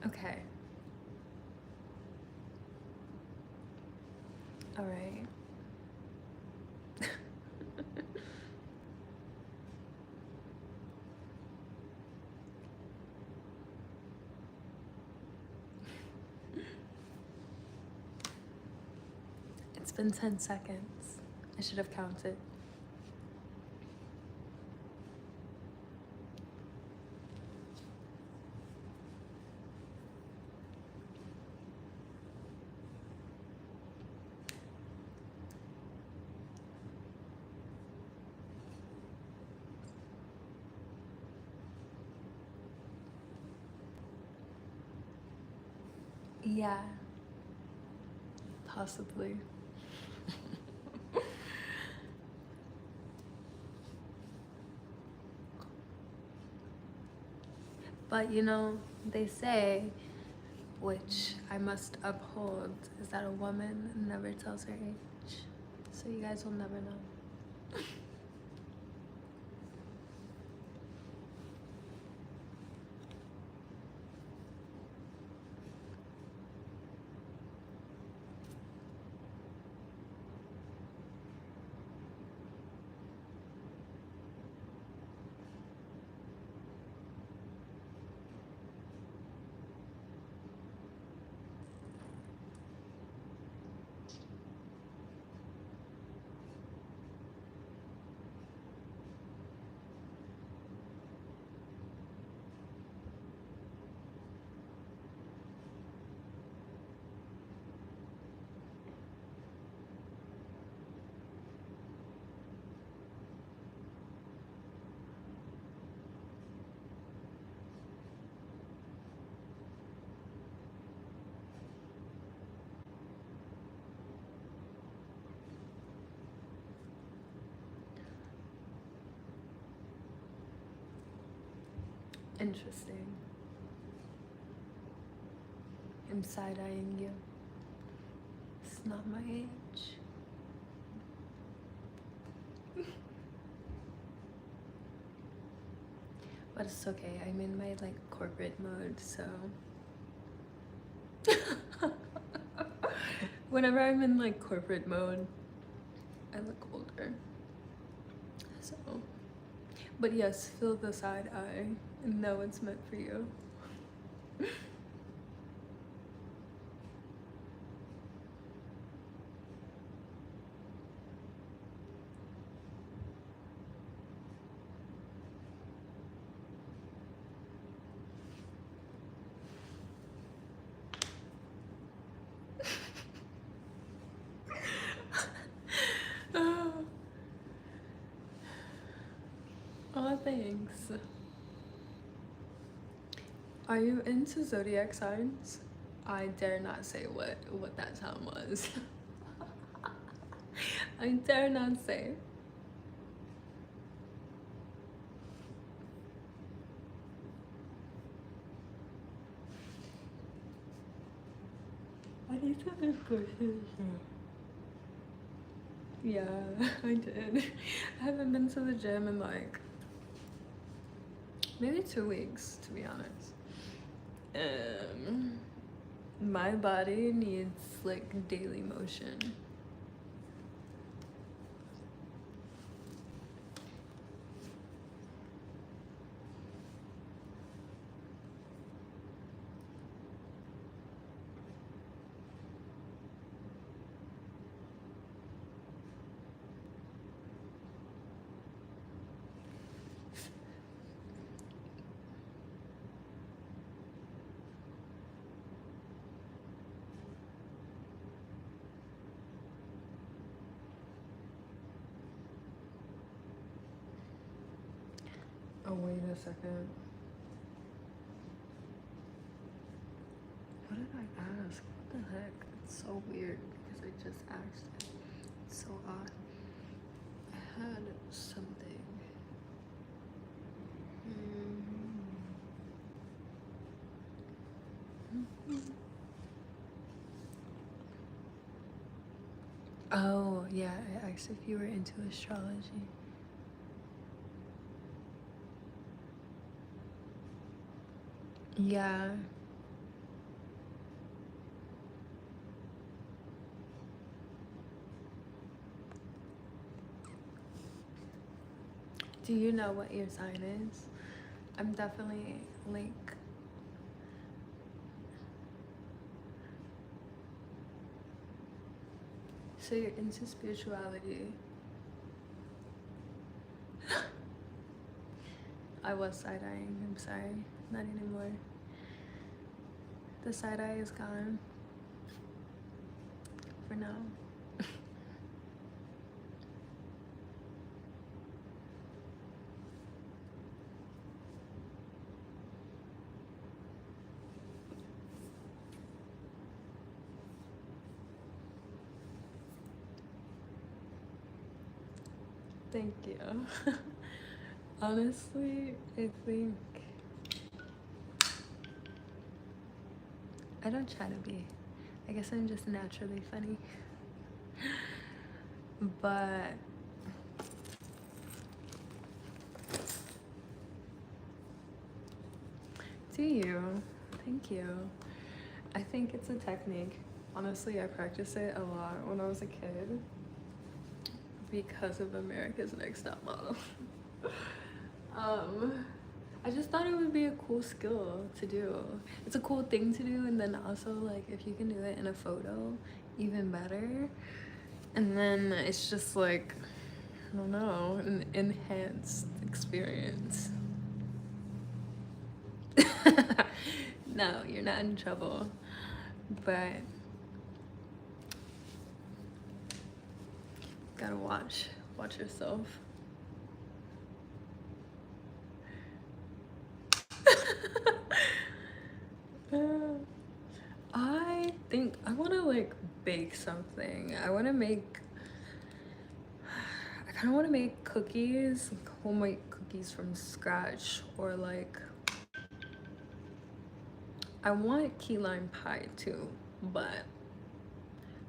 S1: Okay. All right. It's been 10 seconds. I should have counted. Yeah, possibly. But they say, which I must uphold, is that a woman never tells her age. So you guys will never know. Interesting. I'm side-eyeing you. It's not my age. But it's okay. I'm in my like corporate mode, so whenever I'm in like corporate mode, I look older. So, but yes, feel the side eye and know it's meant for you. Oh, thanks. Are you into zodiac signs? I dare not say what that sound was. I dare not say. I need to ask questions. Yeah, I did. I haven't been to the gym in like maybe 2 weeks, to be honest. My body needs like daily motion. Oh, wait a second. What did I ask? What the heck? It's so weird because I just asked it. It's so odd. I had something. Oh, yeah, I asked if you were into astrology. Yeah. Do you know what your sign is? I'm definitely like, so you're into spirituality. I was side-eyeing, I'm sorry. Not anymore. The side-eye is gone. For now. Thank you. Honestly, I think I don't try to be. I guess I'm just naturally funny. But do you? Thank you. I think it's a technique. Honestly, I practiced it a lot when I was a kid because of America's Next Top Model. I just thought it would be a cool skill to do. It's a cool thing to do, and then also like if you can do it in a photo, even better. And then it's just like, I don't know, an enhanced experience. No, you're not in trouble, but gotta watch yourself. I think I want to like bake something. I kind of want to make cookies, like homemade cookies from scratch, or like
S2: I want key lime pie too, but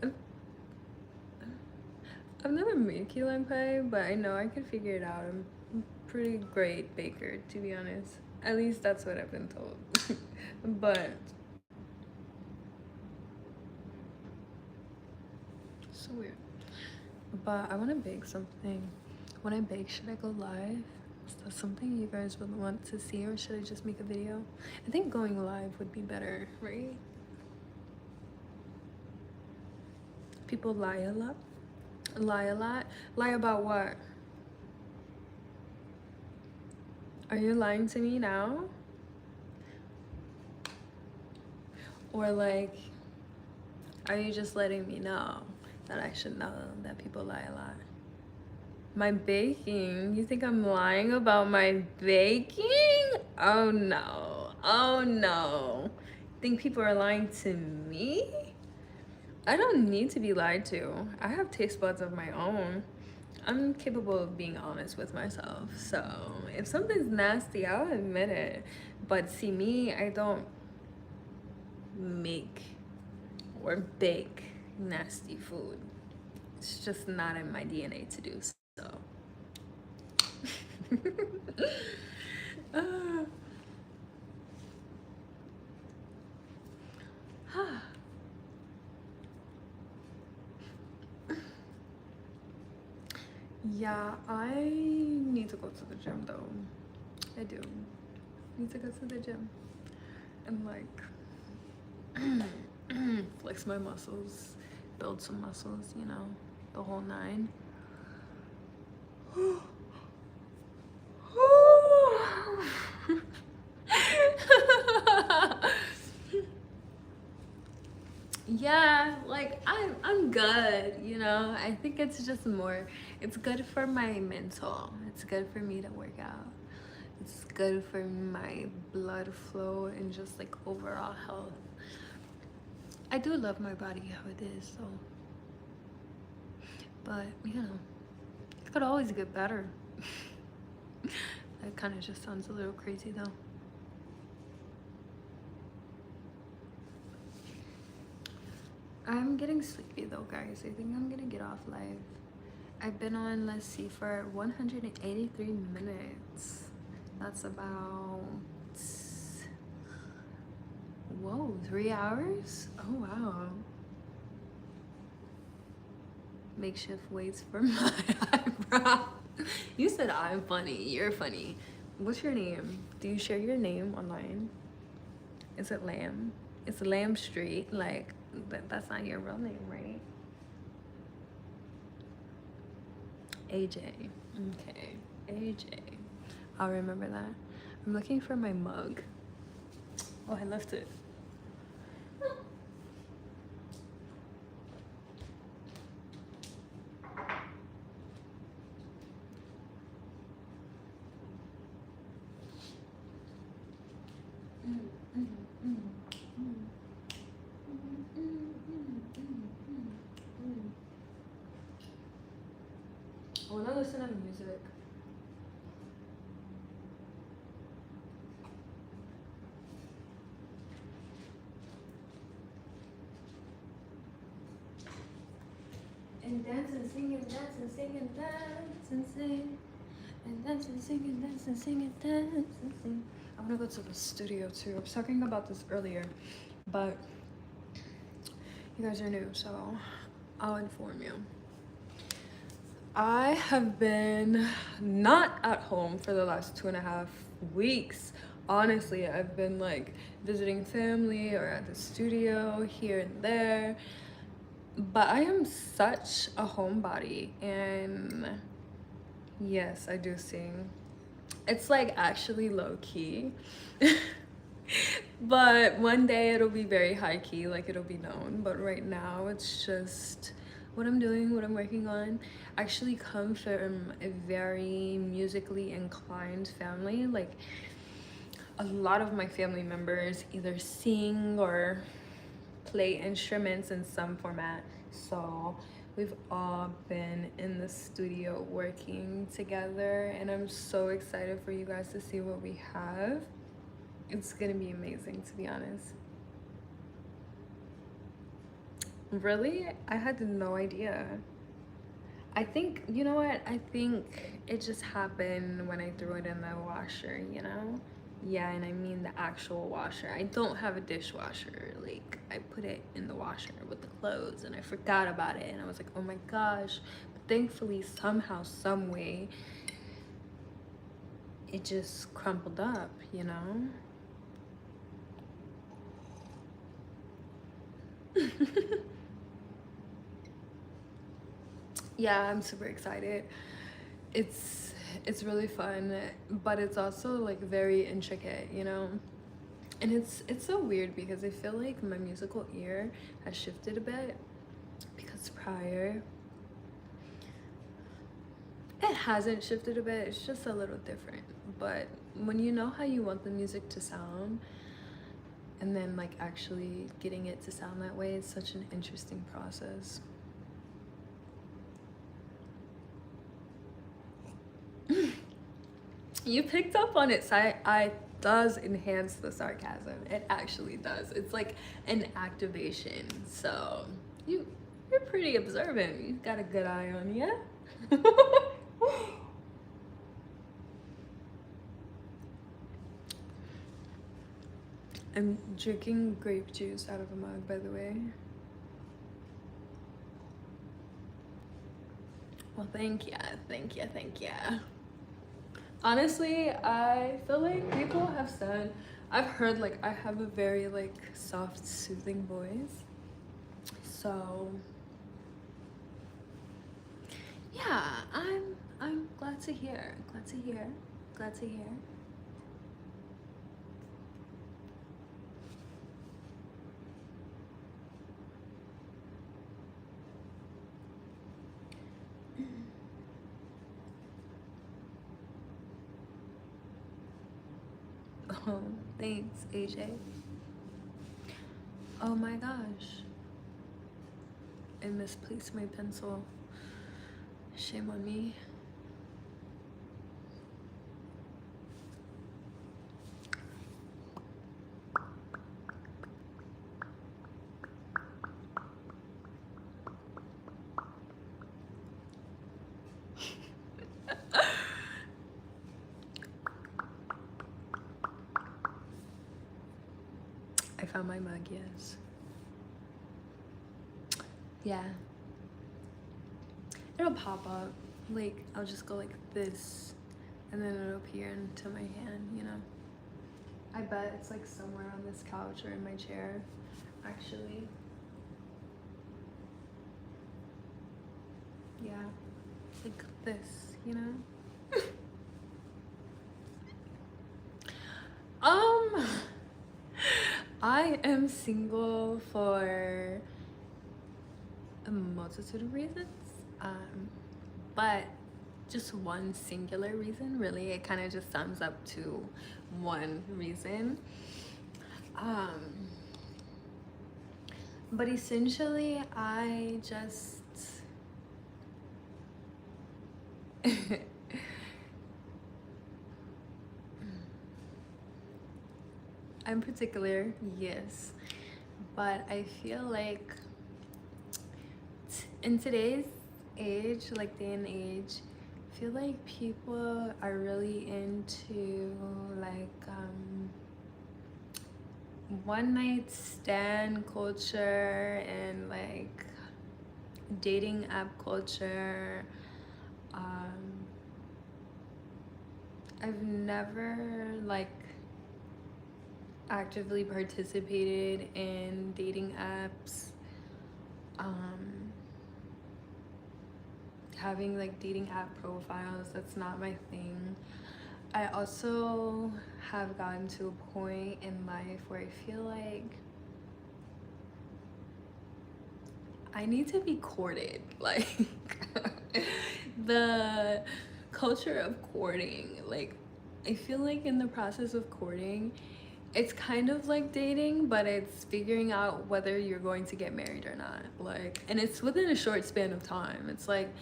S2: I've, I've never made key lime pie, but I know I can figure it out. I'm a pretty great baker, to be honest. At least that's what I've been told. But so weird. But I want to bake something. When I bake, should I go live? Is that something you guys would want to see, or should I just make a video? I think going live would be better, right? People lie a lot. Lie a lot. Lie about what? Are you lying to me now? Or like, are you just letting me know that I should know that people lie a lot? My baking? You think I'm lying about my baking? Oh no. Oh no. Think people are lying to me? I don't need to be lied to. I have taste buds of my own. I'm capable of being honest with myself. So if something's nasty, I'll admit it. But see me, I don't make or bake nasty food. It's just not in my DNA to do so. Yeah, I need to go to the gym though. I do. Need to go to the gym and like flex my muscles, build some muscles, you know, the whole nine. Yeah, like I'm good, you know. I think it's just more, it's good for my mental. It's good for me to work out. It's good for my blood flow and just like overall health. I do love my body how it is, so. But, you know, it could always get better. That kind of just sounds a little crazy though. I'm getting sleepy though, guys. I think I'm gonna get off live. I've been on, let's see, for 183 minutes. That's about, whoa, 3 hours? Oh, wow. Makeshift weights for my eyebrow. You said I'm funny. You're funny. What's your name? Do you share your name online? Is it Lamb? It's Lamb Street. Like, that's not your real name, right? AJ. Okay. AJ. I'll remember that. I'm looking for my mug. Oh, I left it. I want to listen to music. And dance and sing and dance and sing and dance and sing. And dance and sing and dance and sing and dance and sing. I want to go to the studio too. I was talking about this earlier, but you guys are new, so I'll inform you. I have been not at home for the last 2.5 weeks. Honestly, I've been like visiting family or at the studio here and there. But I am such a homebody, and yes, I do sing. It's like actually low key. But one day it'll be very high key, like it'll be known. But right now it's just what I'm doing, what I'm working on. I actually come from a very musically inclined family. Like a lot of my family members either sing or play instruments in some format. So we've all been in the studio working together, and I'm so excited for you guys to see what we have. It's gonna be amazing, to be honest. Really? I had no idea. I think, you know what? I think it just happened when I threw it in the washer, you know? Yeah, and I mean the actual washer. I don't have a dishwasher. Like, I put it in the washer with the clothes and I forgot about it. And I was like, oh my gosh. But thankfully, somehow, some way, it just crumpled up, you know? Yeah, I'm super excited. It's really fun, but it's also like very intricate, you know? And it's so weird because I feel like my musical ear has shifted a bit because prior it hasn't shifted a bit, it's just a little different. But when you know how you want the music to sound and then like actually getting it to sound that way, it's such an interesting process. You picked up on it, so I does enhance the sarcasm. It actually does. It's like an activation. So you're pretty observant. You've got a good eye on you. I'm drinking grape juice out of a mug, by the way. Well, thank ya, thank ya, thank ya. Honestly, I feel like people have said, I've heard like I have a very like soft, soothing voice. So yeah, I'm glad to hear. Glad to hear. Glad to hear. Oh, thanks, AJ. Oh my gosh. I misplaced my pencil. Shame on me. I found my mug, yes. Yeah. It'll pop up. Like, I'll just go like this, and then it'll appear into my hand, you know? I bet it's like somewhere on this couch or in my chair, actually. Yeah, like this, you know? Um, I am single for a multitude of reasons, but just one singular reason, really. It kind of just sums up to one reason. But essentially, I just I'm particular, yes, but I feel like in today's age, like day and age, I feel like people are really into like one night stand culture and like dating app culture. I've never like actively participated in dating apps. Having like dating app profiles, that's not my thing. I also have gotten to a point in life where I feel like I need to be courted. Like the culture of courting, like I feel like in the process of courting, it's kind of like dating, but it's figuring out whether you're going to get married or not. Like, and it's within a short span of time. It's like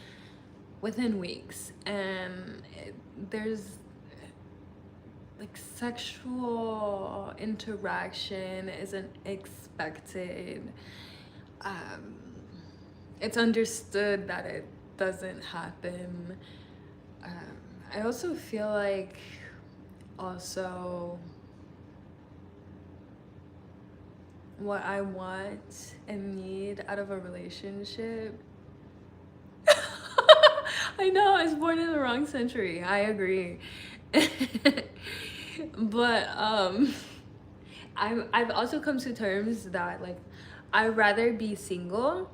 S2: within weeks, and there's like sexual interaction isn't expected. um, it's understood that it doesn't happen. um, I also feel like also what I want and need out of a relationship. I know, I was born in the wrong century. I agree. But I've also come to terms that like I'd rather be single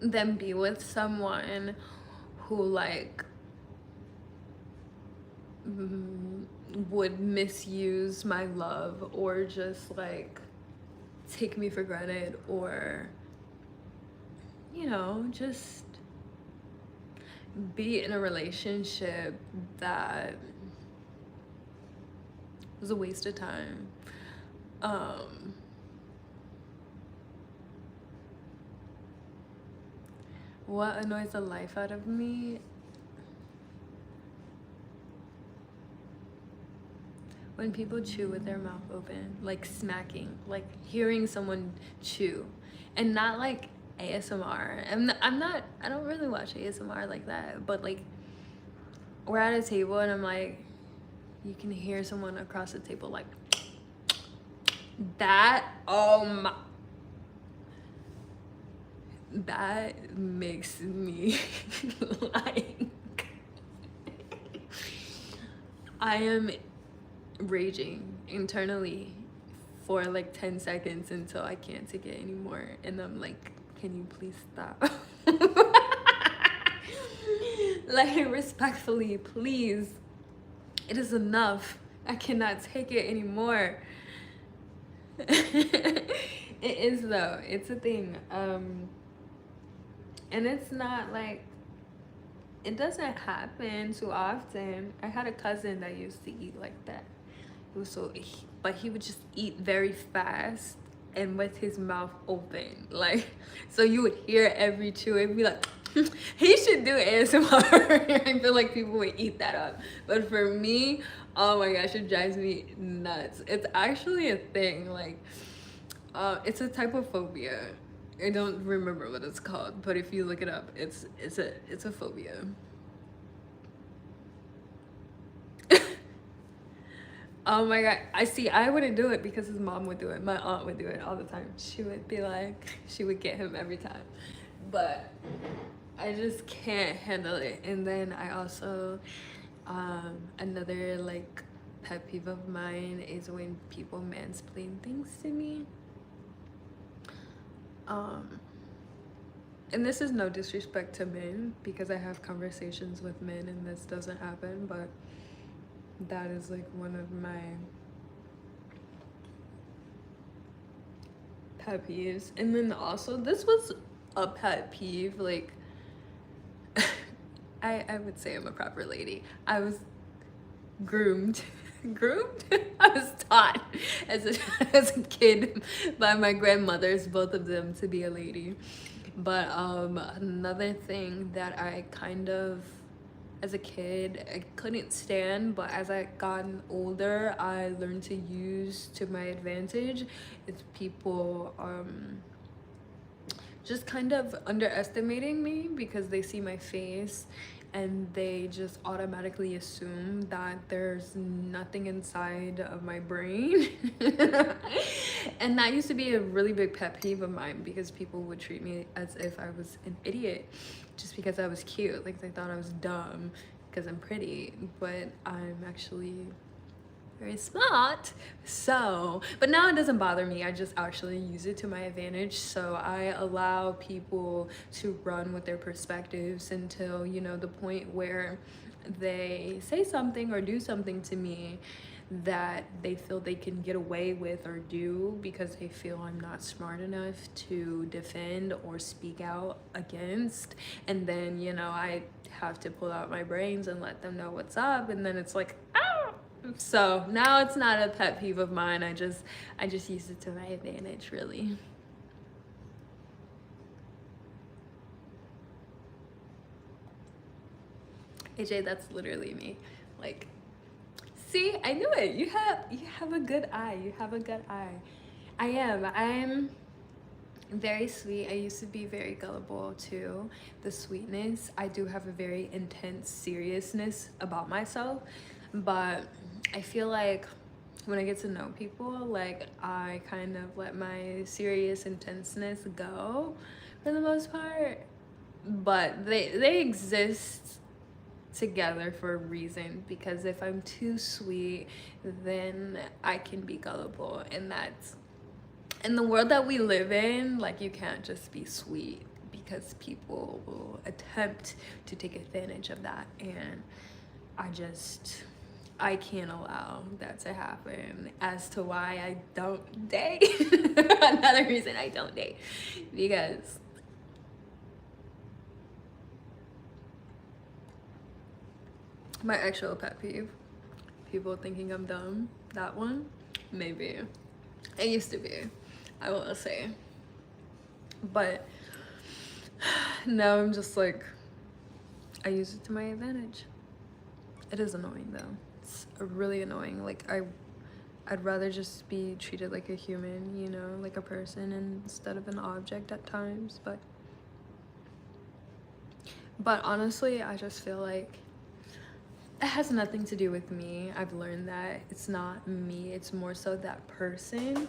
S2: than be with someone who like would misuse my love or just like take me for granted, or just be in a relationship that was a waste of time. What annoys the life out of me? When people chew with their mouth open, like smacking, like hearing someone chew, and not like ASMR. I don't really watch ASMR like that, but like we're at a table and I'm like, you can hear someone across the table like that. Oh my, that makes me like, I am raging internally for like 10 seconds until I can't take it anymore, and I'm like, can you please stop? Like, respectfully, please, it is enough. I cannot take it anymore. It is though, it's a thing. And it's not like, it doesn't happen too often. I had a cousin that used to eat like that. It was but he would just eat very fast and with his mouth open, like, so you would hear every chew and be like, he should do ASMR. I feel like people would eat that up, but for me, oh my gosh, it drives me nuts. It's actually a thing, like, it's a type of phobia. I don't remember what it's called, but if you look it up, it's a phobia. Oh my god, I wouldn't do it because his mom would do it. My aunt would do it all the time. She would be like, she would get him every time. But I just can't handle it. And then I also, another like pet peeve of mine is when people mansplain things to me. And this is no disrespect to men, because I have conversations with men and this doesn't happen, but that is like one of my pet peeves. And then also, this was a pet peeve, like, I would say I'm a proper lady. I was groomed I was taught as a kid by my grandmothers, both of them, to be a lady. But another thing that I kind of, as a kid, I couldn't stand, but as I gotten older, I learned to use to my advantage, is people just kind of underestimating me because they see my face and they just automatically assume that there's nothing inside of my brain. And that used to be a really big pet peeve of mine, because people would treat me as if I was an idiot just because I was cute. Like, they thought I was dumb because I'm pretty, but I'm actually very smart. So, but now it doesn't bother me. I just actually use it to my advantage. So I allow people to run with their perspectives until, the point where they say something or do something to me that they feel they can get away with or do because they feel I'm not smart enough to defend or speak out against. And then, I have to pull out my brains and let them know what's up. And then it's like, ah! So now it's not a pet peeve of mine. I just use it to my advantage, really. AJ, that's literally me. Like, see, I knew it. You have a good eye. You have a good eye. I'm very sweet. I used to be very gullible to the sweetness. I do have a very intense seriousness about myself, but I feel like when I get to know people, like I kind of let my serious intenseness go for the most part, but they exist together for a reason, because if I'm too sweet, then I can be gullible, and that's in the world that we live in. Like, you can't just be sweet, because people will attempt to take advantage of that, and I can't allow that to happen. As to why I don't date, another reason I don't date, because my actual pet peeve, people thinking I'm dumb, that one, maybe. It used to be, I will say. But now I'm just like, I use it to my advantage. It is annoying though. It's really annoying. Like, I'd rather just be treated like a human, you know, like a person instead of an object at times. But honestly, I just feel like it has nothing to do with me. I've learned that it's not me, it's more so that person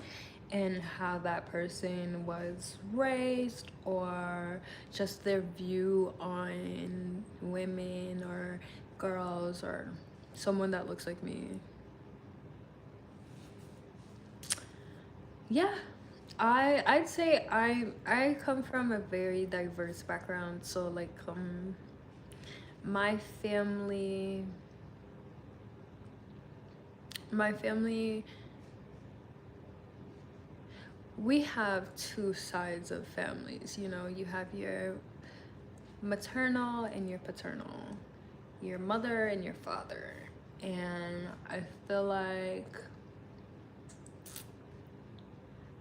S2: and how that person was raised, or just their view on women or girls or someone that looks like me. Yeah, I'd say I come from a very diverse background. So like my family my family we have two sides of families, you know. You have your maternal and your paternal, your mother and your father. And I feel like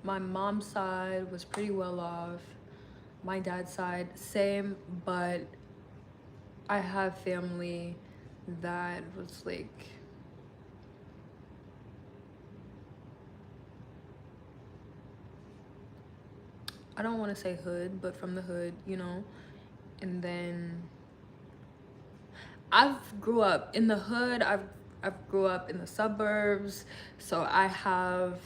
S2: my mom's side was pretty well off, my dad's side same, but I have family that was like, I don't want to say hood, but from the hood, you know. And then I've grew up in the hood, I've grew up in the suburbs, so I have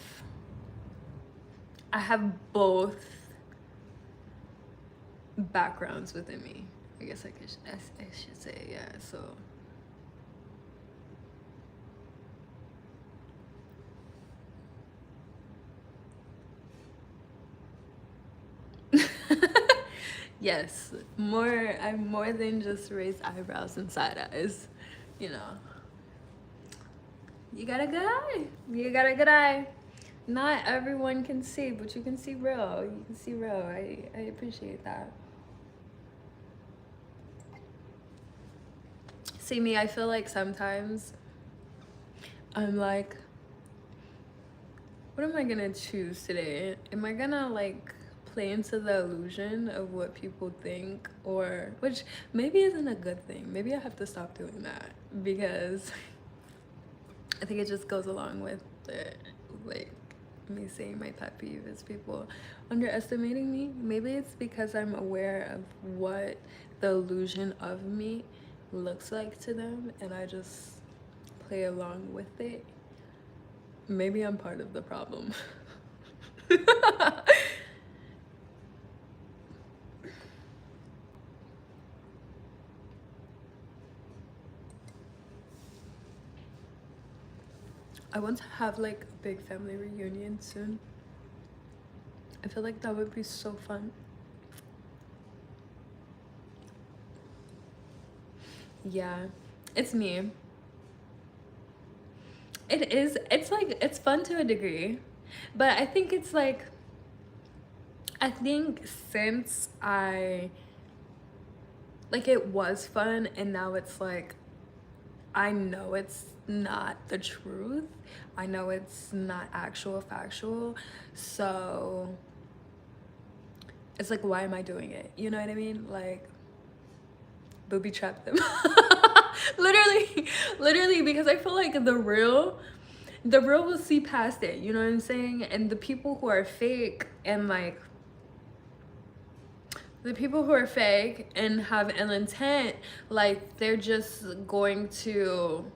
S2: both backgrounds within me, I guess I should say. Yeah, so yes, I'm more than just raised eyebrows and side eyes, you know. You got a good eye. You got a good eye. Not everyone can see, but you can see real. You can see real. I appreciate that. See me, I feel like sometimes I'm like, what am I gonna choose today? Am I gonna like play into the illusion of what people think, or which maybe isn't a good thing. Maybe I have to stop doing that, because I think it just goes along with the, like, me saying my pet peeve is people underestimating me. Maybe it's because I'm aware of what the illusion of me looks like to them, and I just play along with it. Maybe I'm part of the problem. I want to have like a big family reunion soon. I feel like that would be so fun. Yeah, it's me. It is, it's like, it's fun to a degree, but I think it's like, I think since it was fun, and now it's like, I know it's not the truth. I know it's not actual factual. So it's like, why am I doing it? You know what I mean? Like, booby trap them. literally, because I feel like the real will see past it. You know what I'm saying? And the people who are fake and like The people who are fake and have ill intent, like they're just going to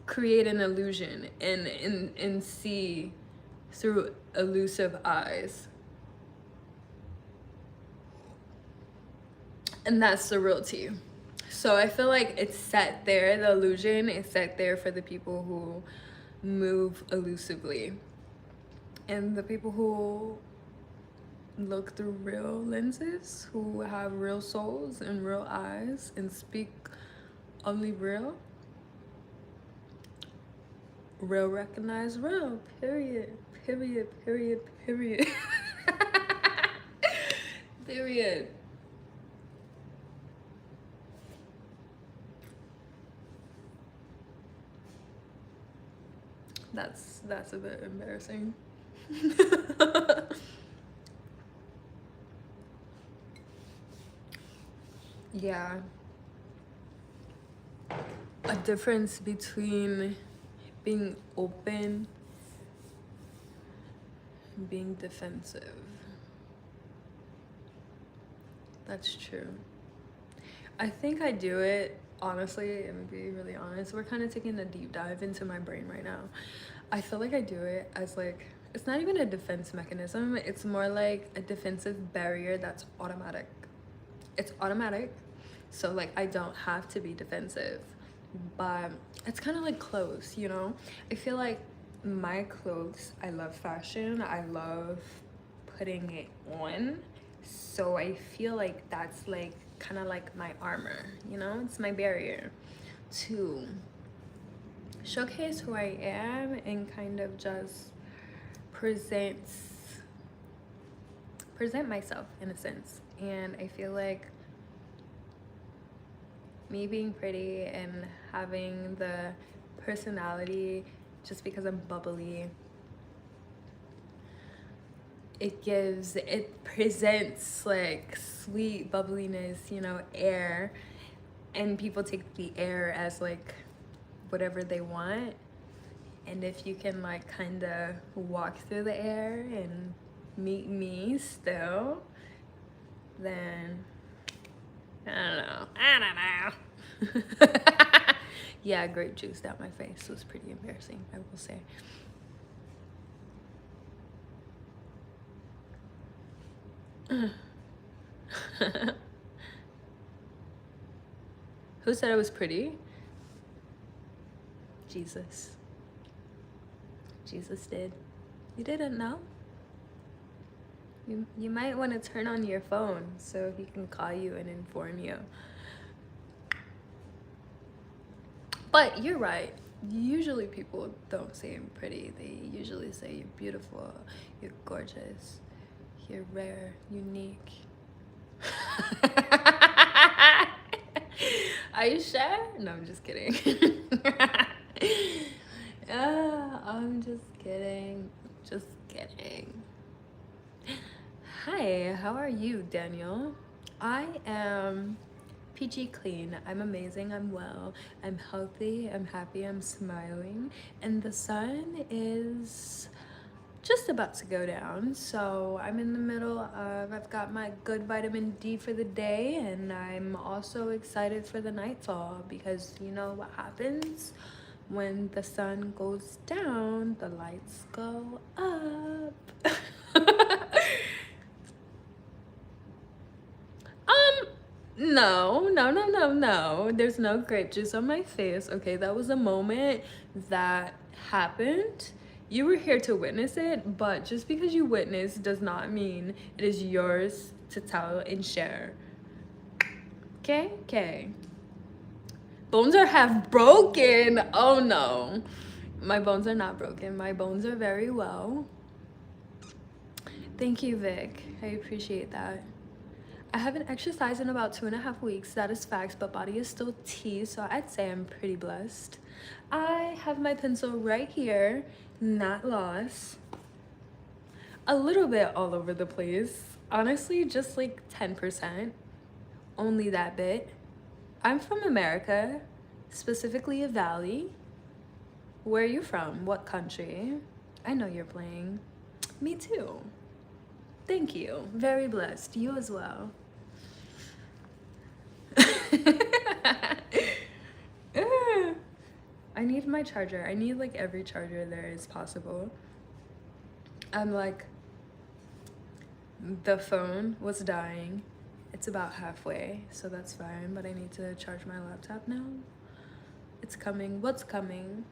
S2: create an illusion and see through elusive eyes. And that's the realty. So I feel like it's set there, the illusion is set there for the people who move elusively. And the people who look through real lenses, who have real souls and real eyes and speak only real recognize real, period, period, period, period. Period. That's a bit embarrassing. Yeah. A difference between being open and being defensive. That's true. I think I do it, honestly, and to be really honest, we're kind of taking a deep dive into my brain right now. I feel like I do it as like, it's not even a defense mechanism, it's more like a defensive barrier that's automatic. It's automatic, so like I don't have to be defensive, but it's kind of like clothes, you know? I feel like my clothes, I love fashion, I love putting it on, so I feel like that's like kind of like my armor, you know? It's my barrier to showcase who I am and kind of just present myself in a sense. And I feel like me being pretty and having the personality, just because I'm bubbly, it presents like sweet bubbliness, you know, air, and people take the air as like whatever they want. And if you can like kind of walk through the air and meet me still, then I don't know. Yeah, grape juice down my face was pretty embarrassing, I will say. Who said I was pretty? Jesus. Jesus did. You didn't know? You might want to turn on your phone so he can call you and inform you. But you're right. Usually people don't say I'm pretty. They usually say you're beautiful, you're gorgeous, you're rare, unique. Are you sure? No, I'm just kidding. I'm just kidding. Just kidding. Hi, how are you, Daniel? I am peachy clean. I'm amazing. I'm well. I'm healthy. I'm happy. I'm smiling. And the sun is just about to go down, so I'm in the middle of, I've got my good vitamin D for the day, and I'm also excited for the nightfall, because you know what happens when the sun goes down, the lights go up. No, there's no grape juice on my face. Okay, that was a moment that happened. You were here to witness it, but just because you witnessed does not mean it is yours to tell and share. Okay. Bones are half broken. Oh no. My bones are not broken. My bones are very well. Thank you, Vic. I appreciate that. I haven't exercised in about 2.5 weeks. That is facts, but body is still tea, so I'd say I'm pretty blessed. I have my pencil right here, not lost. A little bit all over the place. Honestly, just like 10%. Only that bit. I'm from America, specifically a valley. Where are you from? What country? I know you're playing. Me too.
S1: Thank you. Very blessed. You as well. I need my charger. I need like every charger there is possible. I'm like, the phone was dying. It's about halfway, so that's fine, but I need to charge my laptop now. It's coming. What's coming?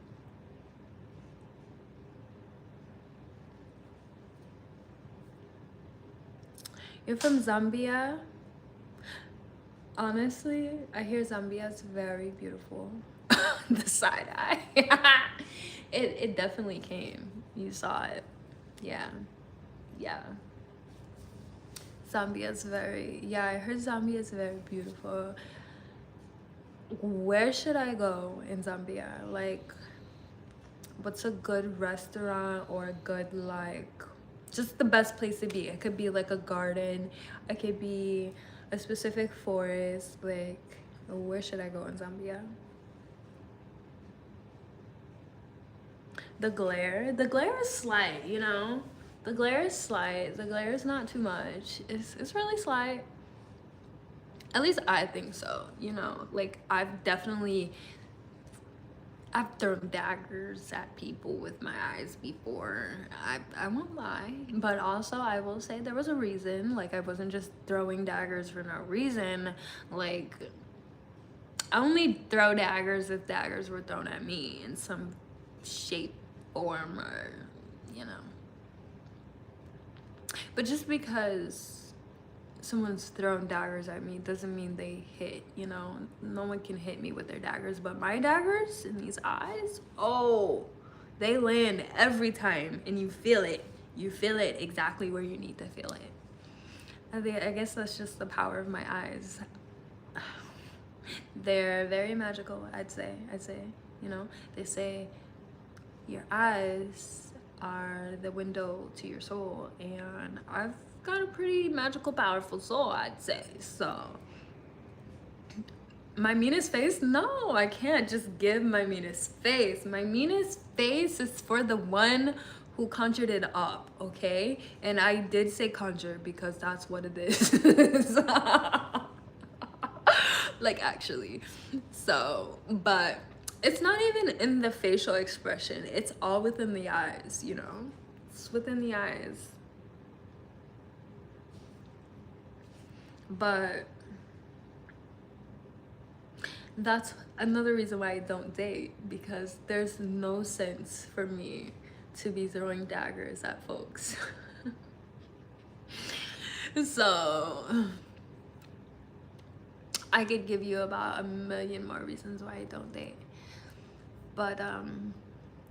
S1: You're from Zambia? Honestly, I hear Zambia is very beautiful. The side eye. It definitely came. You saw it. Yeah. Yeah. Zambia is very, yeah, I heard Zambia is very beautiful. Where should I go in Zambia? Like, what's a good restaurant or a good, like, just the best place to be? It could be like a garden. It could be a specific forest. Like, where should I go in Zambia? The glare is slight, you know? The glare is slight. The glare is not too much. It's really slight. At least I think so, you know? Like, I've thrown daggers at people with my eyes before. I won't lie. But also, I will say there was a reason. Like, I wasn't just throwing daggers for no reason. Like, I only throw daggers if daggers were thrown at me in some shape, form, or, you know. But just because someone's throwing daggers at me doesn't mean they hit, you know? No one can hit me with their daggers, but my daggers in these eyes, oh, they land every time, and you feel it. You feel it exactly where you need to feel it. I guess that's just the power of my eyes. They're very magical, I'd say, you know? They say your eyes are the window to your soul, and I've got a pretty magical, powerful soul, I'd say. So my meanest face? No, I can't just give my meanest face. My meanest face is for the one who conjured it up, okay? And I did say conjure because that's what it is. Like, actually. So, but it's not even in the facial expression. It's all within the eyes, you know? It's within the eyes. But that's another reason why I don't date, because there's no sense for me to be throwing daggers at folks. So I could give you about 1,000,000 more reasons why I don't date. But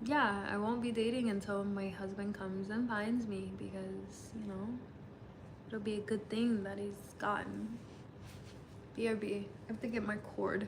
S1: yeah, I won't be dating until my husband comes and finds me, because, you know, it'll be a good thing that he's gotten. BRB. I have to get my cord.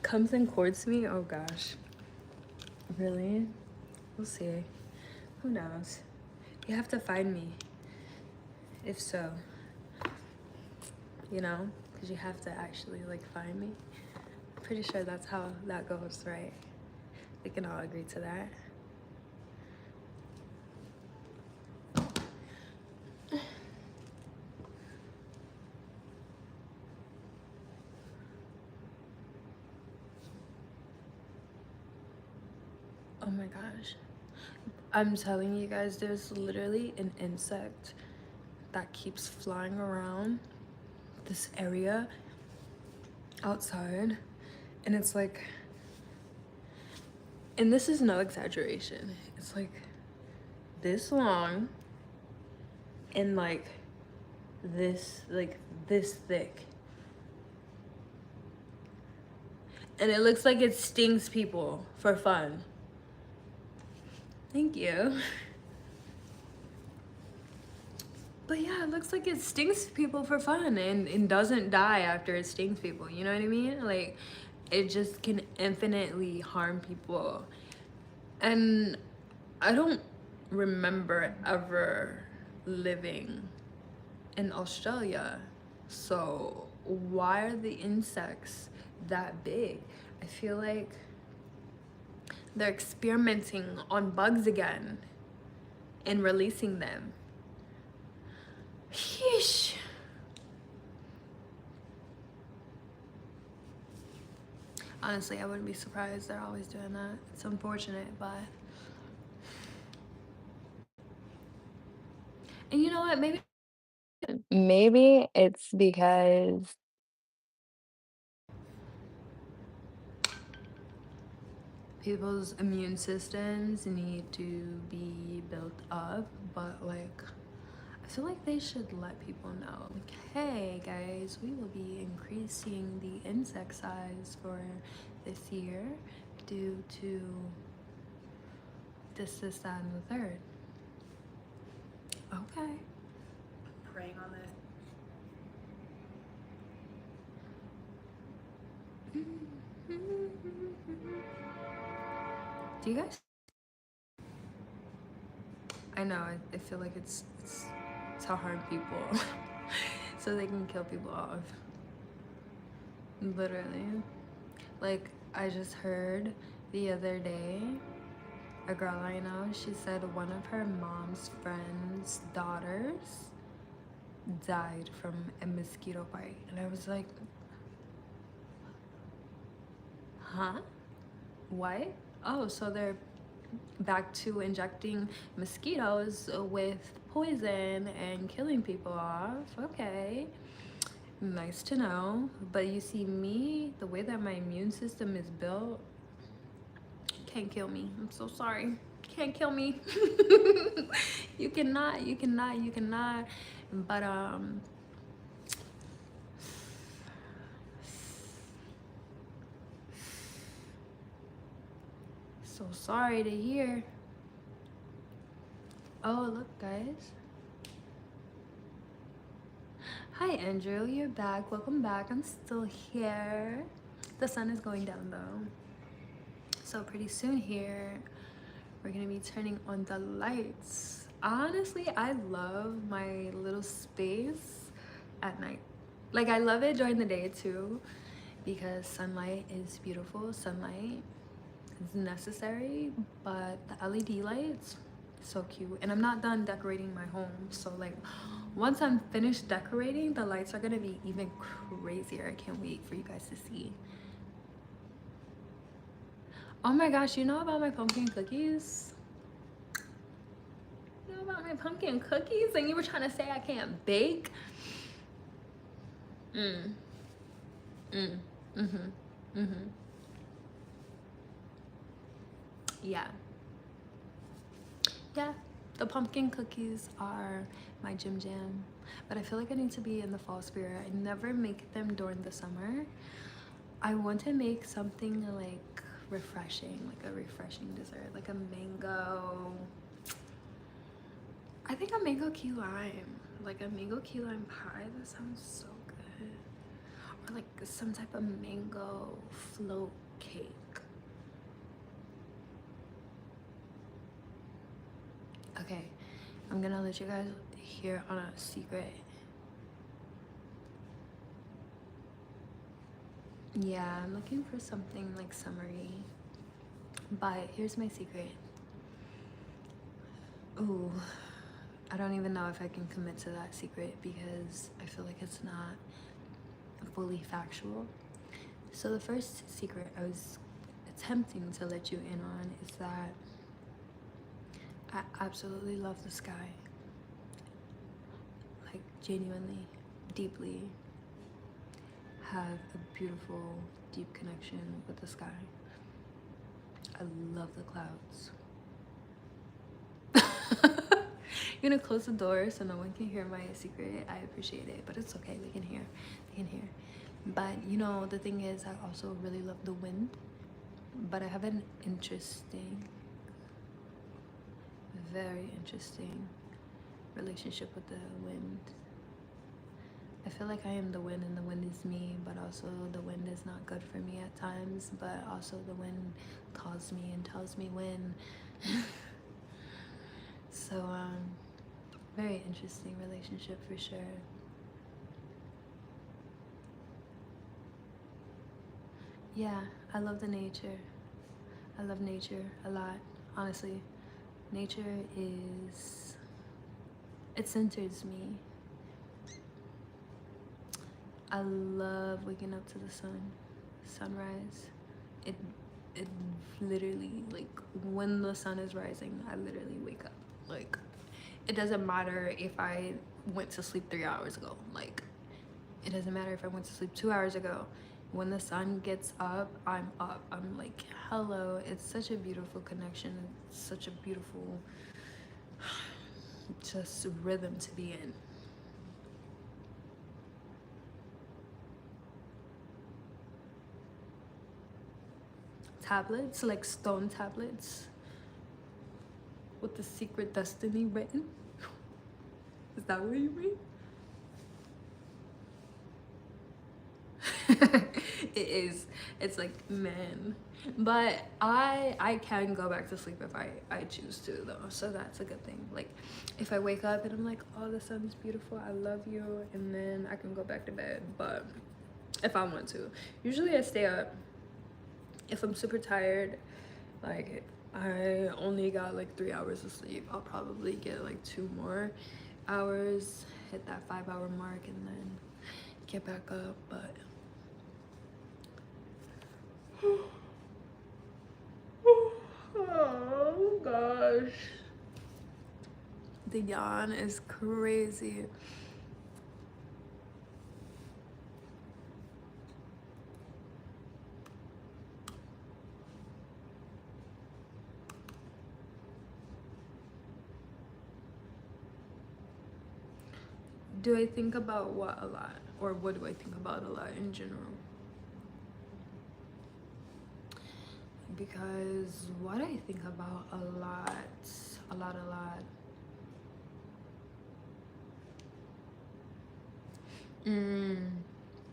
S1: Comes and courts me? Oh gosh. Really? We'll see. Who knows? You have to find me. If so. You know? Because you have to actually, like, find me. I'm pretty sure that's how that goes, right? We can all agree to that. Oh my gosh. I'm telling you guys, there's literally an insect that keeps flying around this area outside. And it's like, and this is no exaggeration, it's like this long and like this thick. And it looks like it stings people for fun. Thank you.
S2: But yeah, it looks like it stings people for fun and doesn't die after it stings people. You know what I mean? Like, it just can infinitely harm people. And I don't remember ever living in Australia. So why are the insects that big? I feel like they're experimenting on bugs again and releasing them. Yeesh. Honestly, I wouldn't be surprised. They're always doing that. It's unfortunate, but... And you know what? Maybe it's because people's immune systems need to be built up, but like, I feel like they should let people know, like, hey guys, we will be increasing the insect size for this year due to this, that, and the third. Okay.
S1: Praying on this.
S2: Do you guys? I know. I feel like it's to harm people, so they can kill people off. Literally. Like, I just heard the other day, a girl I know, she said one of her mom's friend's daughters died from a mosquito bite, and I was like, huh? What? Oh, so they're back to injecting mosquitoes with poison and killing people off. Okay, nice to know. But you see, me, the way that my immune system is built, can't kill me. I'm so sorry. Can't kill me. You cannot. But so sorry to hear. Oh, look, guys. Hi, Andrew. You're back. Welcome back. I'm still here. The sun is going down, though. So pretty soon here, we're going to be turning on the lights. Honestly, I love my little space at night. Like, I love it during the day, too, because sunlight is beautiful. Sunlight is necessary, but the LED lights, so cute. And I'm not done decorating my home, so like once I'm finished decorating, the lights are gonna be even crazier. I can't wait for you guys to see. Oh my gosh, you know about my pumpkin cookies? You know about my pumpkin cookies? And you were trying to say I can't bake? Yeah. Yeah, the pumpkin cookies are my jam, but I feel like I need to be in the fall spirit. I never make them during the summer. I want to make something like refreshing, like a refreshing dessert, like a mango, I think a mango key lime, like a mango key lime pie. That sounds so good. Or like some type of mango float cake. Okay, I'm gonna let you guys hear on a secret. Yeah, I'm looking for something like summery, but here's my secret. Ooh, I don't even know if I can commit to that secret because I feel like it's not fully factual. So the first secret I was attempting to let you in on is that I absolutely love the sky. Like, genuinely, deeply have a beautiful, deep connection with the sky. I love the clouds. You're gonna close the door so no one can hear my secret. I appreciate it, but it's okay. They can hear. But you know, the thing is, I also really love the wind. But I have an interesting, very interesting
S1: relationship with the wind. I feel like I am the wind and the wind is me, but also the wind is not good for me at times, but also the wind calls me and tells me when. So very interesting relationship for sure. Yeah, I love the nature. I love nature a lot, honestly. Nature it centers me. I love waking up to the sunrise. It literally, like, when the sun is rising, I literally wake up. Like, it doesn't matter if I went to sleep 3 hours ago. Like, it doesn't matter if I went to sleep 2 hours ago. When the sun gets up, I'm up. I'm like, hello. It's such a beautiful connection. It's such a beautiful just rhythm to be in. Tablets, like stone tablets with the secret destiny written. Is that what you mean? It is. It's like, man. But I can go back to sleep if I choose to, though, so that's a good thing. Like, if I wake up and I'm like, oh, the sun's beautiful, I love you, and then I can go back to bed. But if I want to, usually I stay up. If I'm super tired, like I only got like 3 hours of sleep, I'll probably get like 2 more hours, hit that 5-hour mark, and then get back up. But oh gosh, the yawn is crazy. Do I think about what a lot, or what do I think about a lot in general? Because what I think about a lot.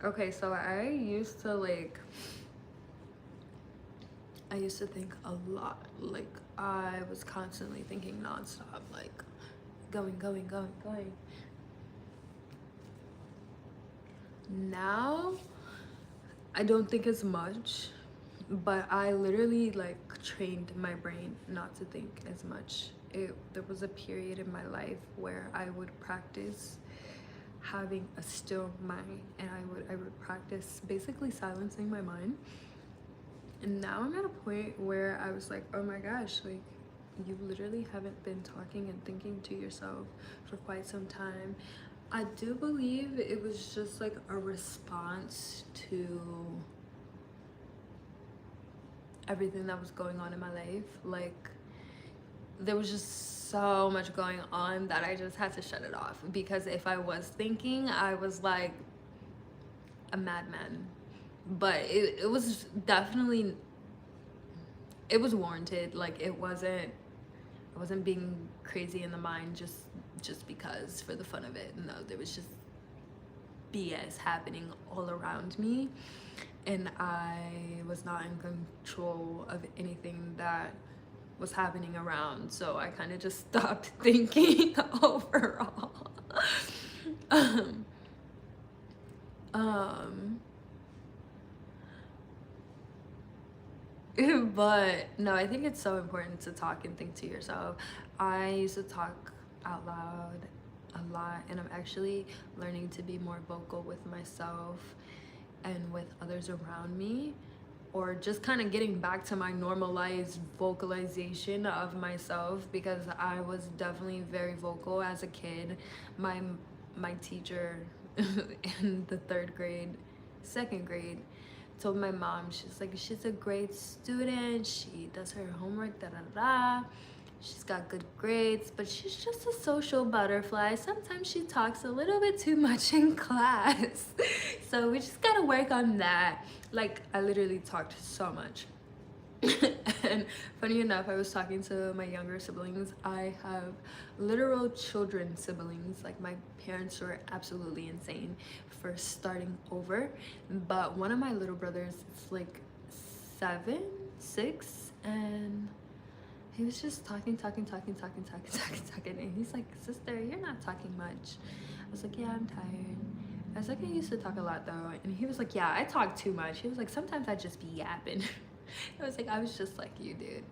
S1: Okay, so I used to think a lot. Like, I was constantly thinking nonstop, like going. Now I don't think as much, but I literally like trained my brain not to think as much. There was a period in my life where I would practice having a still mind, and I would practice basically silencing my mind. And now I'm at a point where I was like, oh my gosh, like, you literally haven't been talking and thinking to yourself for quite some time. I do believe it was just like a response to everything that was going on in my life. Like, there was just so much going on that I just had to shut it off, because if I was thinking, I was like a madman. But it was definitely, it was warranted. Like, I wasn't being crazy in the mind just because, for the fun of it. No, there was just BS happening all around me, and I was not in control of anything that was happening around. So I kind of just stopped thinking overall. But no, I think it's so important to talk and think to yourself. I used to talk out loud a lot, and I'm actually learning to be more vocal with myself and with others around me, or just kind of getting back to my normalized vocalization of myself, because I was definitely very vocal as a kid. My teacher in the 3rd grade, 2nd grade, told my mom, she's like, she's a great student, she does her homework, she's got good grades, but she's just a social butterfly. Sometimes she talks a little bit too much in class. So we just gotta work on that. Like, I literally talked so much.
S2: And funny enough, I was talking to my younger siblings. I have literal children siblings. Like, my parents were absolutely insane for starting over. But one of my little brothers is like 7, 6, and he was just talking. And he's like, sister, you're not talking much. I was like, yeah, I'm tired. I was like, I used to talk a lot though. And he was like, yeah, I talk too much. He was like, sometimes I just be yapping. I was like, I was just like you, dude.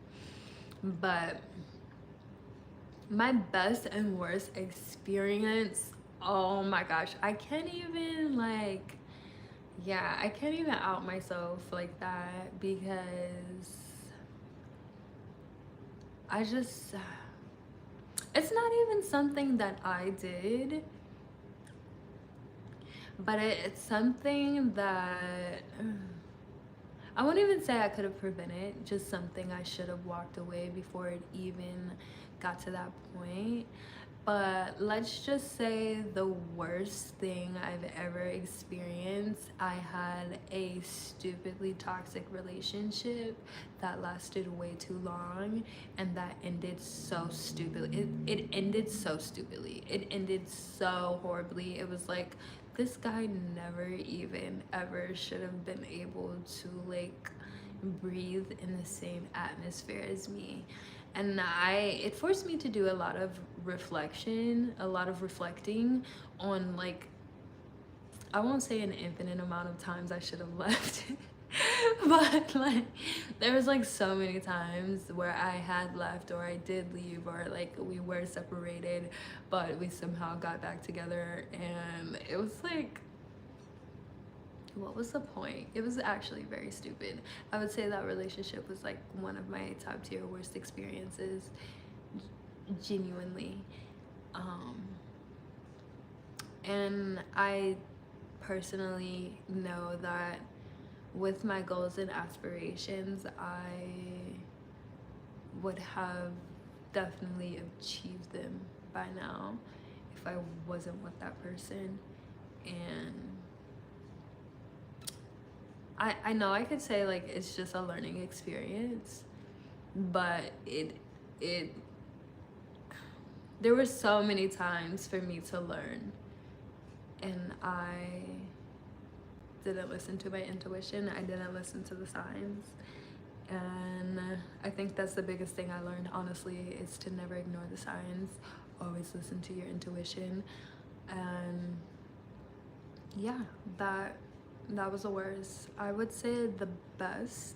S2: But my best and worst experience, oh my gosh, I can't even like, yeah, I can't even out myself like that, because I just, it's not even something that I did, but it's something that I won't even say I could have prevented, just something I should have walked away before it even got to that point. But let's just say the worst thing I've ever experienced, I had a stupidly toxic relationship that lasted way too long, and that ended so stupidly. It ended so stupidly. It ended so horribly. It was like, this guy never even ever should have been able to like breathe in the same atmosphere as me. And it forced me to do a lot of reflecting on, like, I won't say an infinite amount of times I should have left. But like, there was like so many times where I had left, or I did leave, or like we were separated, but we somehow got back together. And it was like, what was the point? It was actually very stupid. I would say that relationship was like one of my top tier worst experiences, genuinely. And I personally know that with my goals and aspirations, I would have definitely achieved them by now if I wasn't with that person. And I know I could say like it's just a learning experience, but there were so many times for me to learn, and I didn't listen to my intuition. I didn't listen to the signs. And I think that's the biggest thing I learned, honestly, is to never ignore the signs. Always listen to your intuition. And yeah, that was the worst. I would say the best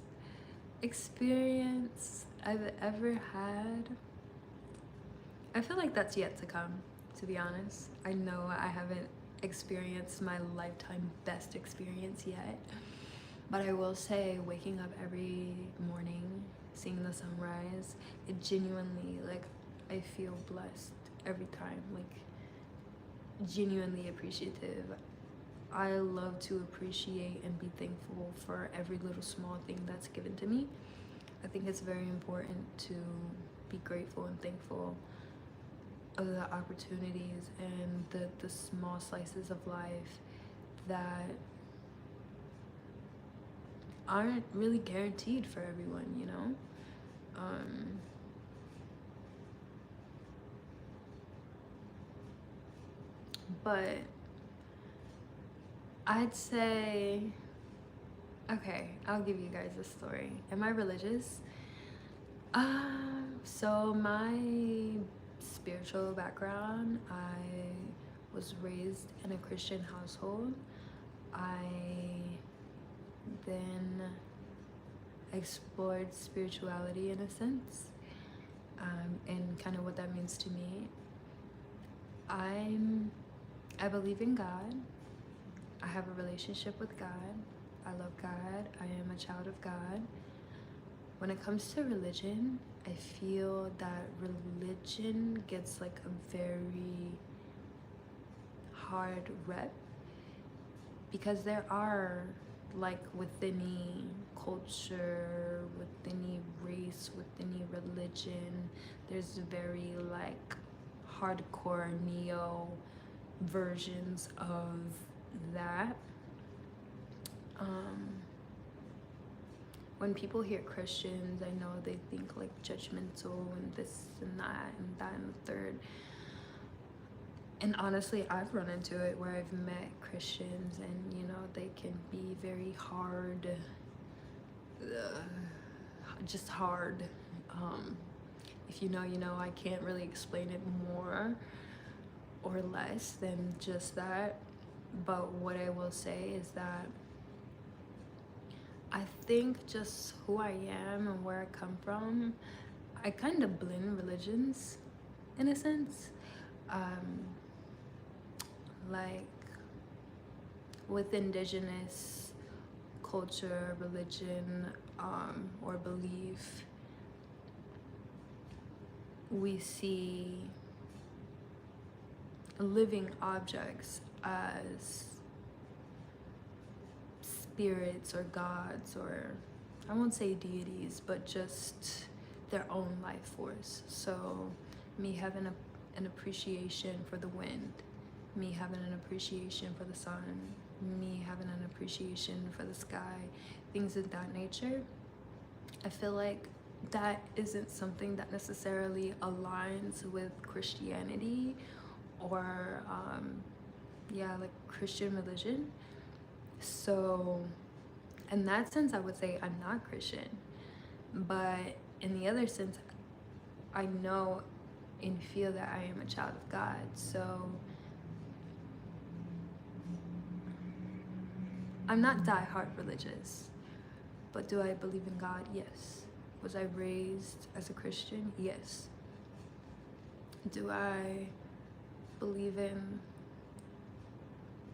S2: experience I've ever had, I feel like that's yet to come, to be honest. I know I haven't experienced my lifetime best experience yet, but I will say waking up every morning, seeing the sunrise, it genuinely, like, I feel blessed every time, like, genuinely appreciative. I love to appreciate and be thankful for every little small thing that's given to me. I think it's very important to be grateful and thankful of the opportunities and the small slices of life that aren't really guaranteed for everyone, you know? But I'd say, okay, I'll give you guys a story. Am I religious? So my spiritual background, I was raised in a Christian household. I then explored spirituality in a sense, and kind of what that means to me. I believe in God. I have a relationship with God. I love God. I am a child of God. When it comes to religion, I feel that religion gets like a very hard rep, because there are, like, with any culture, with any race, with any religion, there's very like hardcore neo versions of that.
S1: when people hear Christians, I know they think like judgmental and this and that and the third. And honestly, I've run into it where I've met Christians and, you know, they can be very hard, just hard. If you know, you know. I can't really explain it more or less than just that. But what I will say is that I think just who I am and where I come from, I kind of blend religions in a sense. Like with indigenous culture, religion, or belief, we see living objects as spirits or gods, or I won't say deities, but just their own life force. So me having an appreciation for the wind, me having an appreciation for the sun, me having an appreciation for the sky, things of that nature, I feel like that isn't something that necessarily aligns with Christianity or like Christian religion. So in that sense, I would say I'm not Christian, but in the other sense, I know and feel that I am a child of God. So I'm not die-hard religious, but do I believe in God? Yes. Was I raised as a Christian? Yes. Do I believe in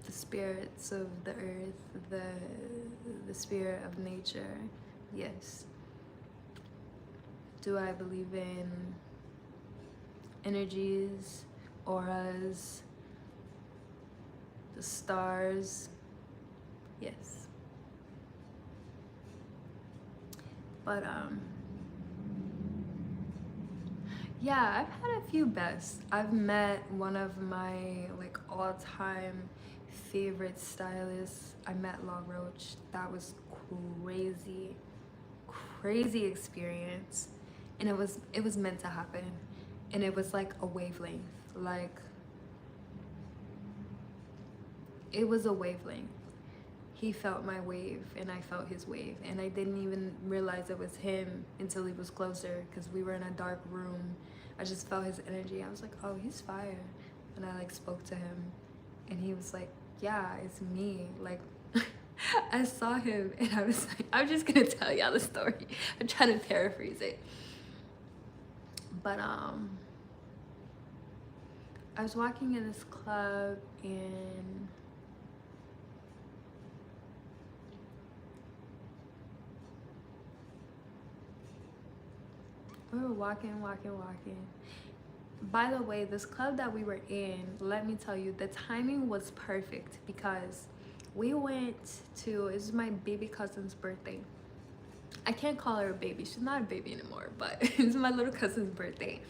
S1: the spirits of the earth, the spirit of nature? Yes. Do I believe in energies, auras, the stars? Yes. But yeah, I've had a few bests. I've met one of my like all-time favorite stylists. I met La Roche. That was crazy experience, and it was meant to happen, and it was like a wavelength. Like it was a wavelength. He felt my wave and I felt his wave, and I didn't even realize it was him until he was closer, because we were in a dark room. I just felt his energy. I was like, oh, he's fire. And I like spoke to him, and he was like, yeah, it's me. Like I saw him and I was like, I'm just gonna tell y'all the story. I'm trying to paraphrase it, but I was walking in this club, and we were walking. By the way, this club that we were in, let me tell you, the timing was perfect, because we went to, it was my baby cousin's birthday. I can't call her a baby, she's not a baby anymore, but it's my little cousin's birthday.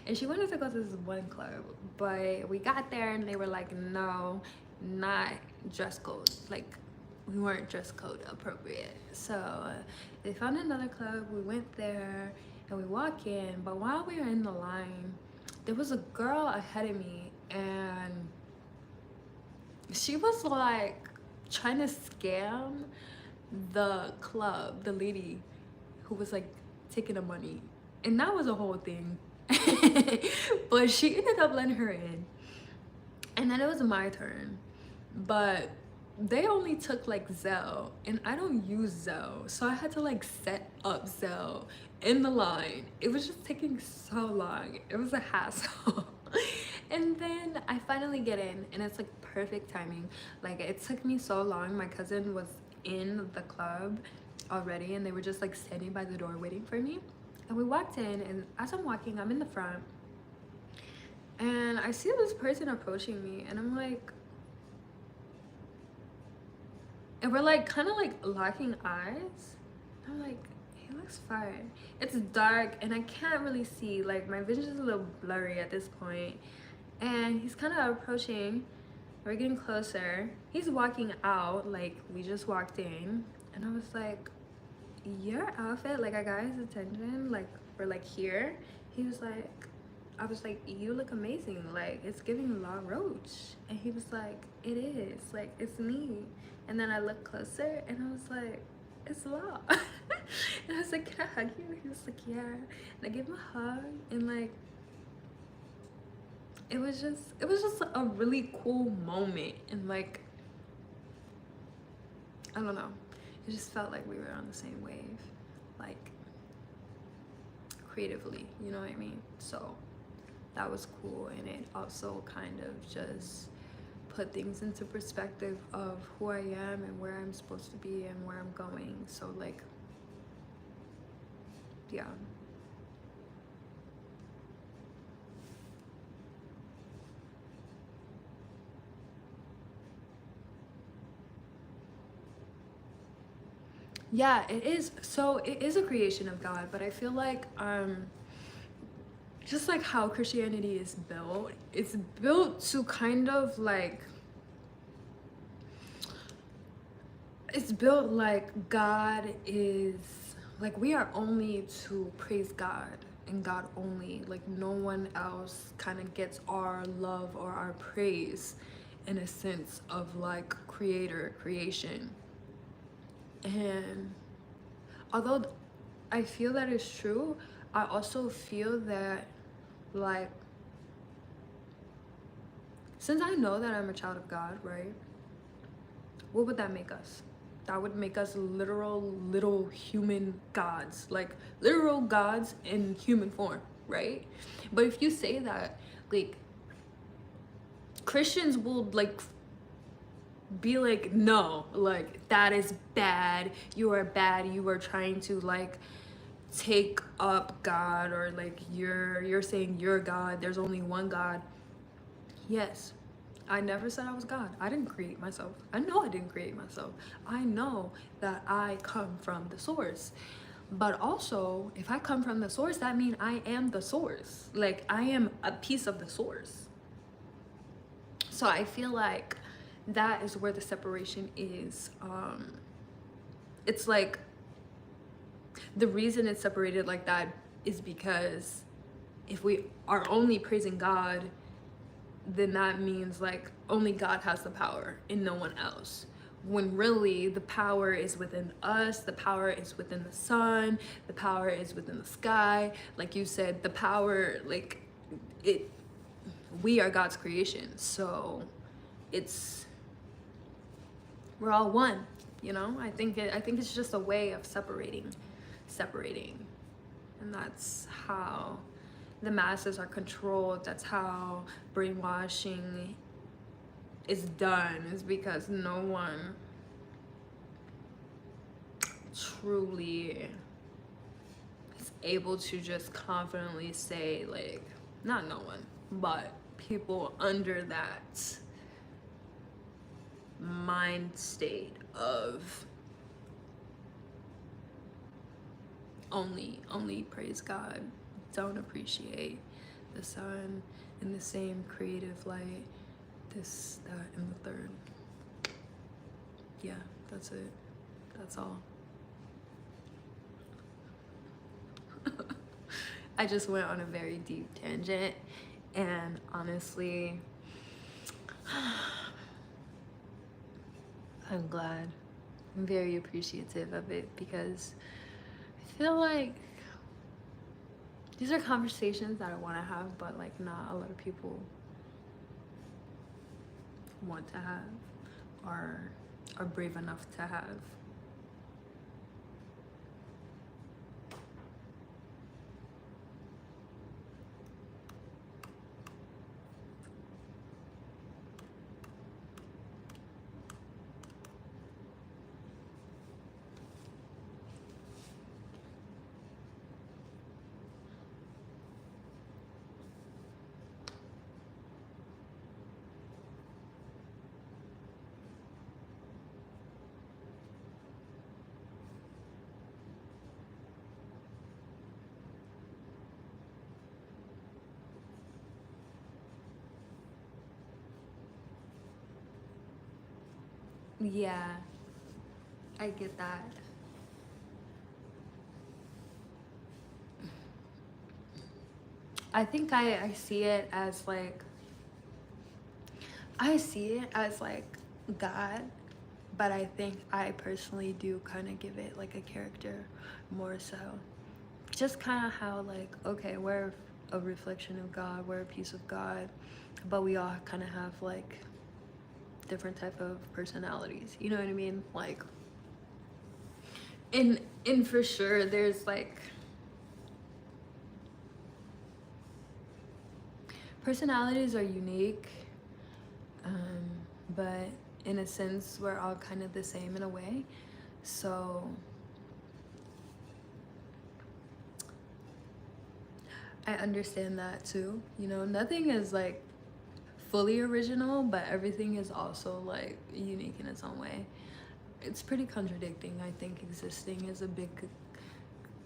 S1: And she wanted to go to this one club, but we got there and they were like, no, not dress code. Like, we weren't dress code appropriate. So they found another club, we went there, and we walk in, but while we were in the line, there was a girl ahead of me, and she was like trying to scam the club, the lady who was like taking the money, and that was a whole thing. But she ended up letting her in, and then it was my turn, but they only took like Zelle, and I don't use Zelle, so I had to like set up Zelle in the line. It was just taking so long. It was a hassle. And then I finally get in, and it's like perfect timing. Like, it took me so long. My cousin was in the club already, and they were just like standing by the door waiting for me, and we walked in, and as I'm walking, I'm in the front, and I see this person approaching me, and I'm like, and we're like kind of like locking eyes. I'm like, he looks fire. It's dark and I can't really see, like my vision is a little blurry at this point, and he's kind of approaching. We're getting closer. He's walking out, like we just walked in, and I was like, your outfit, like I got his attention, like, or like here, he was like, I was like, you look amazing, like it's giving La Roche. And he was like, it is, like it's me. And then I looked closer and I was like, it's La. And I was like, can I hug you? He was like, yeah. And I gave him a hug, and like it was just a really cool moment. And like, I don't know, it just felt like we were on the same wave, like creatively, you know what I mean? So that was cool, and it also kind of just put things into perspective of who I am and where I'm supposed to be and where I'm going. So like, yeah. Yeah, it is. So it is a creation of God, but I feel like just like how Christianity is built, it's built to kind of like, it's built like God is, like we are only to praise God and God only. Like no one else kind of gets our love or our praise in a sense of like creation. And although I feel that is true, I also feel that like, since I know that I'm a child of God, right? What would that make us? That would make us literal little human gods, like literal gods in human form, right? But if you say that, like Christians will like be like, no, like that is bad, you are bad, you are trying to like take up God, or like you're saying you're God, there's only one God. Yes, I never said I was God. I didn't create myself. I know I didn't create myself. I know that I come from the source. But also, if I come from the source, that means I am the source. Like I am a piece of the source. So I feel like that is where the separation is. It's like the reason it's separated like that is because if we are only praising God, then that means like only God has the power and no one else. When really the power is within us, the power is within the sun, the power is within the sky. Like you said, the power, like it, we are God's creation. So it's, we're all one, you know? I think it's just a way of separating. And that's how the masses are controlled. That's how brainwashing is done, is because no one truly is able to just confidently say, like, not no one, but people under that mind state of only praise God, don't appreciate the sun in the same creative light, this, that, and the third. Yeah, that's it. That's all. I just went on a very deep tangent, and honestly, I'm glad. I'm very appreciative of it, because I feel like these are conversations that I want to have, but like not a lot of people want to have or are brave enough to have. Yeah, I get that.
S2: I think I see it as like, God, but I think I personally do kind of give it like a character more so. Just kind of how like, okay, we're a reflection of God, we're a piece of God, but we all kind of have like different type of personalities. You know what I mean? Like, in for sure, there's like personalities are unique, but in a sense, we're all kind of the same in a way. So I understand that too. You know, nothing is like fully original, but everything is also like unique in its own way. It's pretty contradicting. I think existing is a big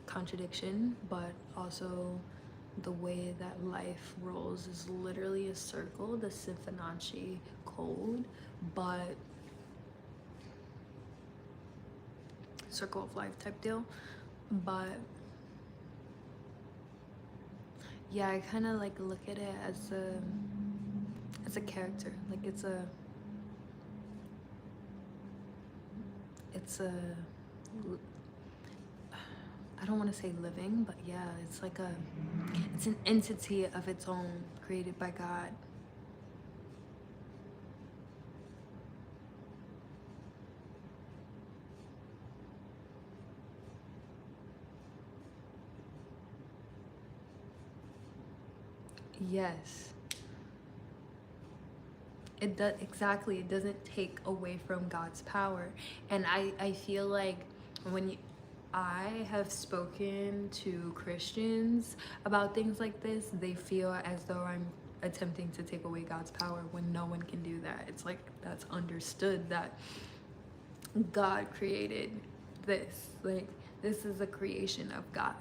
S2: contradiction, but also the way that life rolls is literally a circle, the Fibonacci code, but circle of life type deal. But yeah, I kind of like look at it as a character. Like it's a I don't want to say living, but yeah, it's like it's an entity of its own created by God. Yes. It does, exactly. It doesn't take away from God's power. And I feel like when I have spoken to Christians about things like this, they feel as though I'm attempting to take away God's power when no one can do that. It's like that's understood that God created this. Like, this is a creation of God.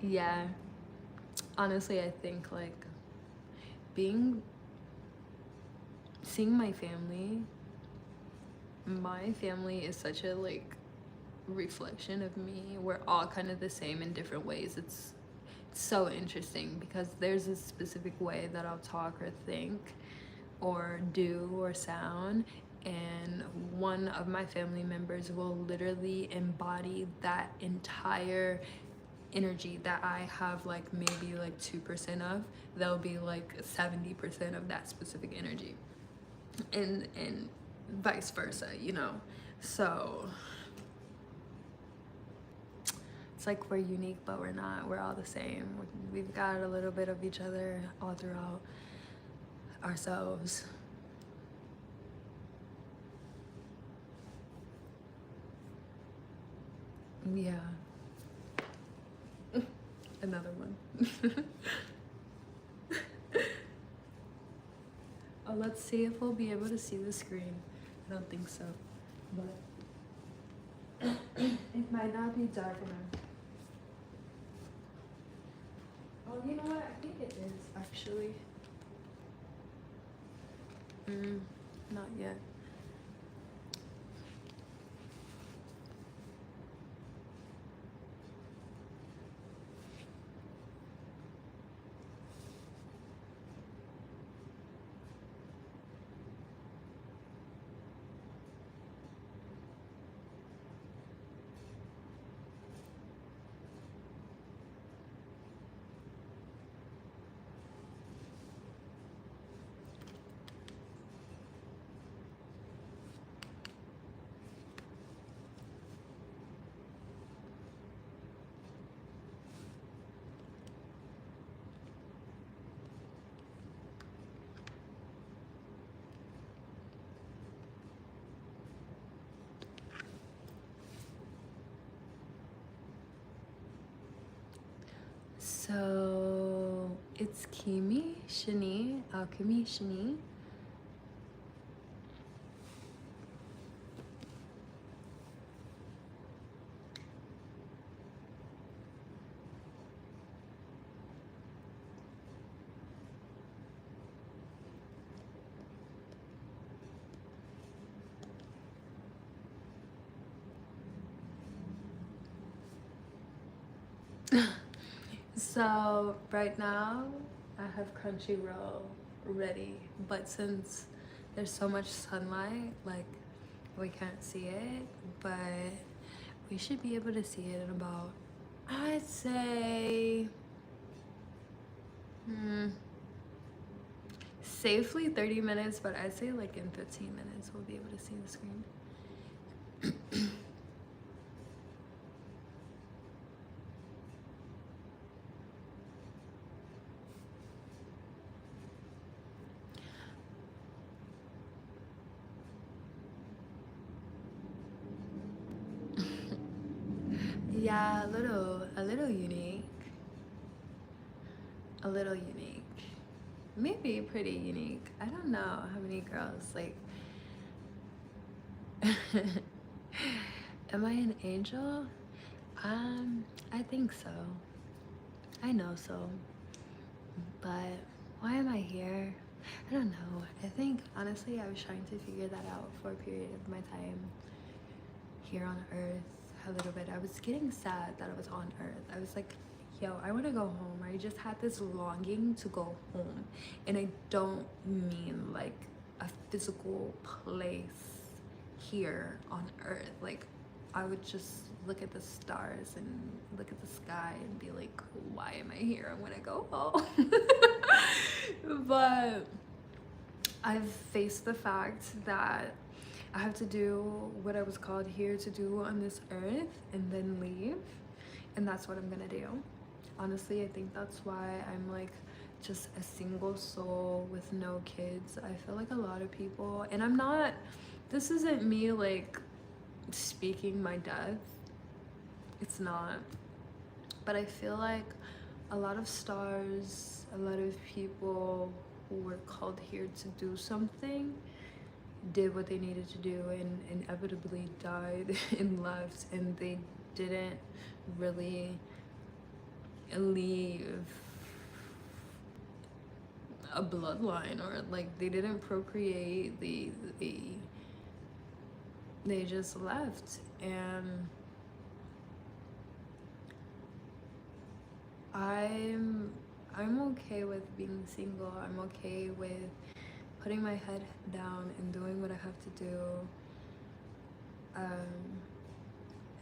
S2: Yeah. Honestly, I think like seeing my family is such a like reflection of me. We're all kind of the same in different ways. It's so interesting because there's a specific way that I'll talk or think or do or sound, and one of my family members will literally embody that entire energy that I have like maybe like 2% of. They'll be like 70% of that specific energy, and vice versa, you know. So it's like we're unique, but we're not. We're all the same. We've got a little bit of each other all throughout ourselves. Yeah. Another one. Oh, let's see if we'll be able to see the screen. I don't think so, but it might not be dark enough. Oh, you know what? I think it is actually. Not yet. So it's shni, AlCiMi, shni. So right now I have Crunchyroll ready, but since there's so much sunlight, like we can't see it, but we should be able to see it in about, I'd say, safely 30 minutes, but I'd say like in 15 minutes we'll be able to see the screen. Yeah, a little unique. A little unique. Maybe pretty unique. I don't know how many girls like am I an angel? I think so. I know so. But why am I here? I don't know. I think honestly I was trying to figure that out for a period of my time here on Earth a little bit. I was getting sad that I was on Earth. I was like, yo, I want to go home. I just had this longing to go home. And I don't mean like a physical place here on Earth. Like, I would just look at the stars and look at the sky and be like, why am I here? I want to go home. But I've faced the fact that I have to do what I was called here to do on this earth and then leave. And that's what I'm gonna do. Honestly, I think that's why I'm like just a single soul with no kids. I feel like a lot of people, and I'm not, this isn't me like speaking my death. It's not. But I feel like a lot of stars, a lot of people who were called here to do something did what they needed to do and inevitably died and left, and they didn't really leave a bloodline, or like they didn't procreate, they just left. And I'm okay with being single. I'm okay with putting my head down and doing what I have to do,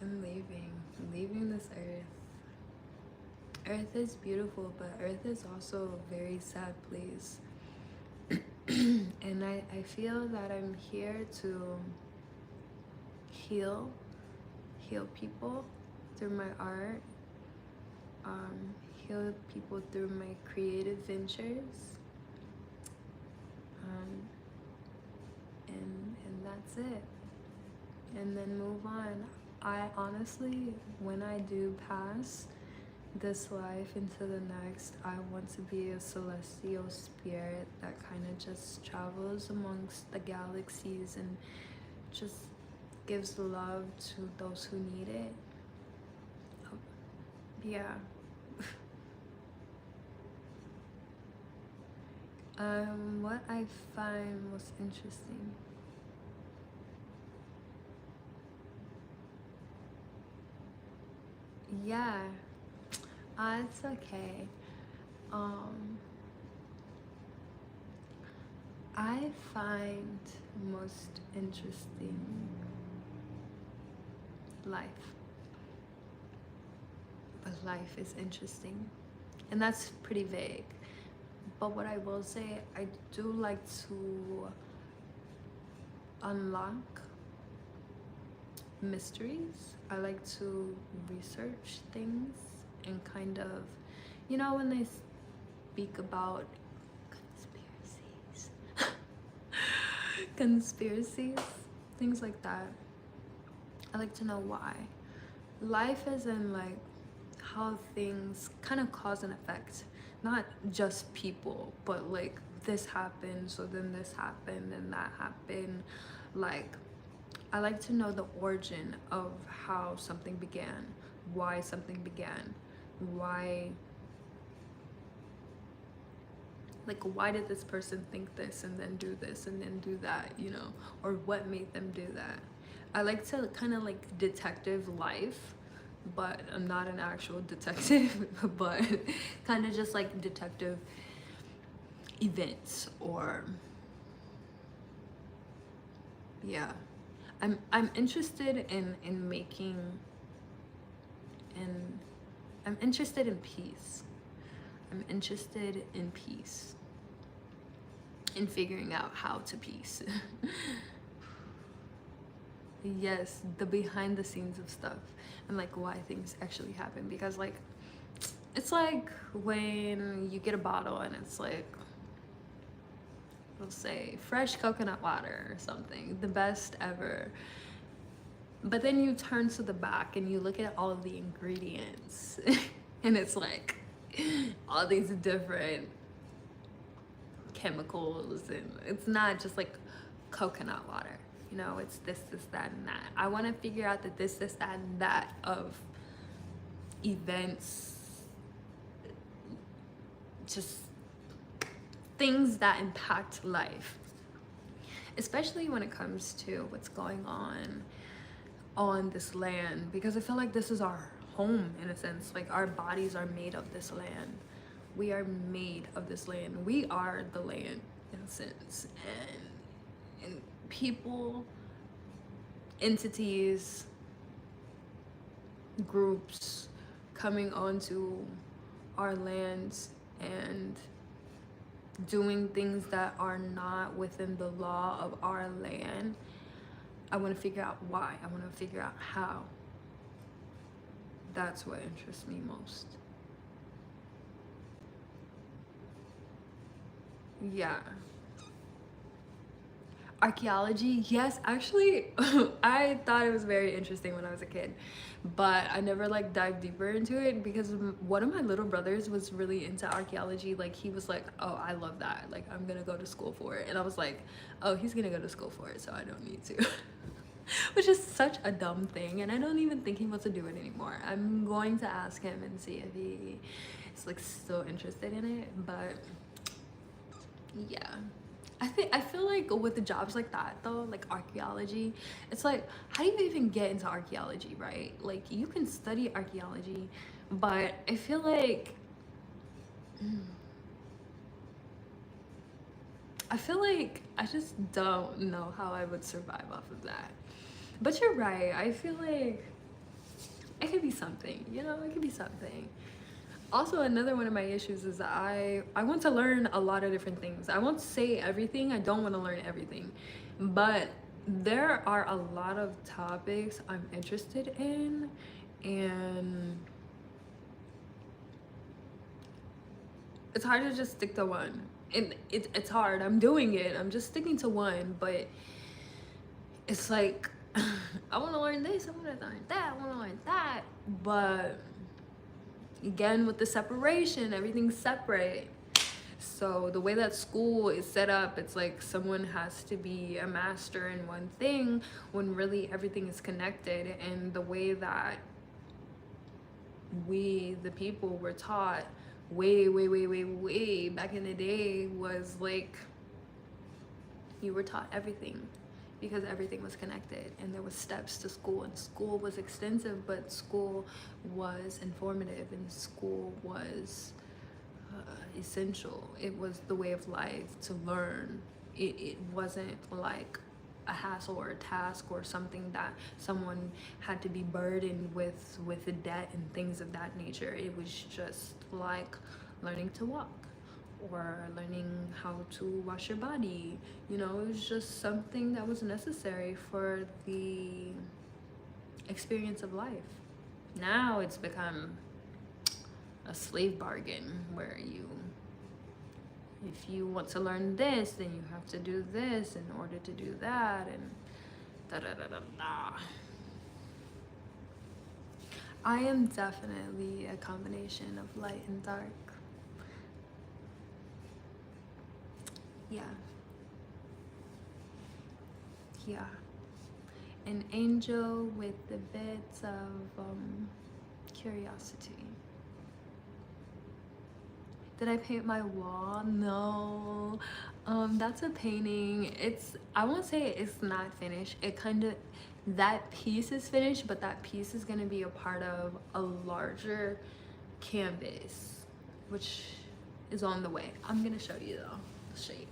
S2: and leaving this earth. Earth is beautiful, but Earth is also a very sad place. And I feel that I'm here to heal people through my art, heal people through my creative ventures, and that's it, and then move on. I honestly, when I do pass this life into the next, I want to be a celestial spirit that kind of just travels amongst the galaxies and just gives love to those who need it. Yeah. What I find most interesting. Yeah, it's okay. I find most interesting life. But life is interesting. And that's pretty vague. But what I will say, I do like to unlock mysteries. I like to research things and kind of, you know, when they speak about conspiracies, things like that, I like to know why. Life is in like how things kind of cause and effect, not just people, but like this happened, so then this happened and that happened. Like, I like to know the origin of how something began, why something began, why did this person think this and then do this and then do that, you know, or what made them do that. I like to kind of like detective life, but I'm not an actual detective, but kind of just like detective events, or yeah. I'm interested in making, and I'm interested in peace. I'm interested in peace, in figuring out how to peace. Yes, the behind the scenes of stuff, and like why things actually happen. Because like, it's like when you get a bottle and it's like, we'll say fresh coconut water or something, the best ever. But then you turn to the back and you look at all of the ingredients and it's like all these different chemicals, and it's not just like coconut water, you know, it's this, that, and that. I want to figure out that this, that, and that of events, just things that impact life, especially when it comes to what's going on this land, because I feel like this is our home in a sense. Like our bodies are made of this land. We are made of this land. We are the land in a sense. And people, entities, groups coming onto our lands and doing things that are not within the law of our land. I want to figure out why. I want to figure out how. That's what interests me most. Yeah. Archaeology, yes, actually, I thought it was very interesting when I was a kid, but I never like dived deeper into it because one of my little brothers was really into archaeology. Like he was like, oh, I love that, like I'm gonna go to school for it. And I was like, oh, he's gonna go to school for it, so I don't need to. Which is such a dumb thing, and I don't even think he wants to do it anymore. I'm going to ask him and see if he is like so interested in it. But yeah, I feel like with the jobs like that though, like archaeology, it's like, how do you even get into archaeology, right? Like you can study archaeology, but I feel like I just don't know how I would survive off of that. But you're right, I feel like it could be something, you know, it could be something. Also, another one of my issues is that I want to learn a lot of different things. I won't say everything, I don't want to learn everything, but there are a lot of topics I'm interested in, and it's hard to just stick to one. And it's hard, I'm doing it, I'm just sticking to one, but it's like I want to learn this, I want to learn that, I want to learn that, but again, with the separation, everything's separate. So the way that school is set up, it's like someone has to be a master in one thing when really everything is connected. And the way that we, the people, were taught way back in the day was like, you were taught everything because everything was connected, and there was steps to school, and school was extensive, but school was informative, and school was essential. It was the way of life to learn. It wasn't like a hassle or a task or something that someone had to be burdened with a debt and things of that nature. It was just like learning to walk or learning how to wash your body. You know, it was just something that was necessary for the experience of life. Now it's become a slave bargain where if you want to learn this, then you have to do this in order to do that, and da da da da da. I am definitely a combination of light and dark. Yeah. Yeah. An angel with the bits of curiosity. Did I paint my wall? No. That's a painting. I won't say it's not finished. It kind of
S1: that piece is finished, but that piece is going to be a part of a larger canvas, which is on the way. I'm going to show you though. I'll show you guys.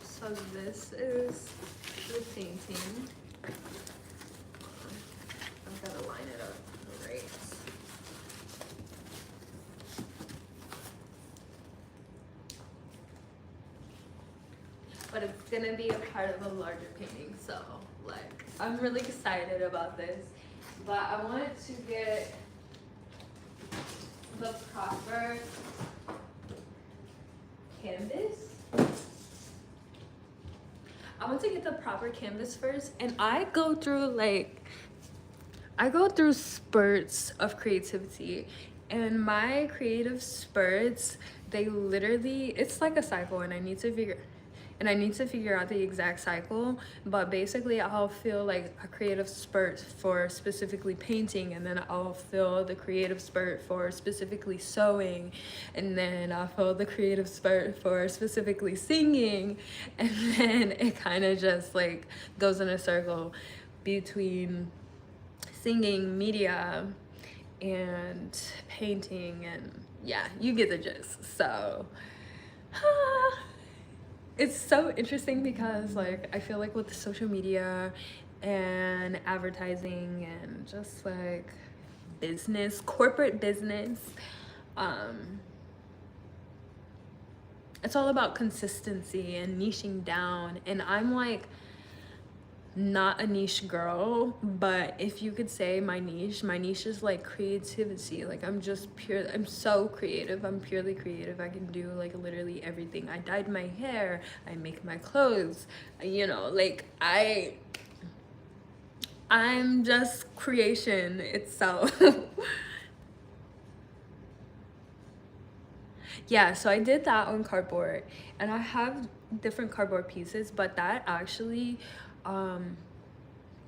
S1: So this is the painting. I've got to line it up right. But it's gonna be a part of a larger painting, so like I'm really excited about this. But I wanted to get the proper canvas. I want to get the proper canvas first, and I go through spurts of creativity, and my creative spurts, they literally, it's like a cycle, and I need to figure out the exact cycle. But basically I'll feel like a creative spurt for specifically painting, and then I'll feel the creative spurt for specifically sewing, and then I'll feel the creative spurt for specifically singing, and then it kind of just like goes in a circle between singing, media, and painting, and yeah, you get the gist. So it's so interesting because like I feel like with social media and advertising and just like business, corporate business, it's all about consistency and niching down, and I'm like not a niche girl, but if you could say my niche is like creativity. Like I'm so creative. I'm purely creative. I can do like literally everything. I dyed my hair, I make my clothes, you know, like I'm just creation itself. Yeah, so I did that on cardboard, and I have different cardboard pieces, but that actually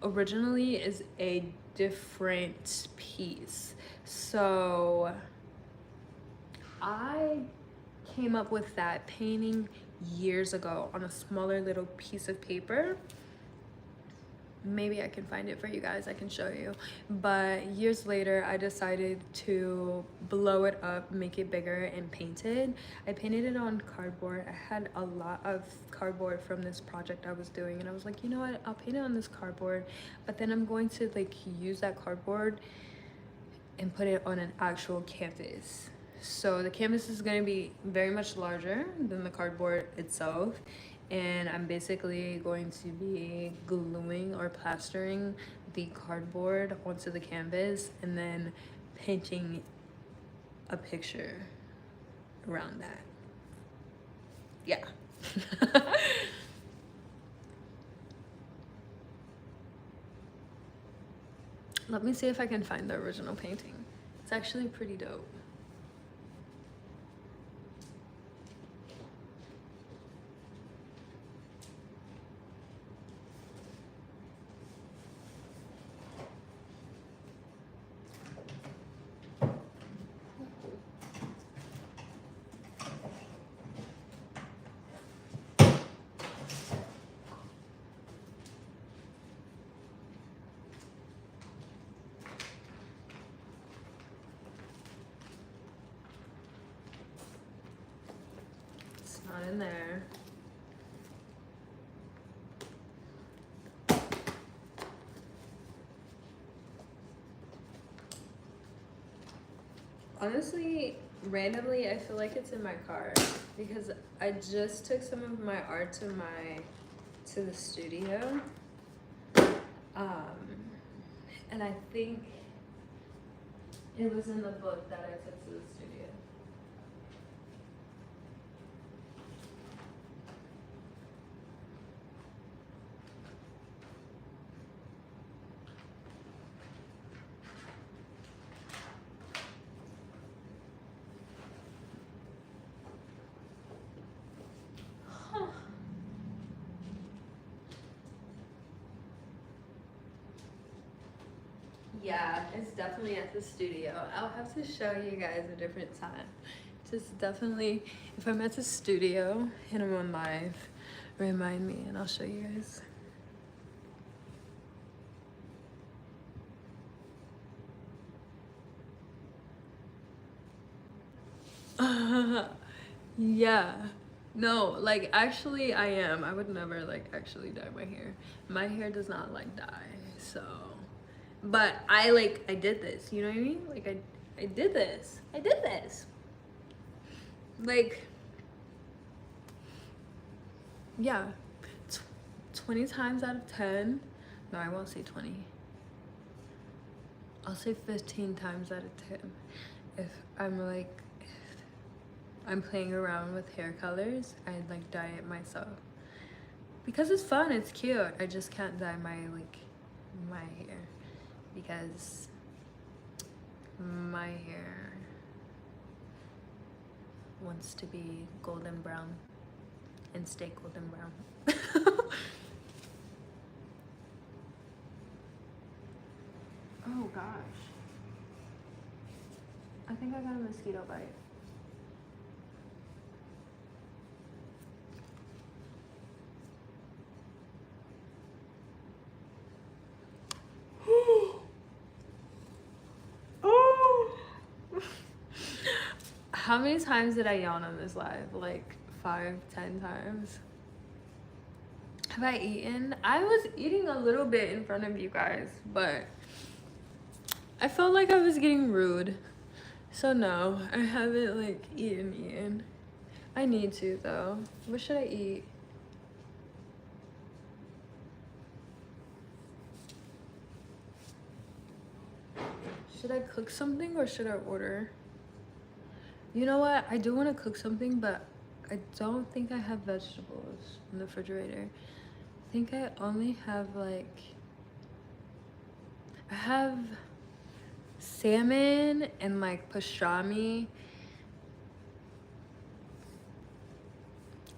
S1: originally is a different piece. So I came up with that painting years ago on a smaller little piece of paper. Maybe I can find it for you guys, I can show you. But years later, I decided to blow it up, make it bigger, and paint it. I painted it on cardboard. I had a lot of cardboard from this project I was doing, and I was like, you know what, I'll paint it on this cardboard, but then I'm going to like use that cardboard and put it on an actual canvas. So the canvas is going to be very much larger than the cardboard itself, and I'm basically going to be gluing or plastering the cardboard onto the canvas and then painting a picture around that. Yeah. Let me see if I can find the original painting. It's actually pretty dope. Not in there. Honestly, randomly, I feel like it's in my car because I just took some of my art to the studio, and I think it was in the book that I took to the studio.
S2: Yeah, it's definitely at the studio. I'll have to show you guys a different time. Just definitely, if I'm at the studio and I'm on live, remind me and I'll show you guys. Yeah. No, like actually I am. I would never like actually dye my hair. My hair does not like dye. So, but I did this, you know what I mean? Like I did this. I did this. Like yeah. 20 times out of 10. No, I won't say 20. I'll say 15 times out of 10. If I'm like I'm playing around with hair colors, I like dye it myself. Because it's fun, it's cute. I just can't dye my hair because my hair wants to be golden brown and stay golden brown. Oh gosh. I think I got a mosquito bite. Oh. How many times did I yawn on this live? Like 5, 10 times. Have I eaten? I was eating a little bit in front of you guys, but I felt like I was getting rude. So no, I haven't like eaten. I need to though. What should I eat? Should I cook something or should I order? You know what? I do want to cook something, but I don't think I have vegetables in the refrigerator. I think I only have like, I have salmon and like pastrami.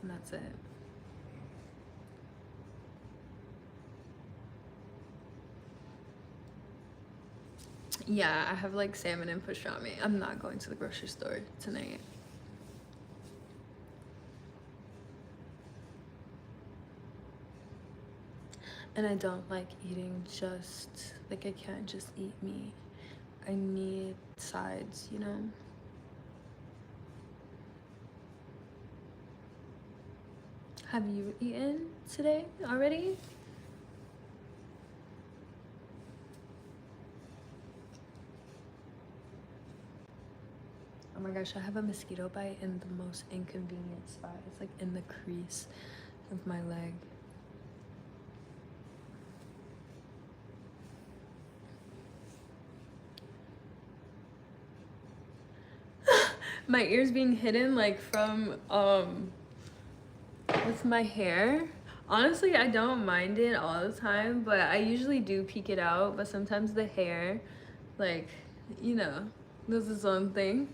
S2: And that's it. Yeah, I have like salmon and pastrami. I'm not going to the grocery store tonight. And I don't like eating just, like I can't just eat meat. I need sides, you know? Have you eaten today already? Oh my gosh, I have a mosquito bite in the most inconvenient spot. It's like in the crease of my leg. My ears being hidden like from with my hair. Honestly, I don't mind it all the time, but I usually do peek it out. But sometimes the hair, like, you know, does its own thing.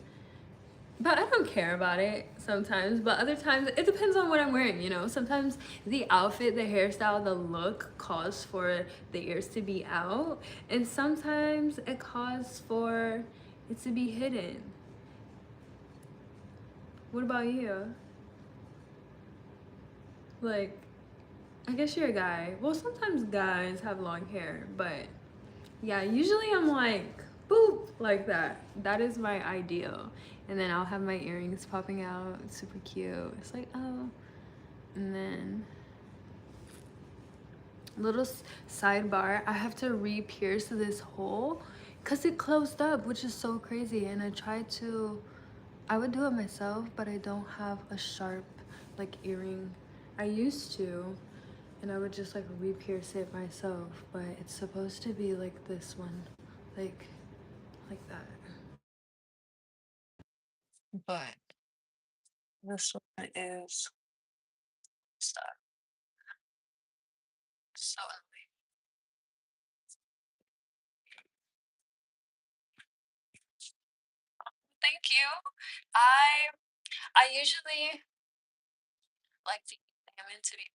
S2: But I don't care about it sometimes. But other times, it depends on what I'm wearing, you know? Sometimes the outfit, the hairstyle, the look calls for the ears to be out. And sometimes it calls for it to be hidden. What about you? Like, I guess you're a guy. Well, sometimes guys have long hair, but yeah, usually I'm like, boop, like that. That is my ideal. And then I'll have my earrings popping out. It's super cute. It's like, oh. And then, little sidebar, I have to re-pierce this hole because it closed up, which is so crazy. And I would do it myself, but I don't have a sharp, like, earring. I used to. And I would just like re-pierce it myself, but it's supposed to be like this one, like that. But this one is stuck. So thank you. I usually like to eat salmon to be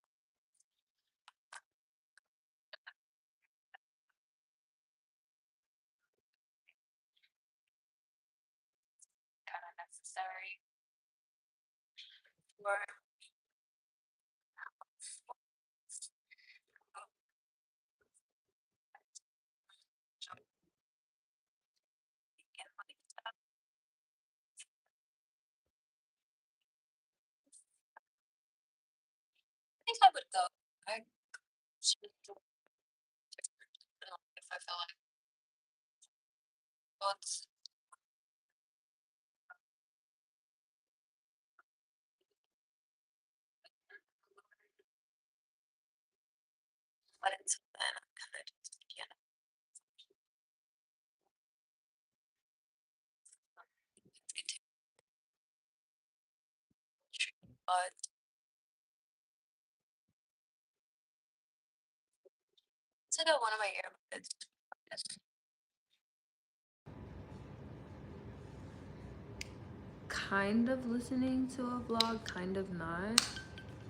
S1: Kind of listening to a vlog, kind of not.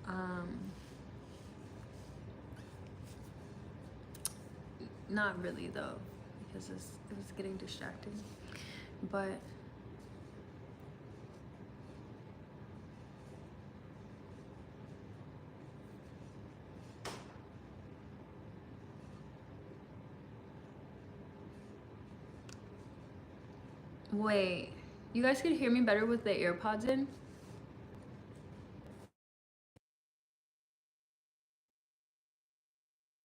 S1: Um, Not really though, because it was getting distracting. But wait, you guys could hear me better with the AirPods in?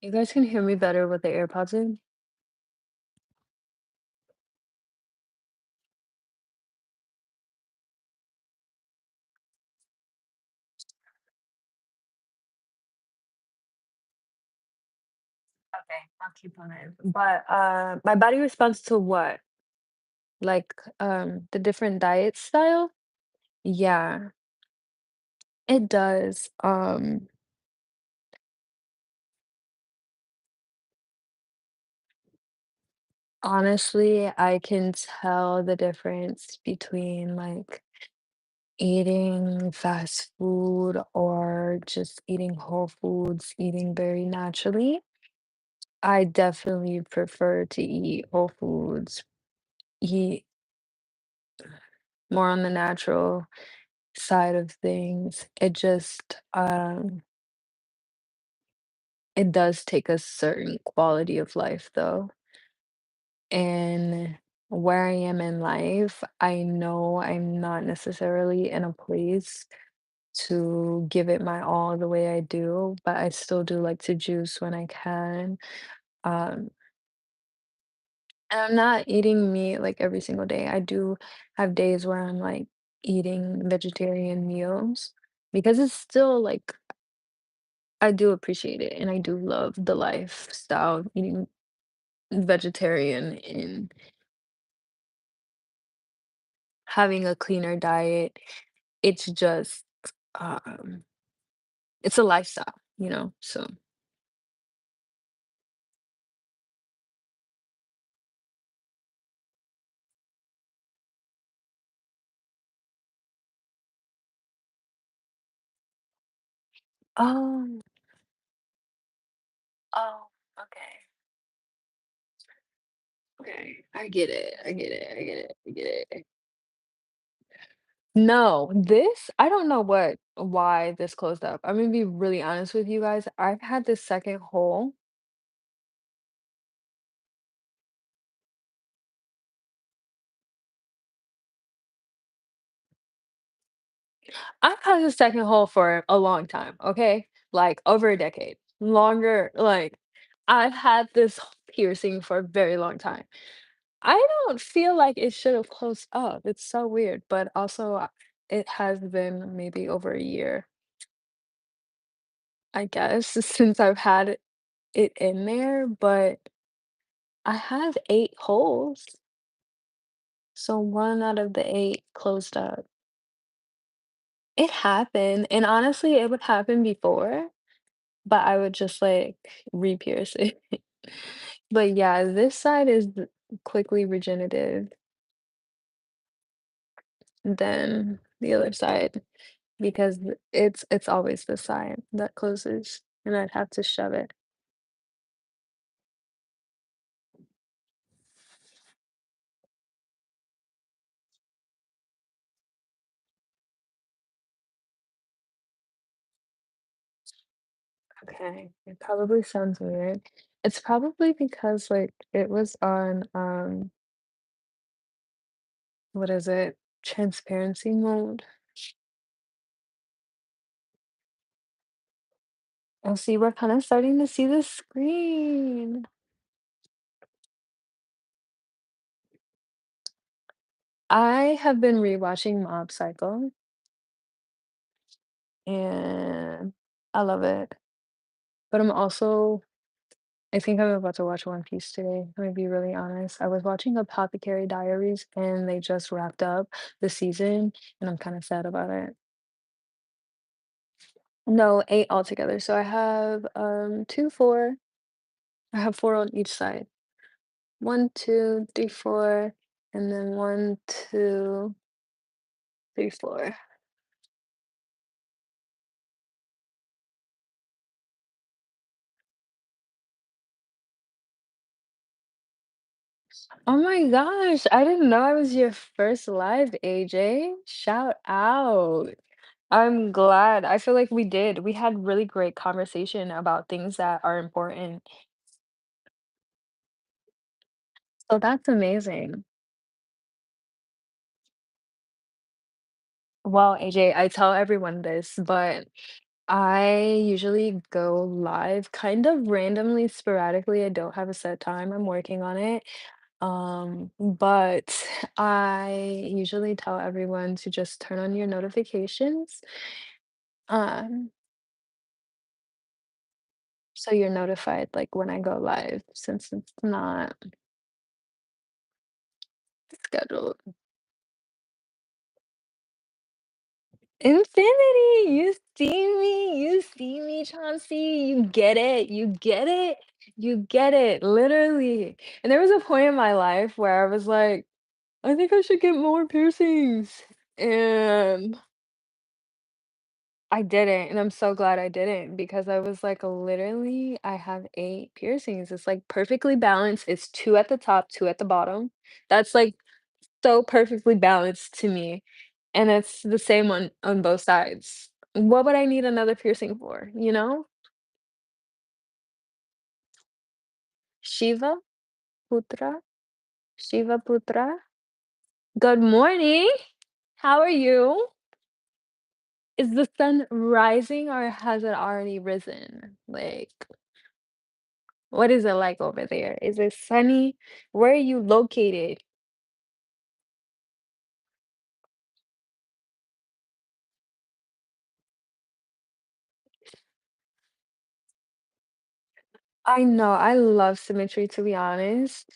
S1: You guys can hear me better with the AirPods in? Okay, I'll keep on it. But my body responds to what? Like the different diet style? Yeah, it does. Honestly, I can tell the difference between like eating fast food or just eating whole foods, eating very naturally. I definitely prefer to eat whole foods, eat more on the natural side of things. It does take a certain quality of life though. And where I am in life, I know I'm not necessarily in a place to give it my all the way I do, but I still do like to juice when I can. Um, and I'm not eating meat like every single day. I do have days where I'm like eating vegetarian meals because it's still like I do appreciate it and I do love the lifestyle of eating vegetarian and having a cleaner diet. It's just um it's a lifestyle, you know? So, oh, oh, okay. Okay, I get it. I get it. I get it. I get it. No, this I don't know why this closed up. I'm gonna be really honest with you guys. I've had this second hole. I've had this second hole for a long time, okay? Like over a decade. Longer, like I've had this piercing for a very long time. I don't feel like it should have closed up. It's so weird, but also it has been maybe over a year, I guess, since I've had it in there, but I have 8 holes, so 1 out of the 8 closed up. It happened, and honestly, it would happen before, but I would just, like, re-pierce it. But yeah, this side is quickly regenerative than the other side because it's always the side that closes, and I'd have to shove it.
S2: Okay, it probably sounds weird. It's probably because like it was on what is it? Transparency mode. Oh, see, we're kind of starting to see the screen. I have been rewatching Mob Psycho and I love it. But I think I'm about to watch One Piece today. I'm gonna be really honest. I was watching Apothecary Diaries and they just wrapped up the season and I'm kind of sad about it. No, 8 altogether. So I have 2, 4. I have 4 on each side. 1, 2, 3, 4, and then 1, 2, 3, 4. Oh my gosh, I didn't know I was your first live, AJ. Shout out. I'm glad. I feel like we had really great conversation about things that are important. So that's amazing. Well, AJ, I tell everyone this, but I usually go live kind of randomly, sporadically. I don't have a set time. I'm working on it. But I usually tell everyone to just turn on your notifications. Um, so you're notified like when I go live since it's not scheduled. Infinity, you see me, Chauncey, you get it, you get it, you get it, literally. And there was a point in my life where I was like, I think I should get more piercings. And I didn't, and I'm so glad I didn't because I was like, literally, I have 8 piercings. It's like perfectly balanced. It's 2 at the top, 2 at the bottom. That's like so perfectly balanced to me. And it's the same on both sides. What would I need another piercing for, you know? Shiva Putra, Shiva Putra. Good morning. How are you? Is the sun rising or has it already risen? Like, what is it like over there? Is it sunny? Where are you located? I know, I love symmetry to be honest.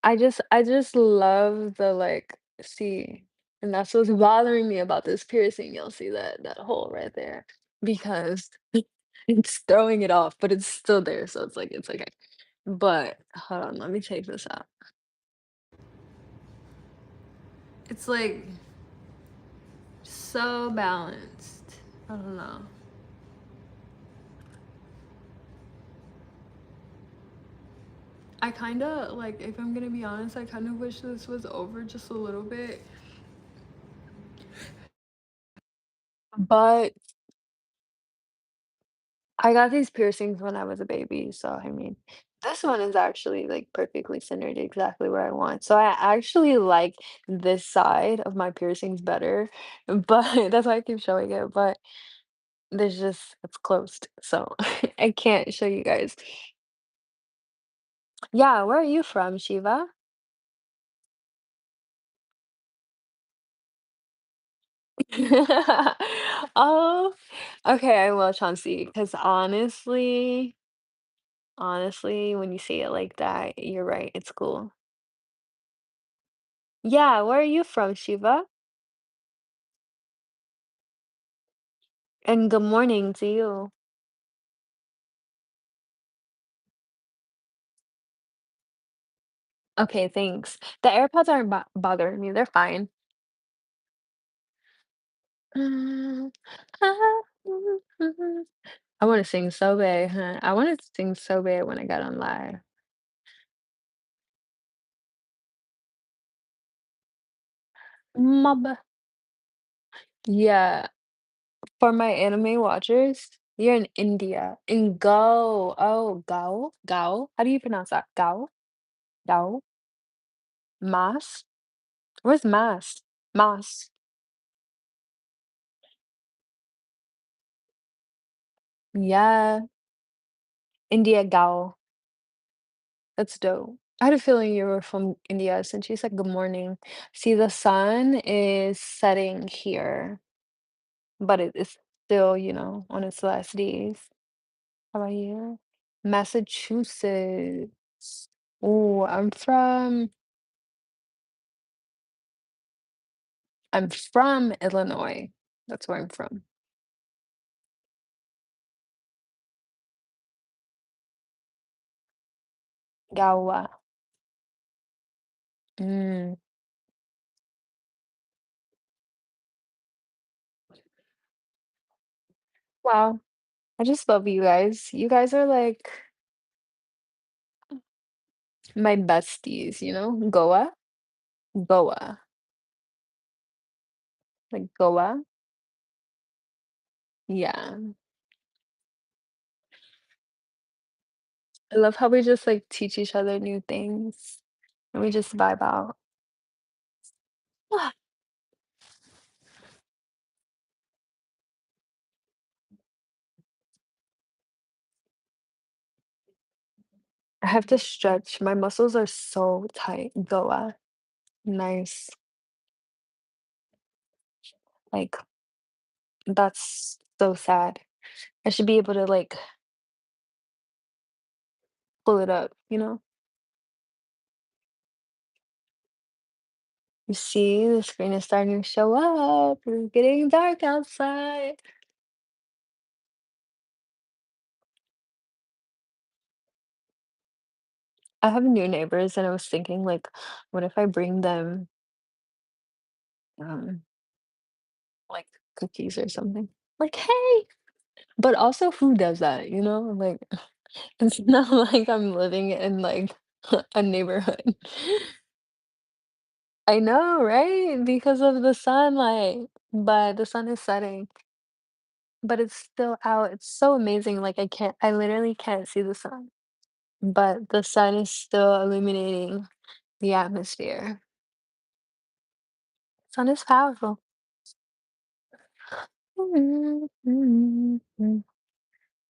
S2: I just love the like see, and that's what's bothering me about this piercing. You'll see that hole right there because it's throwing it off, but it's still there, so it's like it's okay. But hold on, let me take this out. It's like so balanced. I don't know. I kinda like, if I'm gonna be honest, I kind of wish this was over just a little bit. But I got these piercings when I was a baby, so I mean, this one is actually like perfectly centered exactly where I want. So I actually like this side of my piercings better, but that's why I keep showing it. But there's just it's closed, so I can't show you guys. Yeah, where are you from, Shiva? Oh, okay, I will, Chauncey, because honestly, when you say it like that, you're right, it's cool. Yeah, where are you from, Shiva? And good morning to you. Okay, thanks. The AirPods aren't bothering me, they're fine. I want to sing so bad, huh? I wanted to sing so bad when I got on live. Mama. Yeah, for my anime watchers. You're in India. In Go. Oh, Gao? Gao? How do you pronounce that? Gao? Gao? Mas? Where's Mas? Mas. Yeah. India Gao. That's dope. I had a feeling you were from India since you said good morning. See, the sun is setting here, but it is still, on its last days. How about you? Massachusetts. Oh, I'm from Illinois. That's where I'm from. Gawa. Mm. Wow. I just love you guys. You guys are like my besties, Goa? Goa. Like Goa? Yeah. I love how we just like teach each other new things and we just vibe out. I have to stretch. My muscles are so tight. Goa. Nice. Like, that's so sad. I should be able to like pull it up? You see, the screen is starting to show up. It's getting dark outside. I have new neighbors and I was thinking like, what if I bring them um like cookies or something? Like, hey. But also who does that, Like it's not like I'm living in like a neighborhood. I know, right? Because of the sunlight. But the sun is setting. But it's still out. It's so amazing. Like I literally can't see the sun. But the sun is still illuminating the atmosphere. Sun is powerful.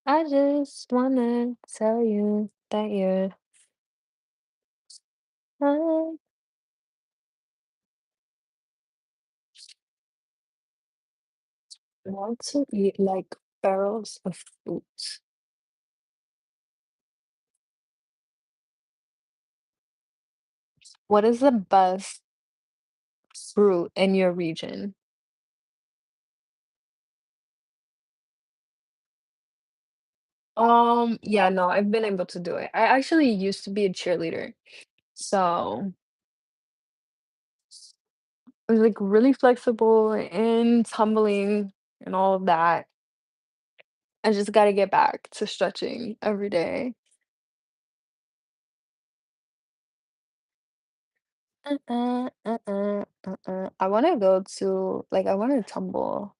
S2: I just wanna tell you that you're I want to eat like barrels of fruit. What is the best fruit in your region? Yeah, no, I've been able to do it. I actually used to be a cheerleader. So I was like really flexible and tumbling and all of that. I just got to get back to stretching every day. I want to go to like I want to tumble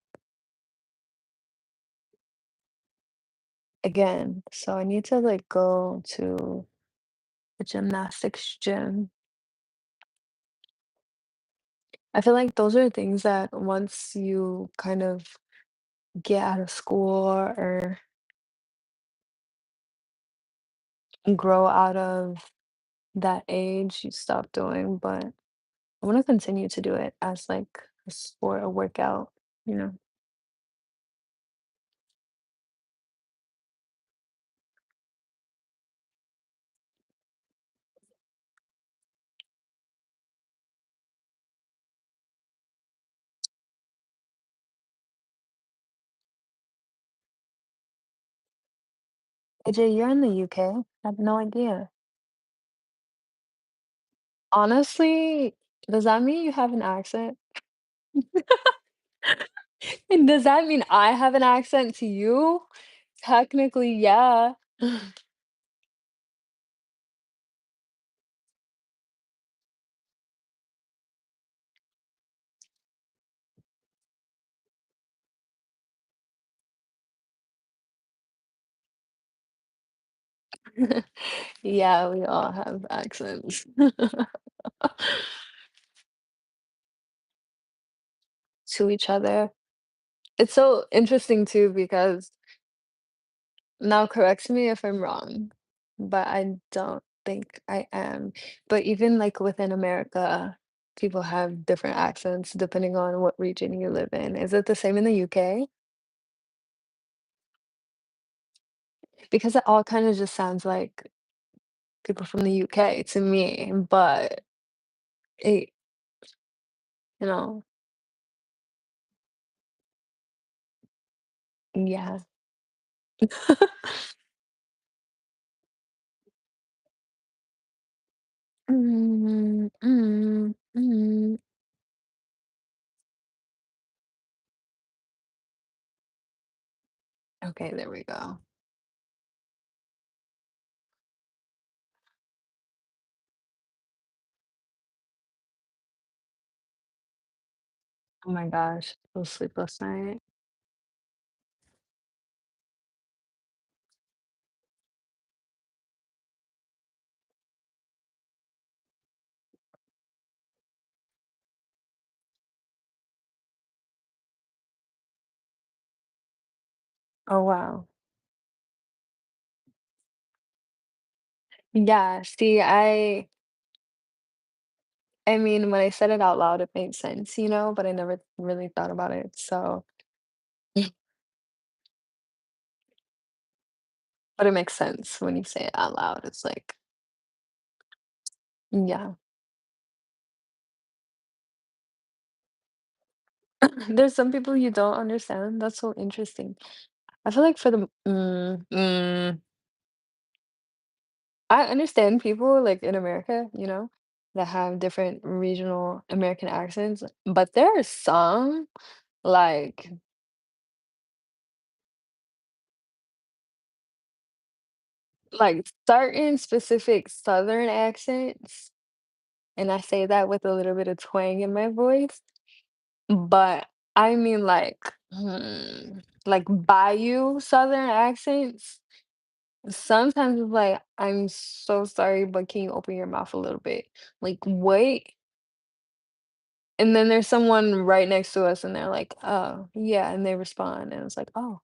S2: again. So I need to like go to a gymnastics gym. I feel like those are things that once you kind of get out of school or grow out of that age, you stop doing. But I want to continue to do it as like a sport, a workout, you know. AJ, you're in the UK? I have no idea. Honestly, does that mean you have an accent? And does that mean I have an accent to you? Technically, yeah. Yeah, we all have accents to each other. It's so interesting too because now correct me if I'm wrong, but I don't think I am. But even like within America, people have different accents depending on what region you live in. Is it the same in the UK? Because it all kind of just sounds like people from the UK to me, but it, you know, yeah. Mm, mm, mm. Okay, there we go. Oh my gosh, those sleepless night. Oh wow. Yeah, see, I mean, when I said it out loud, it made sense, but I never really thought about it. So, but it makes sense when you say it out loud. It's like, yeah. There's some people you don't understand. That's so interesting. I feel like I understand people like in America, that have different regional American accents, but there are some like certain specific Southern accents, and I say that with a little bit of twang in my voice, but I mean like Bayou Southern accents. Sometimes it's like, I'm so sorry, but can you open your mouth a little bit? Like, wait. And then there's someone right next to us and they're like, "Oh, yeah," and they respond, and it's like, "Oh."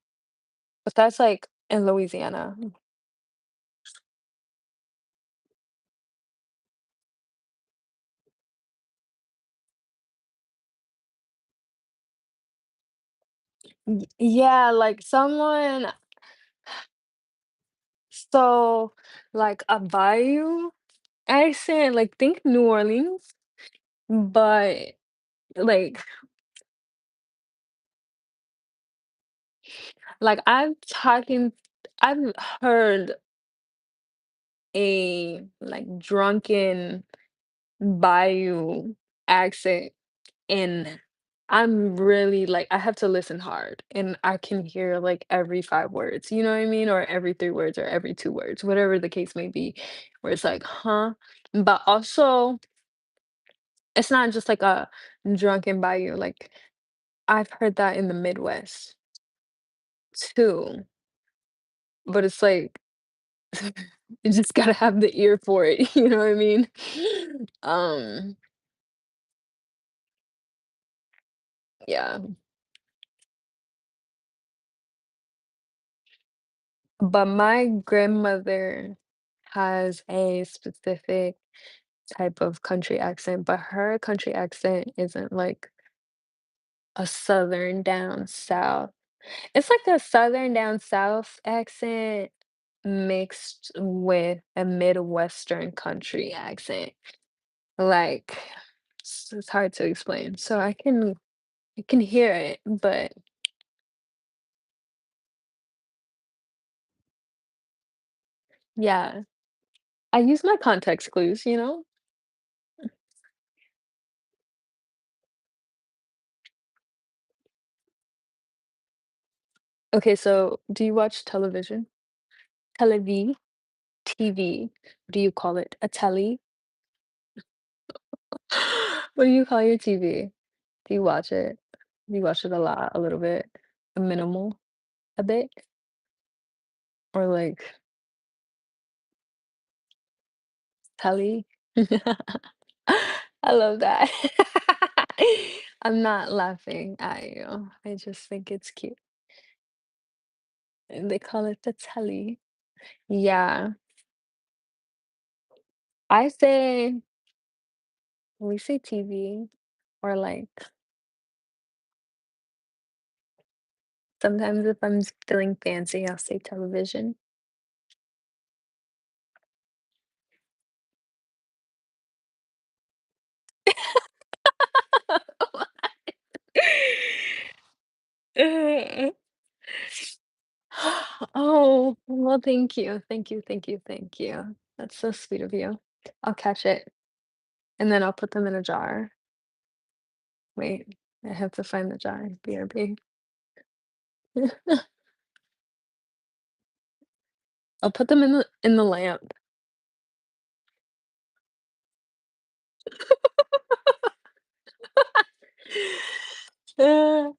S2: But that's, like, in Louisiana. Yeah, like, so, like, a bayou accent, like, think New Orleans, but, like I've heard a, like, drunken bayou accent. And I'm really like I have to listen hard, and I can hear, like, every 5 words, you know what I mean? Or every 3 words or every 2 words, whatever the case may be, where it's like, "Huh?" But also, it's not just like a drunken bayou, like, I've heard that in the Midwest too, but it's like, you just gotta have the ear for it, you know what I mean? Um, yeah, but my grandmother has a specific type of country accent, but her country accent isn't like a southern down south. It's like a southern down south accent mixed with a Midwestern country accent. Like it's hard to explain. So I can hear it, but yeah, I use my context clues. Okay, so do you watch television? Televi? TV? Do you call it a telly? What do you call your TV? Do you watch it? Do you watch it a lot, a little bit, a minimal, a bit, or like
S1: Telly. I love that. I'm not laughing at you. I just think it's cute. And they call it the telly. Yeah. I say we say TV or like sometimes if I'm feeling fancy, I'll say television. Oh, well, thank you. Thank you. Thank you. Thank you. That's so sweet of you. I'll catch it and then I'll put them in a jar. Wait, I have to find the jar. BRB. I'll put them in the lamp. Uh,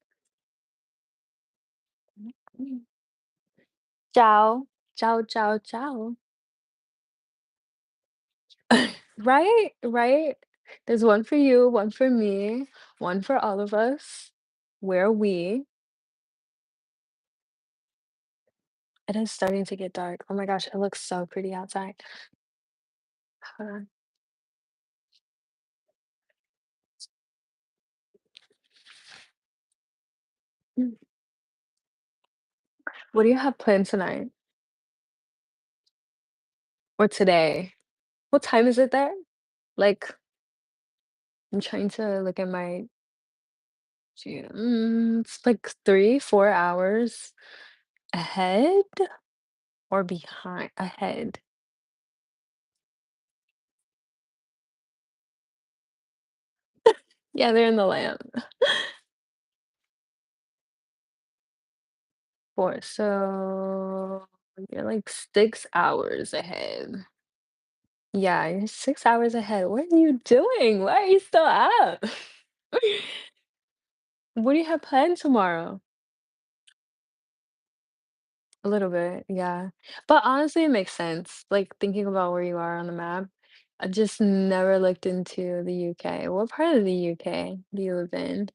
S1: Ciao. Ciao, ciao, ciao. Right? Right? There's one for you, one for me, one for all of us. We're we. It is starting to get dark. Oh my gosh, it looks so pretty outside. Hold on. Mm. What do you have planned tonight or today? What time is it there? Like, I'm trying to look at my it's like 3, 4 hours ahead or behind? Ahead. Yeah, they're in the lamp. 4, so you're like 6 hours ahead. Yeah, you're 6 hours ahead. What are you doing? Why are you still up? What do you have planned tomorrow? A little bit, yeah. But honestly, it makes sense. Like thinking about where you are on the map. I just never looked into the UK. What part of the UK do you live in?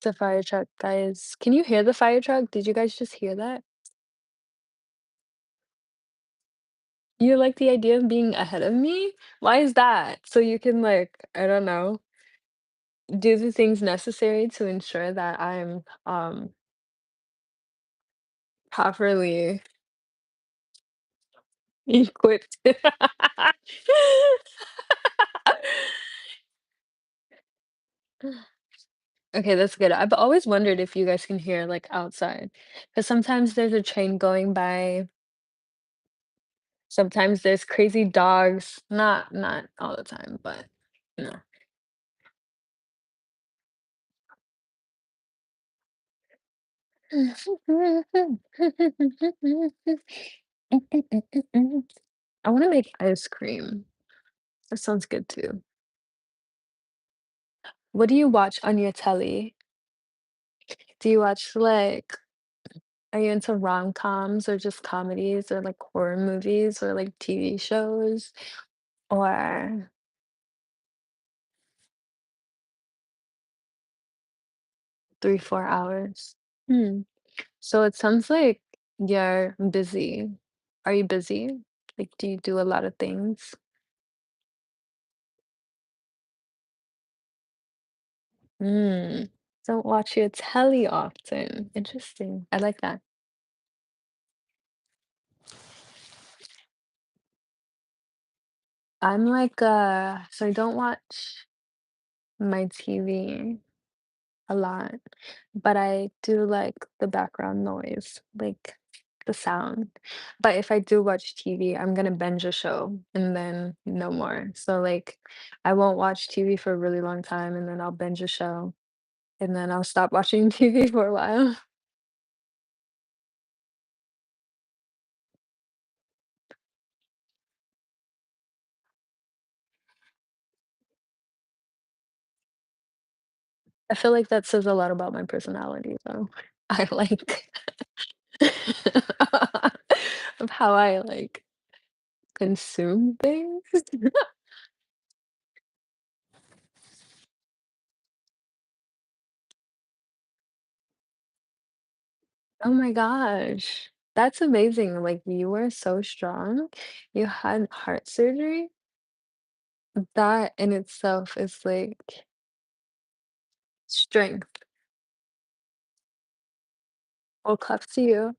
S1: The fire truck, guys. Can you hear the fire truck? Did you guys just hear that? You like the idea of being ahead of me? Why is that? So you can like, I don't know, do the things necessary to ensure that I'm properly equipped. Okay, that's good. I've always wondered if you guys can hear like outside. Because sometimes there's a train going by, sometimes there's crazy dogs. Not all the time, but no. I wanna make ice cream. That sounds good too. What do you watch on your telly? Do you watch, like are you into rom-coms or just comedies or, like, horror movies or, like, TV shows? Or 3, 4 hours? Hmm. So it sounds like you're busy. Are you busy? Like, do you do a lot of things? Mm. Don't watch your telly often. Interesting. I like that. I'm like, so I don't watch my TV a lot, but I do like the background noise, like the sound. But if I do watch TV, I'm gonna binge a show and then no more. So like I won't watch TV for a really long time and then I'll binge a show and then I'll stop watching TV for a while. I feel like that says a lot about my personality though. I like of
S2: how I like consume things. Oh my gosh. That's amazing. Like you were so strong. You had heart surgery. That in itself is like strength. Well, claps to you.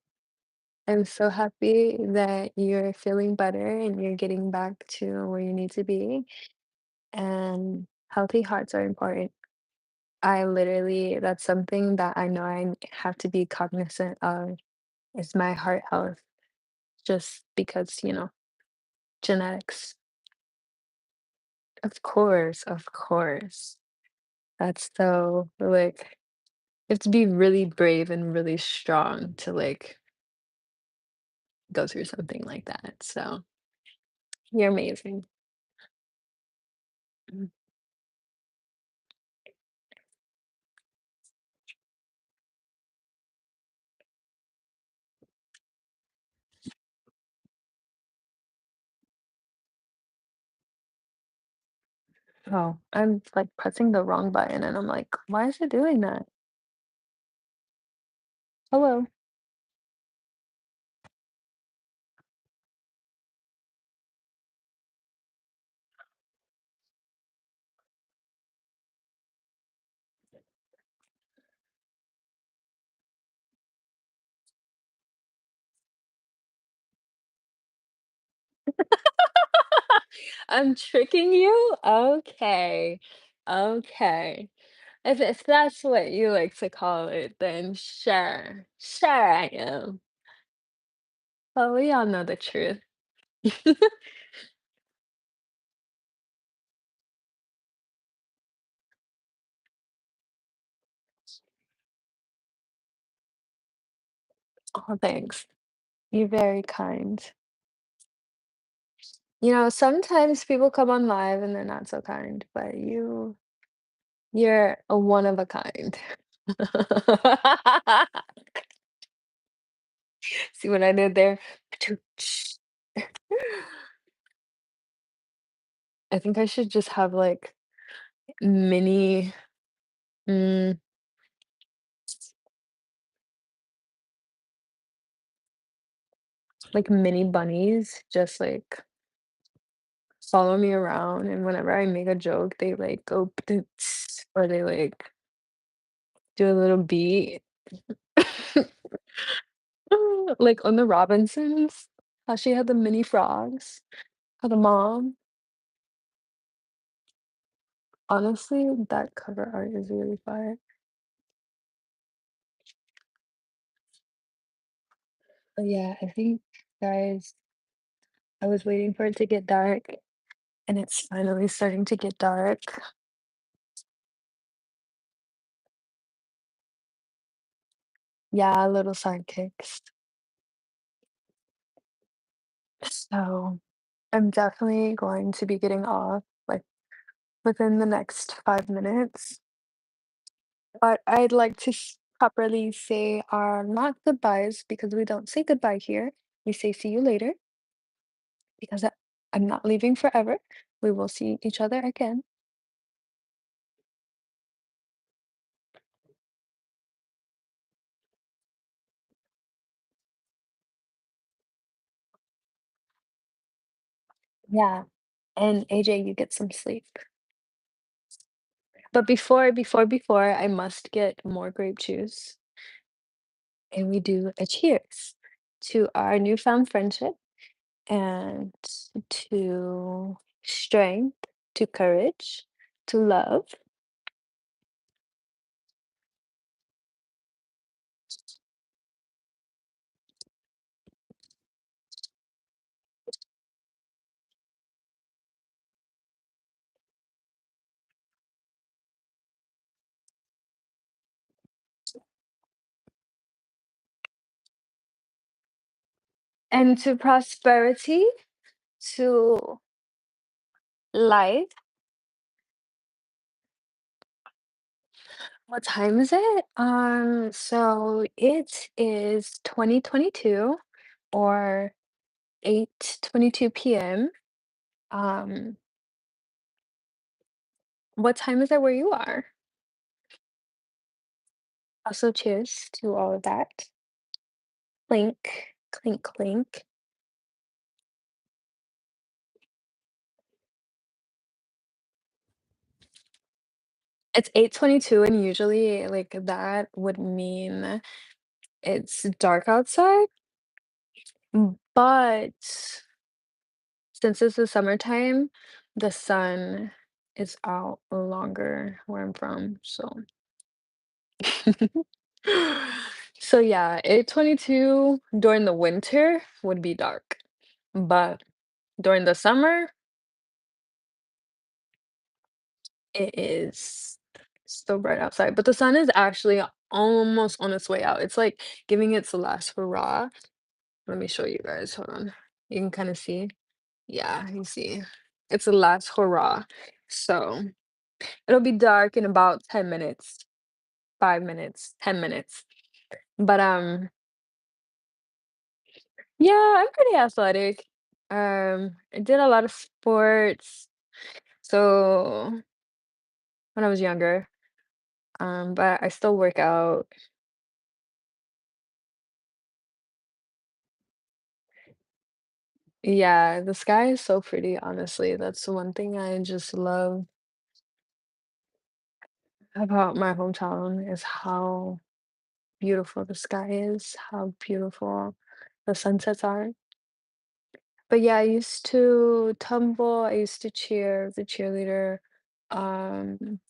S2: I'm so happy that you're feeling better and you're getting back to where you need to be. And healthy hearts are important. I literally, that's something that I know have to be cognizant of is my heart health, just because, genetics. Of course, of course. That's so like you have to be really brave and really strong to like go through something like that. So you're amazing. Mm. Oh, I'm like pressing the wrong button and I'm like, why is it doing that? Hello. I'm tricking you? Okay. Okay. If that's what you like to call it, then sure. Sure I am. But we all know the truth. Oh, thanks. You're very kind. Sometimes people come on live and they're not so kind, but you're a one of a kind. See what I did there? I think I should just have like mini, mm, like mini bunnies, just like follow me around, and whenever I make a joke, they like go or they like do a little beat. Like on the Robinsons, how she had the mini frogs, how the mom. Honestly, that cover art is really fire. But yeah, I think, guys, I was waiting for it to get dark, and it's finally starting to get dark. Yeah, little sidekicks. So I'm definitely going to be getting off like within the next 5 minutes. But I'd like to properly say our not goodbyes because we don't say goodbye here. We say see you later because I'm not leaving forever. We will see each other again. Yeah. And AJ, you get some sleep. But before, I must get more grape juice. And we do a cheers to our newfound friendship and to strength, to courage, to love, and to prosperity, to life. What time is it? So it is 2022 or
S1: 8:22 p.m. Um, what time is it where you are? Also, cheers to all of that. Clink, clink, clink. It's 8:22, and usually, like, that would mean it's dark outside, but since it's the summertime, the sun is out longer where I'm from, so so yeah, 8:22 during the winter would be dark, but during the summer, it is still bright outside, but the sun is actually almost on its way out. It's like giving its last hurrah. Let me show you guys. Hold on. You can kind of see. Yeah, you see. It's the last hurrah. So it'll be dark in about 10 minutes, 5 minutes, 10 minutes. But yeah, I'm pretty athletic. I did a lot of sports. So when I was younger, but I still work out. Yeah, the sky is so pretty, honestly. That's the one thing I just love about my hometown is how beautiful the sky is, how beautiful the sunsets are. But yeah, I used to tumble, I used to cheer, the cheerleader, um,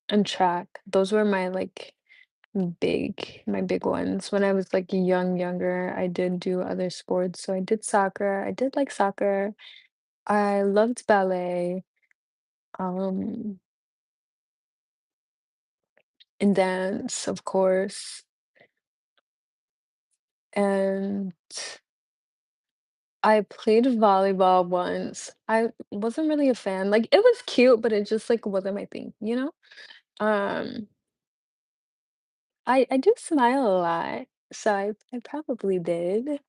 S1: and track. Those were my like my big ones. When I was like younger, I did do other sports. So I did soccer. I did like soccer. I loved ballet, um, and dance, of course. And I played volleyball once. I wasn't really a fan. Like it was cute, but it just like wasn't my thing, you know? Um, I do smile a lot, so I probably did.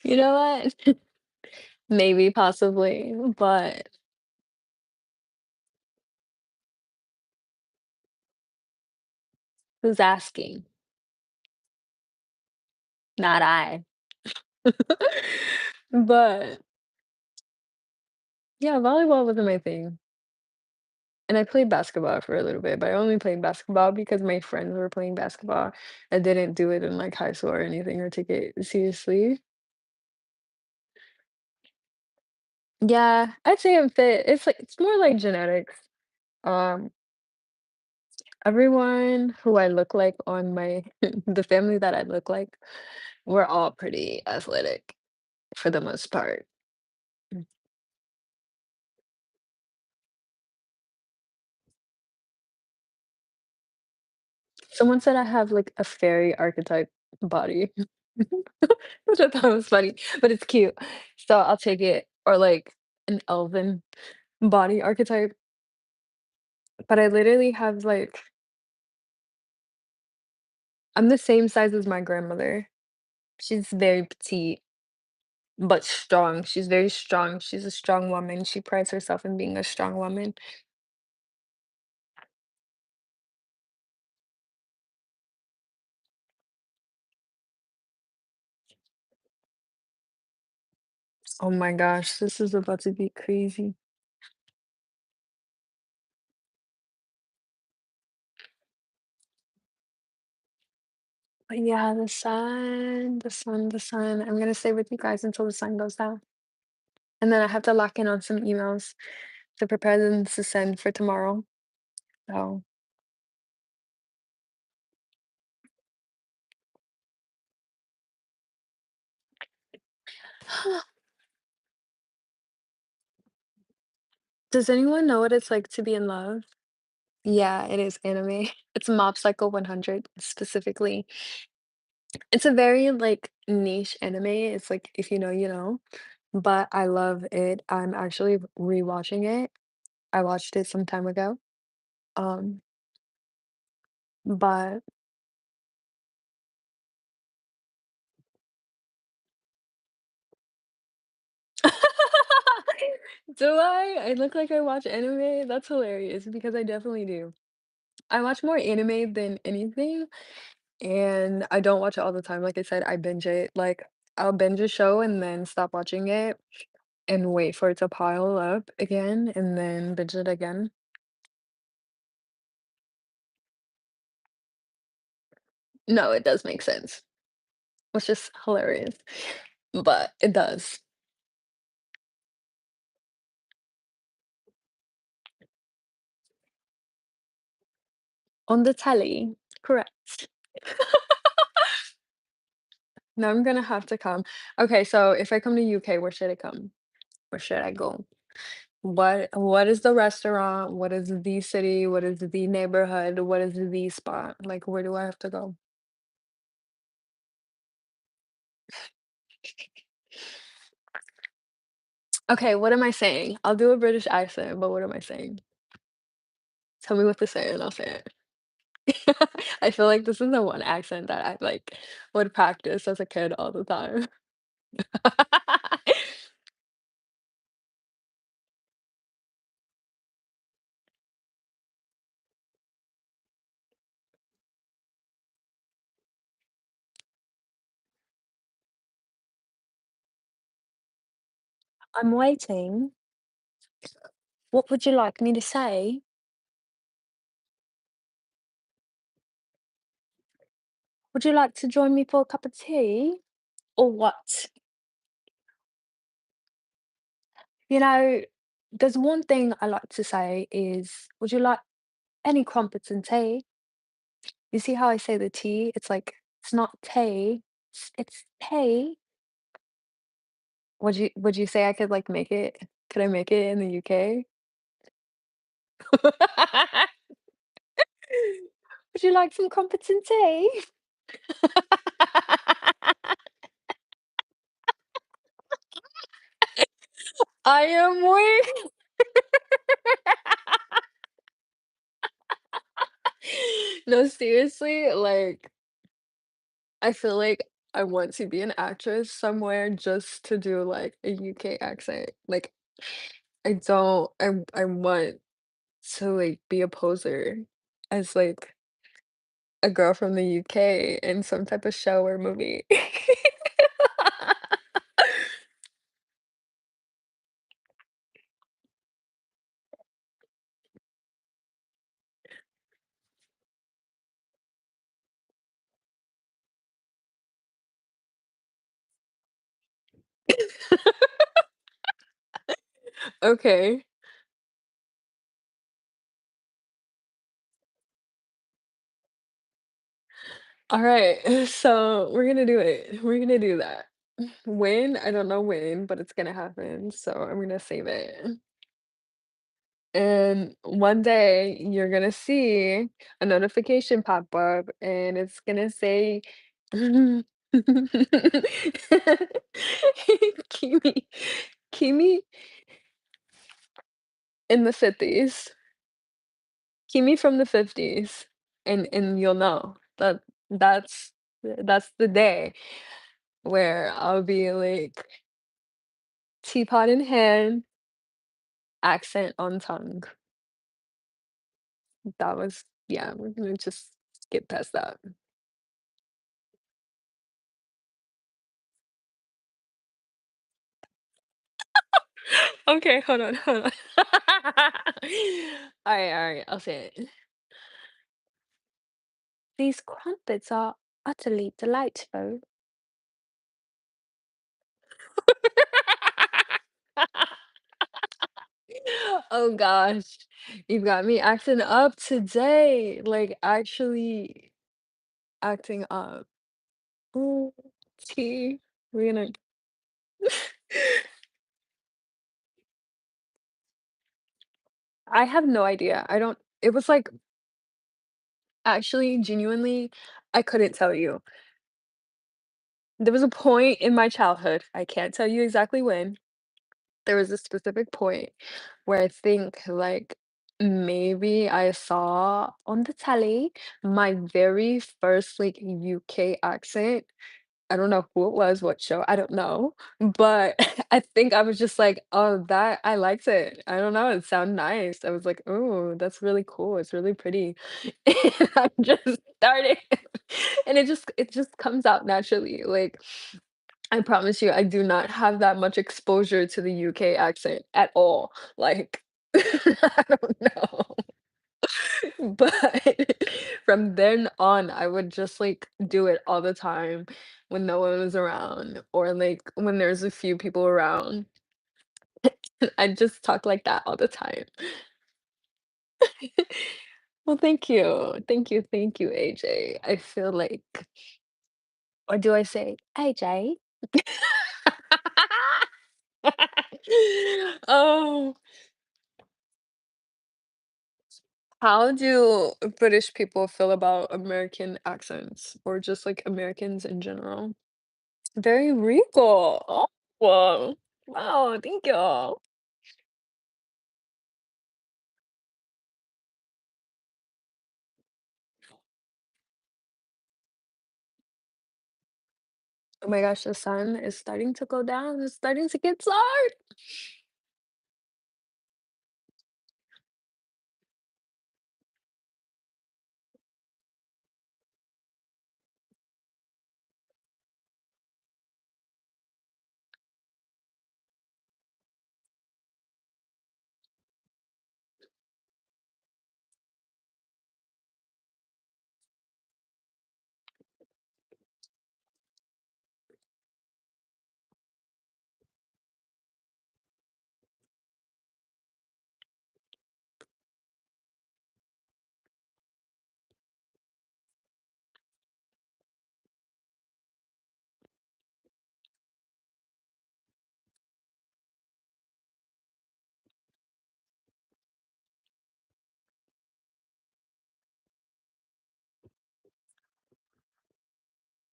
S1: You know what? Maybe, possibly, but who's asking? Not I. But yeah, volleyball wasn't my thing. And I played basketball for a little bit, but I only played basketball because my friends were playing basketball. I didn't do it in like high school or anything or take it seriously. Yeah, I'd say I'm fit. It's like it's more like genetics. Um, everyone who I look like on my the family that I look like, we're all pretty athletic for the most part. Mm. Someone said I have like a fairy archetype body, which I thought was funny, but it's cute. So I'll take it. Or like an elven body archetype. But I literally have like I'm the same size as my grandmother. She's very petite, but strong. She's very strong. She's a strong woman. She prides herself in being a strong woman. Oh my gosh, this is about to be crazy. But yeah, the sun, the sun, the sun. I'm gonna stay with you guys until the sun goes down. And then I have to lock in on some emails to prepare them to send for tomorrow. So does anyone know what it's like to be in love? Yeah, it is anime. It's Mob Psycho 100 specifically. It's a very like niche anime. It's like if you know, you know. But I love it. I'm actually rewatching it. I watched it some time ago. Um,
S2: But do I? I look like I watch anime? That's hilarious because I definitely do. I watch more anime than anything, and I don't watch it all the time. Like I said, I binge it. Like, I'll binge a show and then stop watching it and wait for it to pile up again and then binge it again. No, it does make sense, which is hilarious, but it does. On the telly, correct. Now I'm gonna have to come. Okay, so if I come to UK, where should I come? Where should I go? What is the restaurant? What is the city? What is the neighborhood? What is the spot? Like, where do I have to go? Okay, what am I saying? I'll do a British accent, but what am I saying? Tell me what to say and I'll say it. I feel like this is the one accent that I like would practice as a kid all the time. I'm waiting. What would you like me to say? Would you like to join me for a cup of tea? Or what? You know, there's one thing I like to say is, would you like any crumpets and tea? You see how I say the tea? It's like, it's not tea, it's tea. Would you say I could like make it? Could I make it in the UK? Would you like some crumpets and tea? I am weak. No, seriously, like, I feel like I want to be an actress somewhere just to do, like, a UK accent. Like, I want to, like, be a poser as, like, a girl from the UK in some type of show or movie. Okay. Alright, so we're gonna do it. We're gonna do that. When? I don't know when, but it's gonna happen, so I'm gonna save it. And one day you're gonna see a notification pop up and it's gonna say Kimi Kimi in the 50s. Kimi from the 50s. And you'll know that that's the day where I'll be like teapot in hand, accent on tongue. That was yeah, we're gonna just skip past that. Okay, hold on, hold on. Alright, I'll say it. These crumpets are utterly delightful. Oh gosh, you've got me acting up today, like actually acting up. Ooh, tea. We're gonna I have no idea. I don't it was like actually genuinely I couldn't tell you. There was a point in my childhood, I can't tell you exactly when. There was a specific point where I think like maybe I saw on the telly my very first like UK accent. I don't know who it was, what show, I don't know. But I think I was just like, oh, that I liked it. I don't know, it sounded nice. I was like, oh, that's really cool. It's really pretty. And I just started and it just comes out naturally. Like I promise you, I do not have that much exposure to the UK accent at all. Like, I don't know. But from then on, I would just like do it all the time when no one was around or like when there's a few people around. I just talk like that all the time. Well, thank you. Thank you. Thank you, AJ. I feel like, or do I say AJ? Oh, how do British people feel about American accents or just like Americans in general? Very regal. Oh, whoa. Wow, thank you. Oh my gosh, the sun is starting to go down. It's starting to get dark.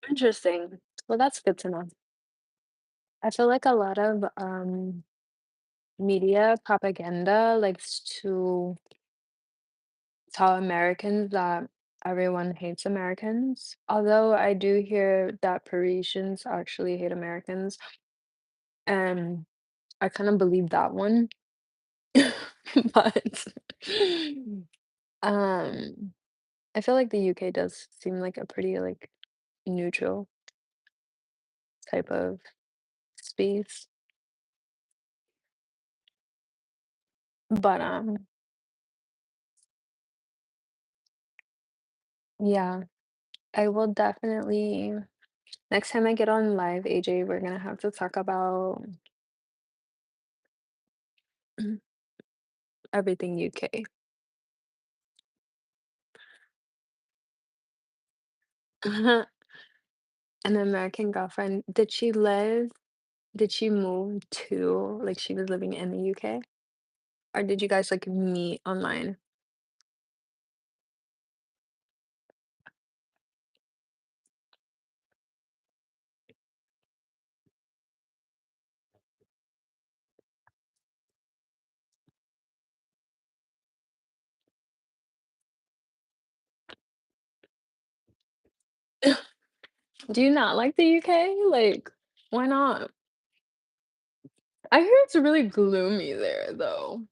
S2: Interesting. Well, that's good to know. I feel like a lot of media propaganda likes to tell Americans that everyone hates Americans. Although I do hear that Parisians actually hate Americans, and I kind of believe that one. But um I feel like the UK does seem like a pretty like neutral type of space. But yeah, I will definitely next time I get on live, AJ, we're gonna have to talk about everything UK. An American girlfriend. Did she move to like she was living in the UK? Or did you guys like meet online? Do you not like the UK? Like, why not? I hear it's really gloomy there though.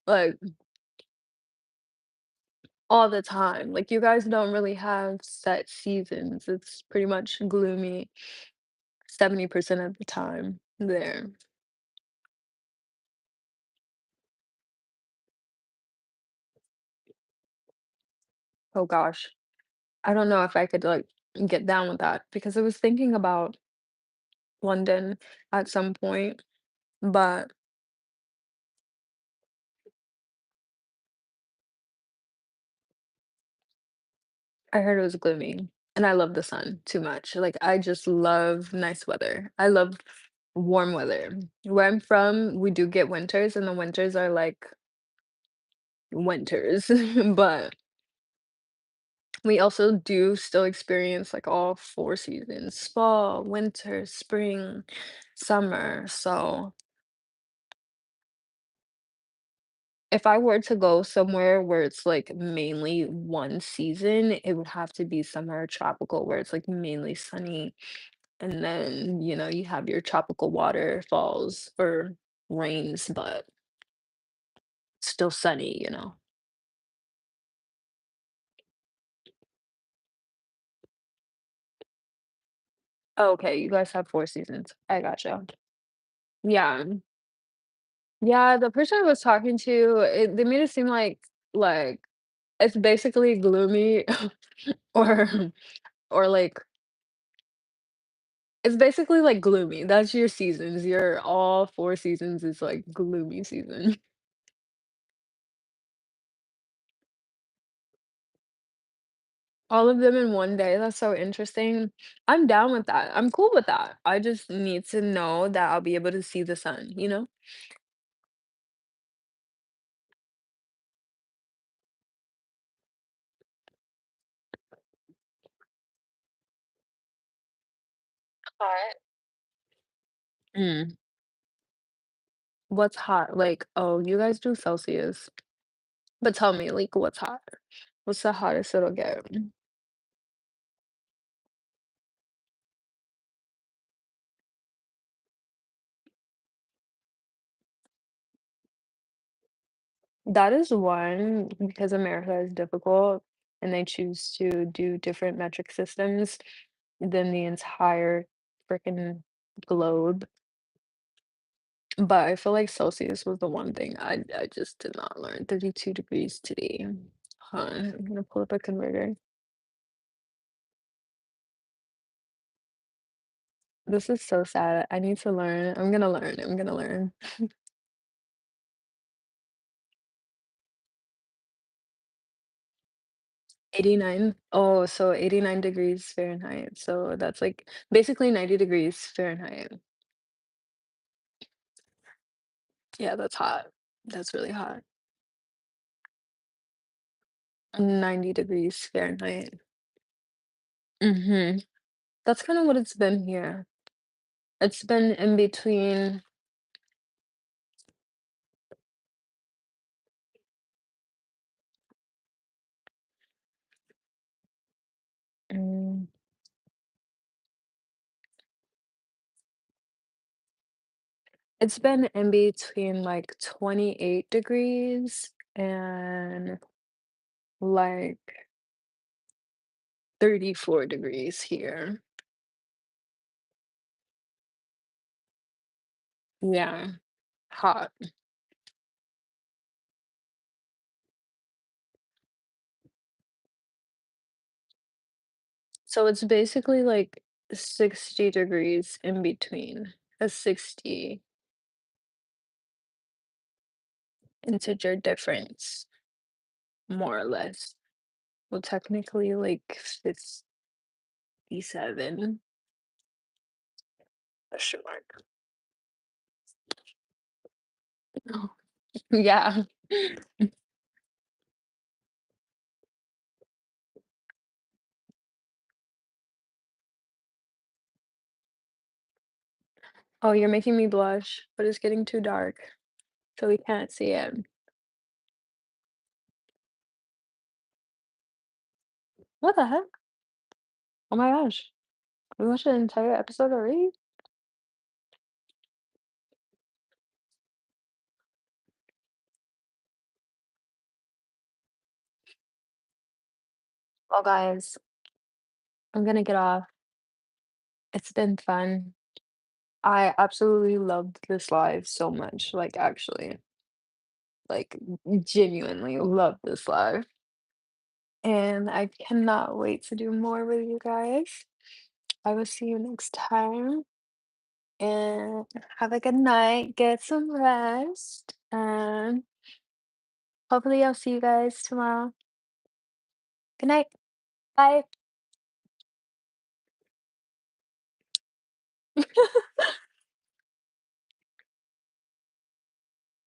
S2: Like all the time. Like you guys don't really have set seasons. It's pretty much gloomy 70% of the time there. Oh gosh. I don't know if I could like get down with that because I was thinking about London at some point, but I heard it was gloomy and I love the sun too much. Like I just love nice weather. I love warm weather. Where I'm from, we do get winters and the winters are like winters, but we also do still experience like all four seasons: fall, winter, spring, summer. So If I were to go somewhere where it's, like, mainly one season, it would have to be somewhere tropical where it's, like, mainly sunny, and then, you have your tropical waterfalls or rains, but still sunny. Okay, you guys have 4 seasons. I gotcha. Yeah. Yeah, the person I was talking to, they made it seem like, it's basically gloomy or or, like it's basically, like, gloomy. That's your seasons. Your all 4 seasons is, like, gloomy season. All of them in one day, that's so interesting. I'm down with that. I'm cool with that. I just need to know that I'll be able to see the sun? Hot. Mm. What's hot? Like, oh, you guys do Celsius. But tell me, like, what's hot? What's the hottest it'll get? That is one, because America is difficult and they choose to do different metric systems than the entire freaking globe. But I feel like Celsius was the one thing I just did not learn. 32 degrees today. Huh, I'm gonna pull up a converter. This is so sad. I need to learn. I'm gonna learn. I'm gonna learn. 89. Oh, so 89 degrees Fahrenheit. So that's like basically 90 degrees Fahrenheit. Yeah, that's hot. That's really hot. 90 degrees Fahrenheit. Mhm. That's kinda what it's been here. It's been in between. mm, it's been in between, like, 28 degrees and, like, 34 degrees here. Yeah, hot. So it's basically, like, 60 degrees in between. A 60 integer difference, more or less. Well, technically, like, 57, question mark. Yeah. Oh, you're making me blush, but it's getting too dark, so we can't see it. What the heck? Oh my gosh. We watched an entire episode already? Well, guys, I'm gonna get off. It's been fun. I absolutely loved this live so much. Like, actually, like, genuinely loved this live. And I cannot wait to do more with you guys. I will see you next time. And have a good night. Get some rest. And hopefully, I'll see you guys tomorrow. Good night. Bye.